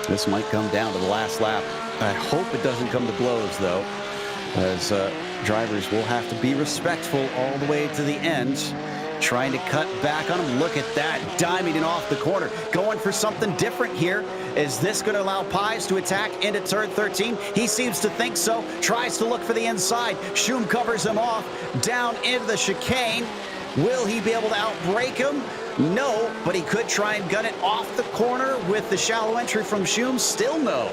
This might come down to the last lap. I hope it doesn't come to blows, though, as drivers will have to be respectful all the way to the end. Trying to cut back on him. Look at that, diming off the corner. Going for something different here. Is this going to allow Pies to attack into turn 13? He seems to think so. Tries to look for the inside. Schum covers him off down into the chicane. Will he be able to outbrake him? No, but he could try and gun it off the corner with the shallow entry from Schum. Still no.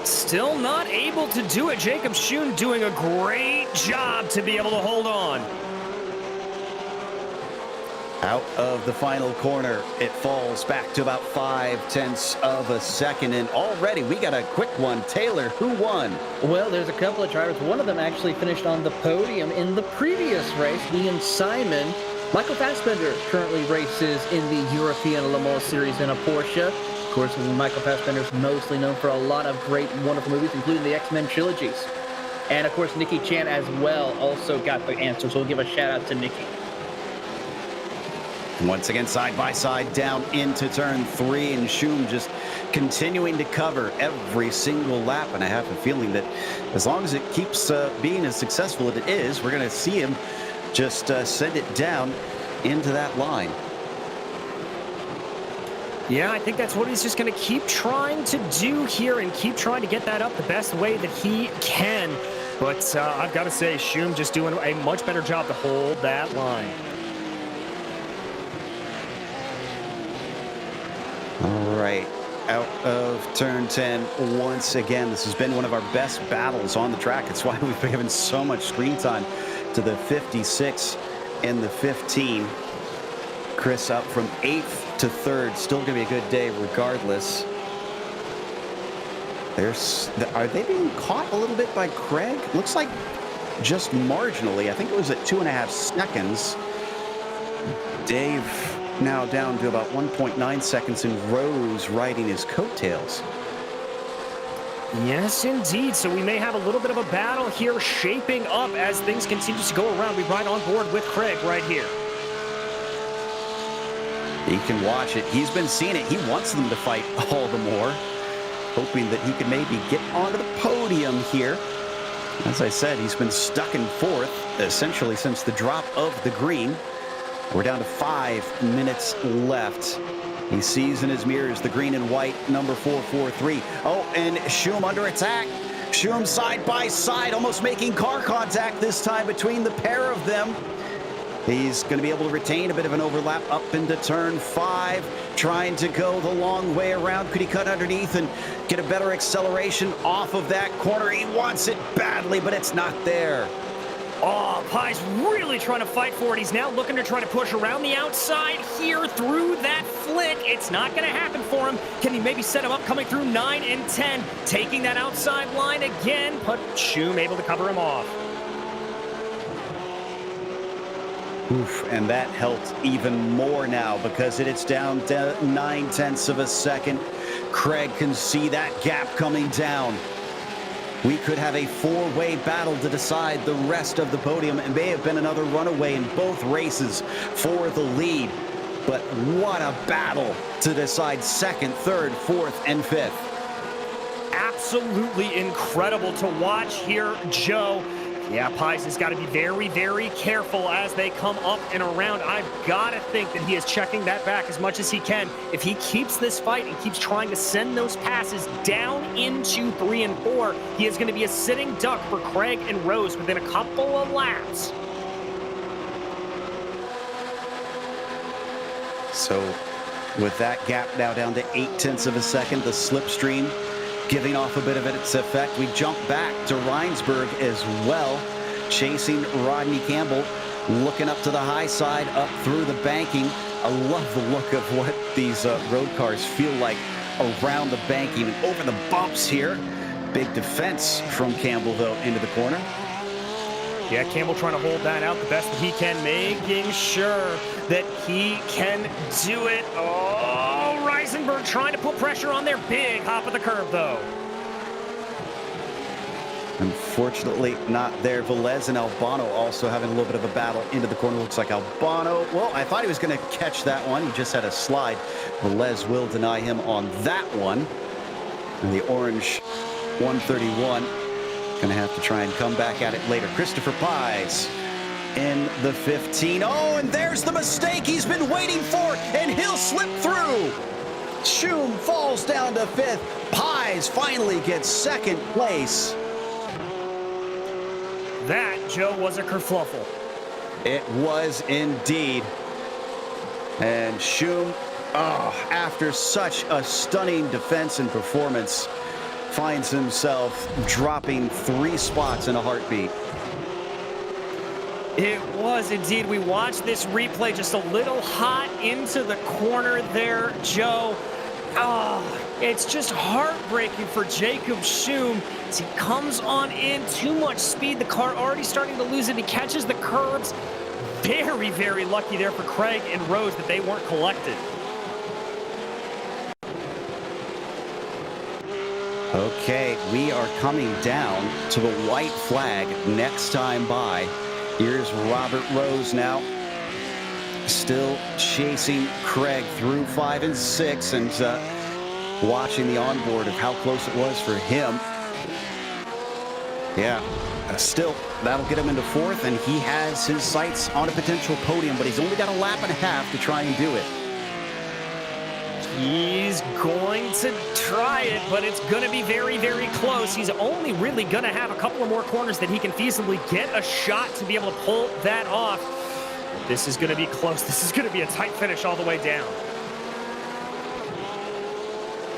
Still not able to do it. Jacob Schum doing a great job to be able to hold on. Out of the final corner, it falls back to about 5/10 of a second, and already we got a quick one. Taylor, who won? Well, there's a couple of drivers. One of them actually finished on the podium in the previous race, Ian Simon. Michael Fassbender currently races in the European Le Mans Series in a Porsche. Of course, Michael Fassbender is mostly known for a lot of great, wonderful movies, including the X-Men trilogies. And, of course, Nikki Chan as well also got the answer, so we'll give a shout-out to Nikki. Once again, side by side down into turn 3, and Schum just continuing to cover every single lap. And I have a feeling that as long as it keeps being as successful as it is, we're going to see him just send it down into that line. Yeah, I think that's what he's just going to keep trying to do here and keep trying to get that up the best way that he can. But I've got to say, Schum just doing a much better job to hold that line. All right, out of turn 10 once again. This has been one of our best battles on the track. It's why we've been given so much screen time to the 56 and the 15. Chris up from 8th to 3rd. Still going to be a good day regardless. Are they being caught a little bit by Craig? Looks like just marginally. I think it was at 2.5 seconds. Dave now down to about 1.9 seconds, and Rose riding his coattails. Yes, indeed. So we may have a little bit of a battle here shaping up as things continue to go around. We ride on board with Craig right here. He can watch it. He's been seeing it. He wants them to fight all the more, hoping that he can maybe get onto the podium here. As I said, he's been stuck in fourth essentially since the drop of the green. We're down to 5 minutes left. He sees in his mirrors the green and white number 443. Oh, and Schum under attack. Schum side by side, almost making car contact this time between the pair of them. He's going to be able to retain a bit of an overlap up into turn 5, trying to go the long way around. Could he cut underneath and get a better acceleration off of that corner? He wants it badly, but it's not there. Oh, Pye's really trying to fight for it. He's now looking to try to push around the outside here through that flick. It's not going to happen for him. Can he maybe set him up coming through 9 and 10, taking that outside line again, but Schum able to cover him off. Oof, and that helped even more now because it's down to 9/10 of a second. Craig can see that gap coming down. We could have a 4-way battle to decide the rest of the podium. It may have been another runaway in both races for the lead. But what a battle to decide second, third, fourth, and fifth. Absolutely incredible to watch here, Joe. Yeah, Pye's has got to be very, very careful as they come up and around. I've got to think that he is checking that back as much as he can. If he keeps this fight and keeps trying to send those passes down into 3 and 4, he is going to be a sitting duck for Craig and Rose within a couple of laps. So with that gap now down to 0.8 of a second, the slipstream giving off a bit of its effect. We jump back to Reinsberg as well, chasing Rodney Campbell, looking up to the high side, up through the banking. I love the look of what these road cars feel like around the banking and over the bumps here. Big defense from Campbell, though, into the corner. Yeah, Campbell trying to hold that out the best that he can, making sure that he can do it. Oh, Reisenberg trying to put pressure on their big hop of the curve, though. Unfortunately, not there. Velez and Albano also having a little bit of a battle into the corner. Looks like Albano, well, I thought he was going to catch that one. He just had a slide. Velez will deny him on that one. And the orange 131 going to have to try and come back at it later. Christopher Pye's in the 15. Oh, and there's the mistake he's been waiting for, and he'll slip through. Schum falls down to 5th. Pye's finally gets 2nd place. That, Joe, was a kerfluffle. It was indeed. And Schum, after such a stunning defense and performance, finds himself dropping 3 spots in a heartbeat. It was indeed. We watched this replay just a little hot into the corner there, Joe. It's just heartbreaking for Jacob Schum as he comes on in, too much speed. The car already starting to lose it. He catches the curbs. Very, very lucky there for Craig and Rose that they weren't collected. Okay, we are coming down to the white flag next time by. Here's Robert Rose now, still chasing Craig through 5 and 6 and watching the onboard of how close it was for him. Yeah, still, that'll get him into 4th, and he has his sights on a potential podium, but he's only got a lap and a half to try and do it. He's going to try it, but it's going to be very, very close. He's only really going to have a couple of more corners that he can feasibly get a shot to be able to pull that off. This is going to be close. This is going to be a tight finish all the way down.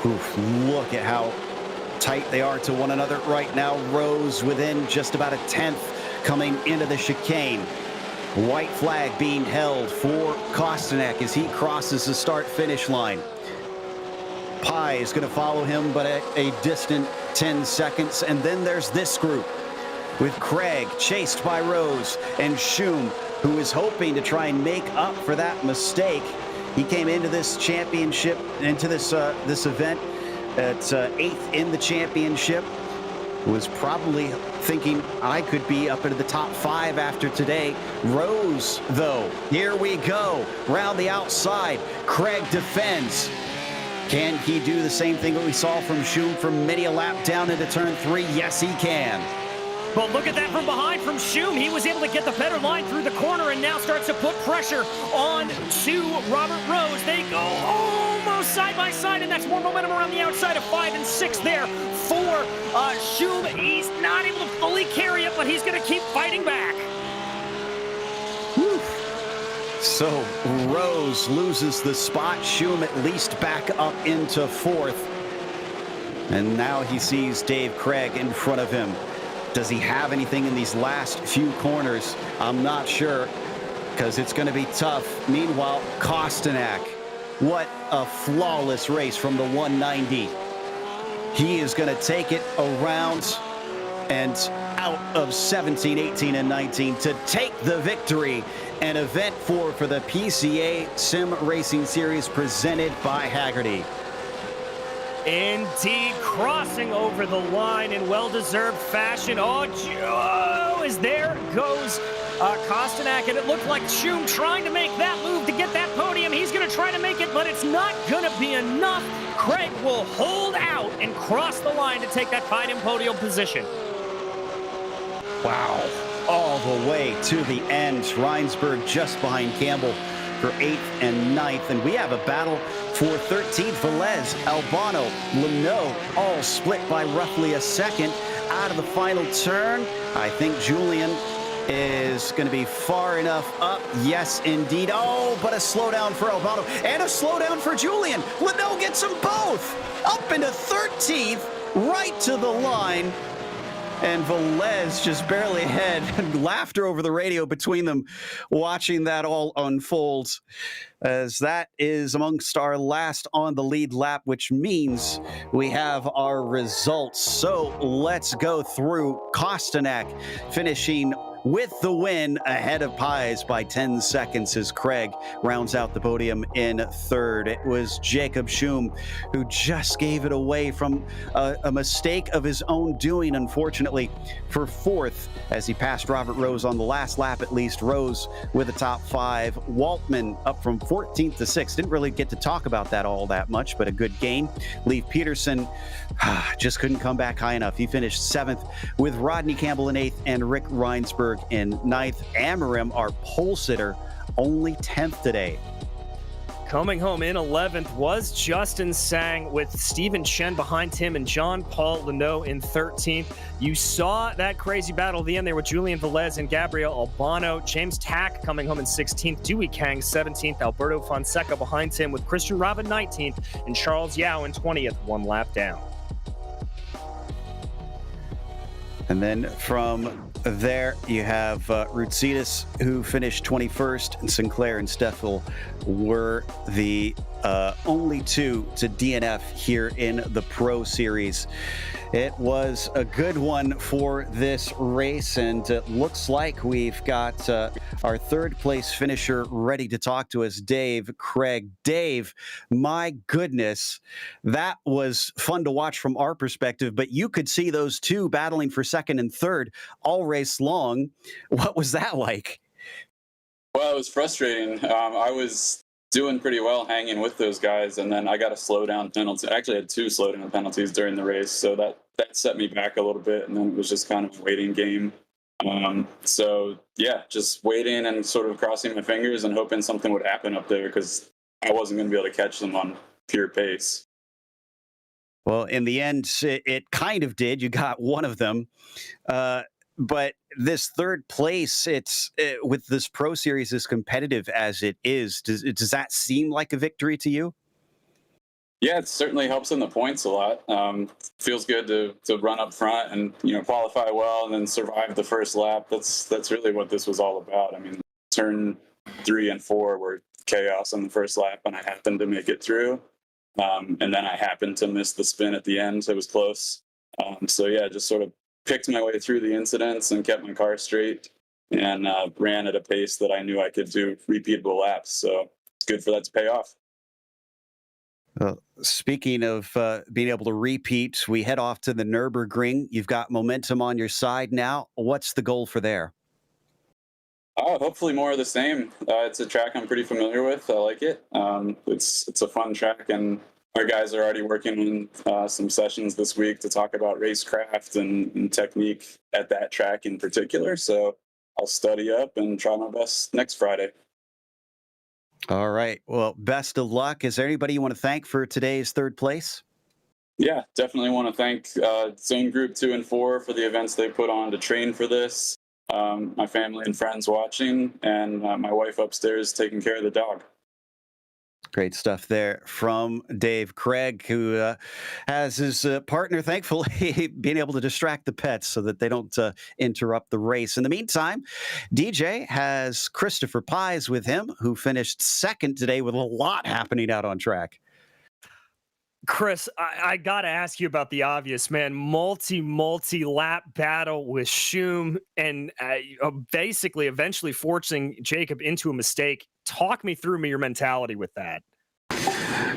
Oof, look at how tight they are to one another right now. Rose within just about a 10th coming into the chicane. White flag being held for Kostanek as he crosses the start-finish line. Pye is going to follow him, but at a distant 10 seconds. And then there's this group with Craig chased by Rose and Schum, who is hoping to try and make up for that mistake. He came into this championship, into this event at 8th in the championship. Was probably thinking I could be up into the top 5 after today. Rose, though, here we go. Round the outside, Craig defends. Can he do the same thing that we saw from Schum from many a lap down into turn 3? Yes, he can. But look at that from behind from Schum. He was able to get the better line through the corner and now starts to put pressure on to Robert Rose. They go almost side by side, and that's more momentum around the outside of 5 and 6 there for Schum. He's not able to fully carry it, but he's going to keep fighting back. Whew. So Rose loses the spot. Schum at least back up into 4th. And now he sees Dave Craig in front of him. Does he have anything in these last few corners? I'm not sure, because it's going to be tough. Meanwhile, Kostanak, what a flawless race from the 190. He is going to take it around and out of 17, 18, and 19 to take the victory. An event for the PCA Sim Racing Series presented by Hagerty. Indeed, crossing over the line in well-deserved fashion. Oh, as there goes Kostanak, and it looked like Schum trying to make that move to get that podium. He's going to try to make it, but it's not going to be enough. Craig will hold out and cross the line to take that podium position. Wow, all the way to the end. Reinsberg just behind Campbell for 8th and 9th, and we have a battle for 13th. Velez, Albano, Villeneuve, all split by roughly a second. Out of the final turn, I think Julian is going to be far enough up. Yes, indeed. Oh, but a slowdown for Albano and a slowdown for Julian. Villeneuve gets them both up into 13th, right to the line. And Velez just barely ahead. Laughter over the radio between them, watching that all unfold, as that is amongst our last on the lead lap, which means we have our results. So let's go through. Kostanak finishing with the win ahead of Pies by 10 seconds as Craig rounds out the podium in 3rd. It was Jacob Schum who just gave it away from a mistake of his own doing, unfortunately, for 4th as he passed Robert Rose on the last lap at least. Rose with a top 5. Waltman up from 14th to 6th. Didn't really get to talk about that all that much, but a good game. Lee Peterson just couldn't come back high enough. He finished 7th with Rodney Campbell in 8th and Rick Reinsberg in 9th. Amarim, our pole sitter, only 10th today. Coming home in 11th was Justin Sang with Stephen Chen behind him and Jean-Paul Leno in 13th. You saw that crazy battle at the end there with Julian Velez and Gabriel Albano. James Tack coming home in 16th. Dewey Kang 17th. Alberto Fonseca behind him with Christian Robin 19th and Charles Yao in 20th, one lap down. And then from there, you have Routsitis, who finished 21st, and Sinclair and Steffel were the only two to DNF here in the Pro Series. It was a good one for this race, and it looks like we've got our 3rd place finisher ready to talk to us, Dave Craig. Dave, my goodness, that was fun to watch from our perspective, but you could see those two battling for 2nd and 3rd all race long. What was that like? Well, it was frustrating. I was doing pretty well hanging with those guys, and then I got a slowdown penalty. I actually had 2 slowdown penalties during the race, so that set me back a little bit, and then it was just kind of a waiting game. So yeah, just waiting and sort of crossing my fingers and hoping something would happen up there, because I wasn't going to be able to catch them on pure pace. Well, in the end, it kind of did. You got one of them. But this 3rd place, with this Pro Series as competitive as it is, does that seem like a victory to you? Yeah, it certainly helps in the points a lot. Feels good to run up front and qualify well and then survive the first lap. That's really what this was all about. I mean, turn 3 and 4 were chaos on the first lap, and I happened to make it through. And then I happened to miss the spin at the end, so it was close. So yeah, just sort of picked my way through the incidents and kept my car straight, and ran at a pace that I knew I could do repeatable laps. So it's good for that to pay off. Speaking of being able to repeat, we head off to the Nurburgring. You've got momentum on your side now. What's the goal for there? Hopefully more of the same. It's a track I'm pretty familiar with. I like it. It's a fun track, and our guys are already working on some sessions this week to talk about racecraft and technique at that track in particular. So I'll study up and try my best next Friday. All right. Well, best of luck. Is there anybody you want to thank for today's third place? Yeah, definitely want to thank Zone Group 2 and 4 for the events they put on to train for this, my family and friends watching, and my wife upstairs taking care of the dog. Great stuff there from Dave Craig, who has his partner, thankfully, being able to distract the pets so that they don't interrupt the race. In the meantime, DJ has Christopher Pies with him, who finished second today with a lot happening out on track. Chris, I got to ask you about the obvious, man. Multi-lap battle with Schum and basically eventually forcing Jacob into a mistake. Talk me through your mentality with that.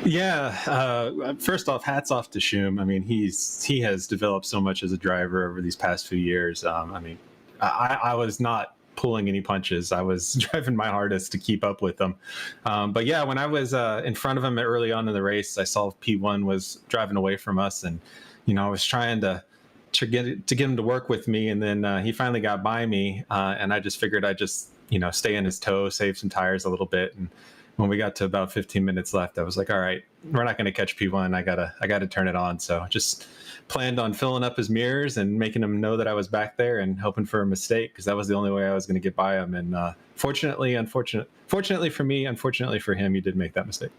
Yeah. First off, hats off to Schum. I mean, he has developed so much as a driver over these past few years. I mean, I was not pulling any punches. I was driving my hardest to keep up with him. But yeah, when I was in front of him early on in the race, I saw P1 was driving away from us, and I was trying to get him to work with me, and then he finally got by me, and I just figured I'd just stay in his toe, save some tires a little bit. And when we got to about 15 minutes left, I was like, all right, we're not going to catch P1. I gotta turn it on. So just planned on filling up his mirrors and making him know that I was back there and hoping for a mistake, because that was the only way I was going to get by him. And fortunately for me, unfortunately for him, he did make that mistake.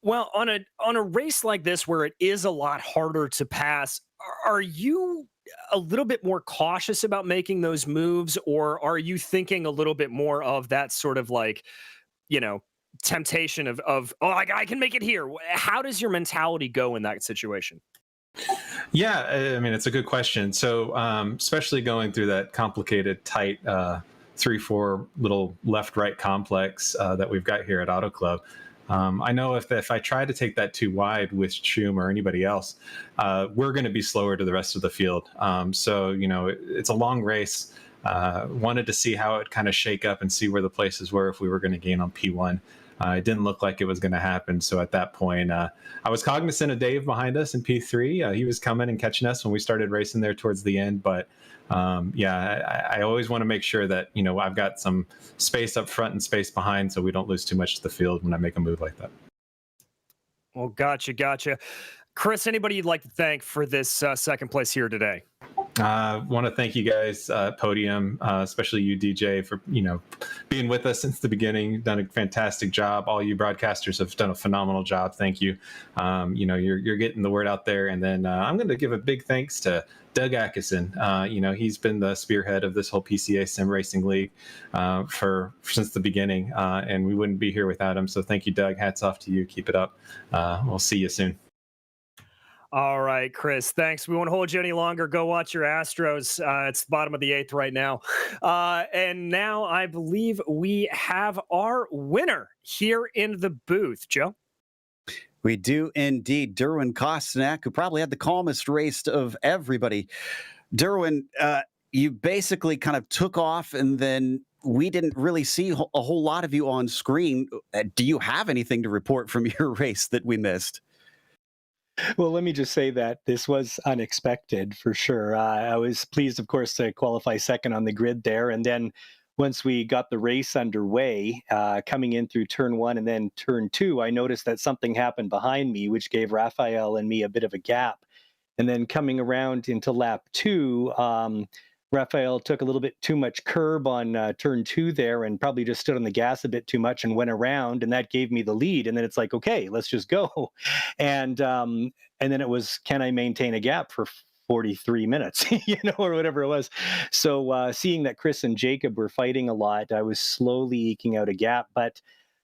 Well, on a race like this where it is a lot harder to pass, are you a little bit more cautious about making those moves, or are you thinking a little bit more of that sort of like, temptation of oh, I can make it here? How does your mentality go in that situation? Yeah, I mean, it's a good question. So especially going through that complicated, tight 3-4 little left-right complex that we've got here at Auto Club, I know if I try to take that too wide with Schum or anybody else, we're going to be slower to the rest of the field. So, it's a long race. Wanted to see how it kind of shake up and see where the places were if we were going to gain on P1. It didn't look like it was going to happen. So at that point, I was cognizant of Dave behind us in P3. He was coming and catching us when we started racing there towards the end. But I always want to make sure that, I've got some space up front and space behind so we don't lose too much to the field when I make a move like that. Well, gotcha. Chris, anybody you'd like to thank for this second place here today? I want to thank you guys, Podium, especially you, DJ, for being with us since the beginning. You've done a fantastic job. All you broadcasters have done a phenomenal job. Thank you. You're getting the word out there. And then I'm going to give a big thanks to Doug Atkinson. He's been the spearhead of this whole PCA Sim Racing League since the beginning, and we wouldn't be here without him. So thank you, Doug. Hats off to you. Keep it up. We'll see you soon. All right, Chris, thanks. We won't hold you any longer. Go watch your Astros. It's the bottom of the 8th right now. And now I believe we have our winner here in the booth. Joe? We do indeed. Derwin Kostnak, who probably had the calmest race of everybody. Derwin, you basically kind of took off, and then we didn't really see a whole lot of you on screen. Do you have anything to report from your race that we missed? Well, let me just say that this was unexpected for sure. I was pleased, of course, to qualify second on the grid there. And then once we got the race underway, coming in through turn 1 and then turn 2, I noticed that something happened behind me, which gave Raphael and me a bit of a gap. And then coming around into lap 2, Raphael took a little bit too much curb on turn 2 there and probably just stood on the gas a bit too much and went around, and that gave me the lead. And then it's like, okay, let's just go. And then it was, can I maintain a gap for 43 minutes, or whatever it was. So seeing that Chris and Jacob were fighting a lot, I was slowly eking out a gap. But,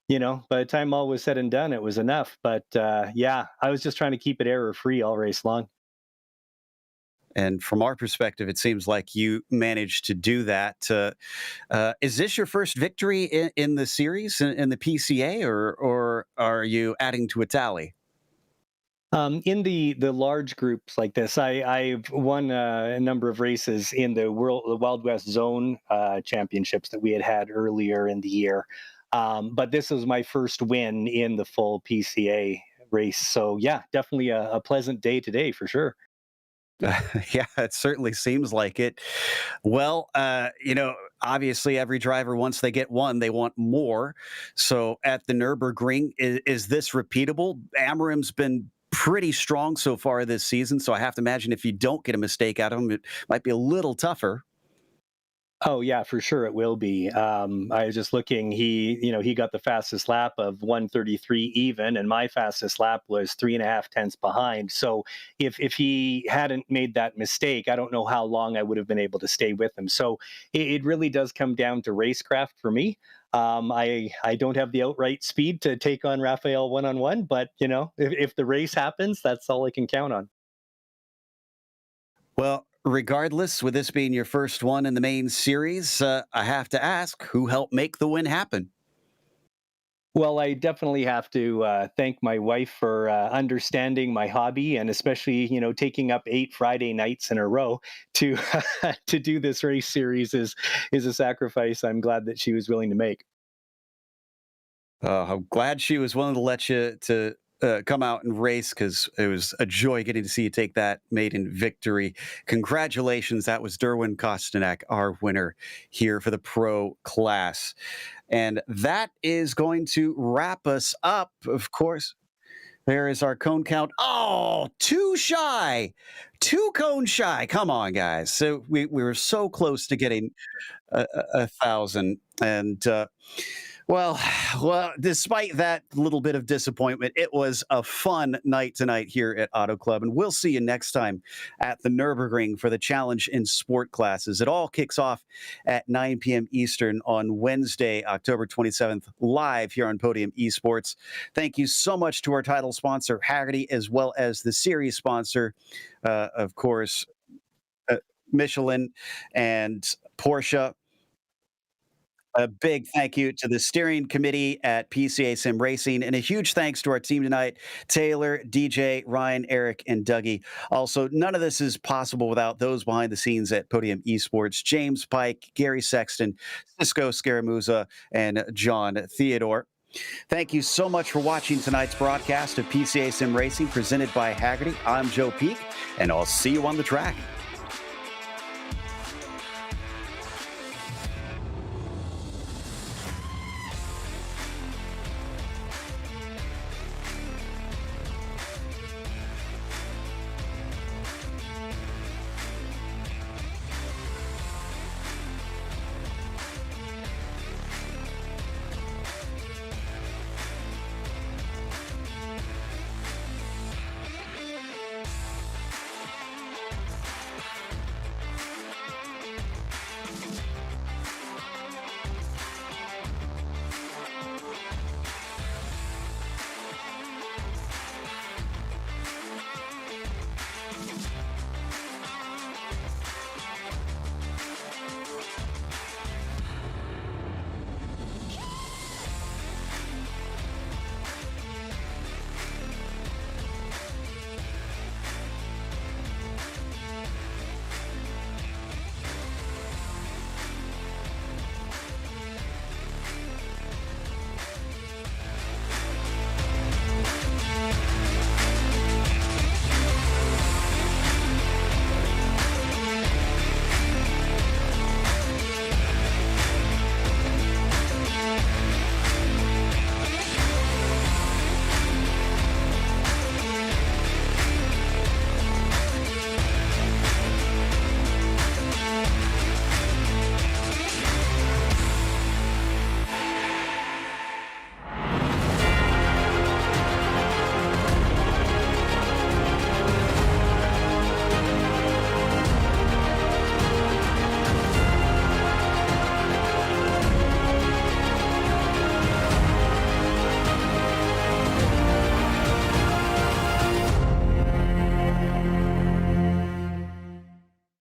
by the time all was said and done, it was enough. But I was just trying to keep it error-free all race long. And from our perspective, it seems like you managed to do that. Is this your first victory in the series, in the PCA, or are you adding to a tally? In the large groups like this, I've won a number of races in the Wild West Zone championships that we had earlier in the year. But this was my first win in the full PCA race. So yeah, definitely a pleasant day today for sure. Yeah, it certainly seems like it. Well, obviously every driver, once they get one, they want more. So at the Nurburgring, is this repeatable? Amarim's been pretty strong so far this season, so I have to imagine if you don't get a mistake out of him, it might be a little tougher. Oh yeah, for sure it will be. I was just looking. He got the fastest lap of 1:33 even, and my fastest lap was 3.5 tenths behind. So if he hadn't made that mistake, I don't know how long I would have been able to stay with him. So it really does come down to racecraft for me. I don't have the outright speed to take on Raphael one-on-one, but if the race happens, that's all I can count on. Well, regardless, with this being your first one in the main series, I have to ask who helped make the win happen? Well, I definitely have to thank my wife for understanding my hobby, and especially, taking up 8 Friday nights in a row to to do this race series is a sacrifice I'm glad that she was willing to make. I'm glad she was willing to let you to come out and race because it was a joy getting to see you take that maiden victory. Congratulations. That was Derwin Kostanek, our winner here for the pro class. And that is going to wrap us up, of course. There is our cone count. Oh, too shy. 2 cones shy. Come on, guys. So we were so close to getting a thousand. And well, despite that little bit of disappointment, it was a fun night tonight here at Auto Club, and we'll see you next time at the Nurburgring for the challenge in sport classes. It all kicks off at 9 p.m. Eastern on Wednesday, October 27th, live here on Podium Esports. Thank you so much to our title sponsor, Hagerty, as well as the series sponsor, of course, Michelin and Porsche. A big thank you to the steering committee at PCA Sim Racing, and a huge thanks to our team tonight, Taylor, DJ, Ryan, Eric, and Dougie. Also, none of this is possible without those behind the scenes at Podium Esports, James Pike, Gary Sexton, Cisco Scaramuza, and John Theodore. Thank you so much for watching tonight's broadcast of PCA Sim Racing presented by Hagerty. I'm Joe Peak, and I'll see you on the track.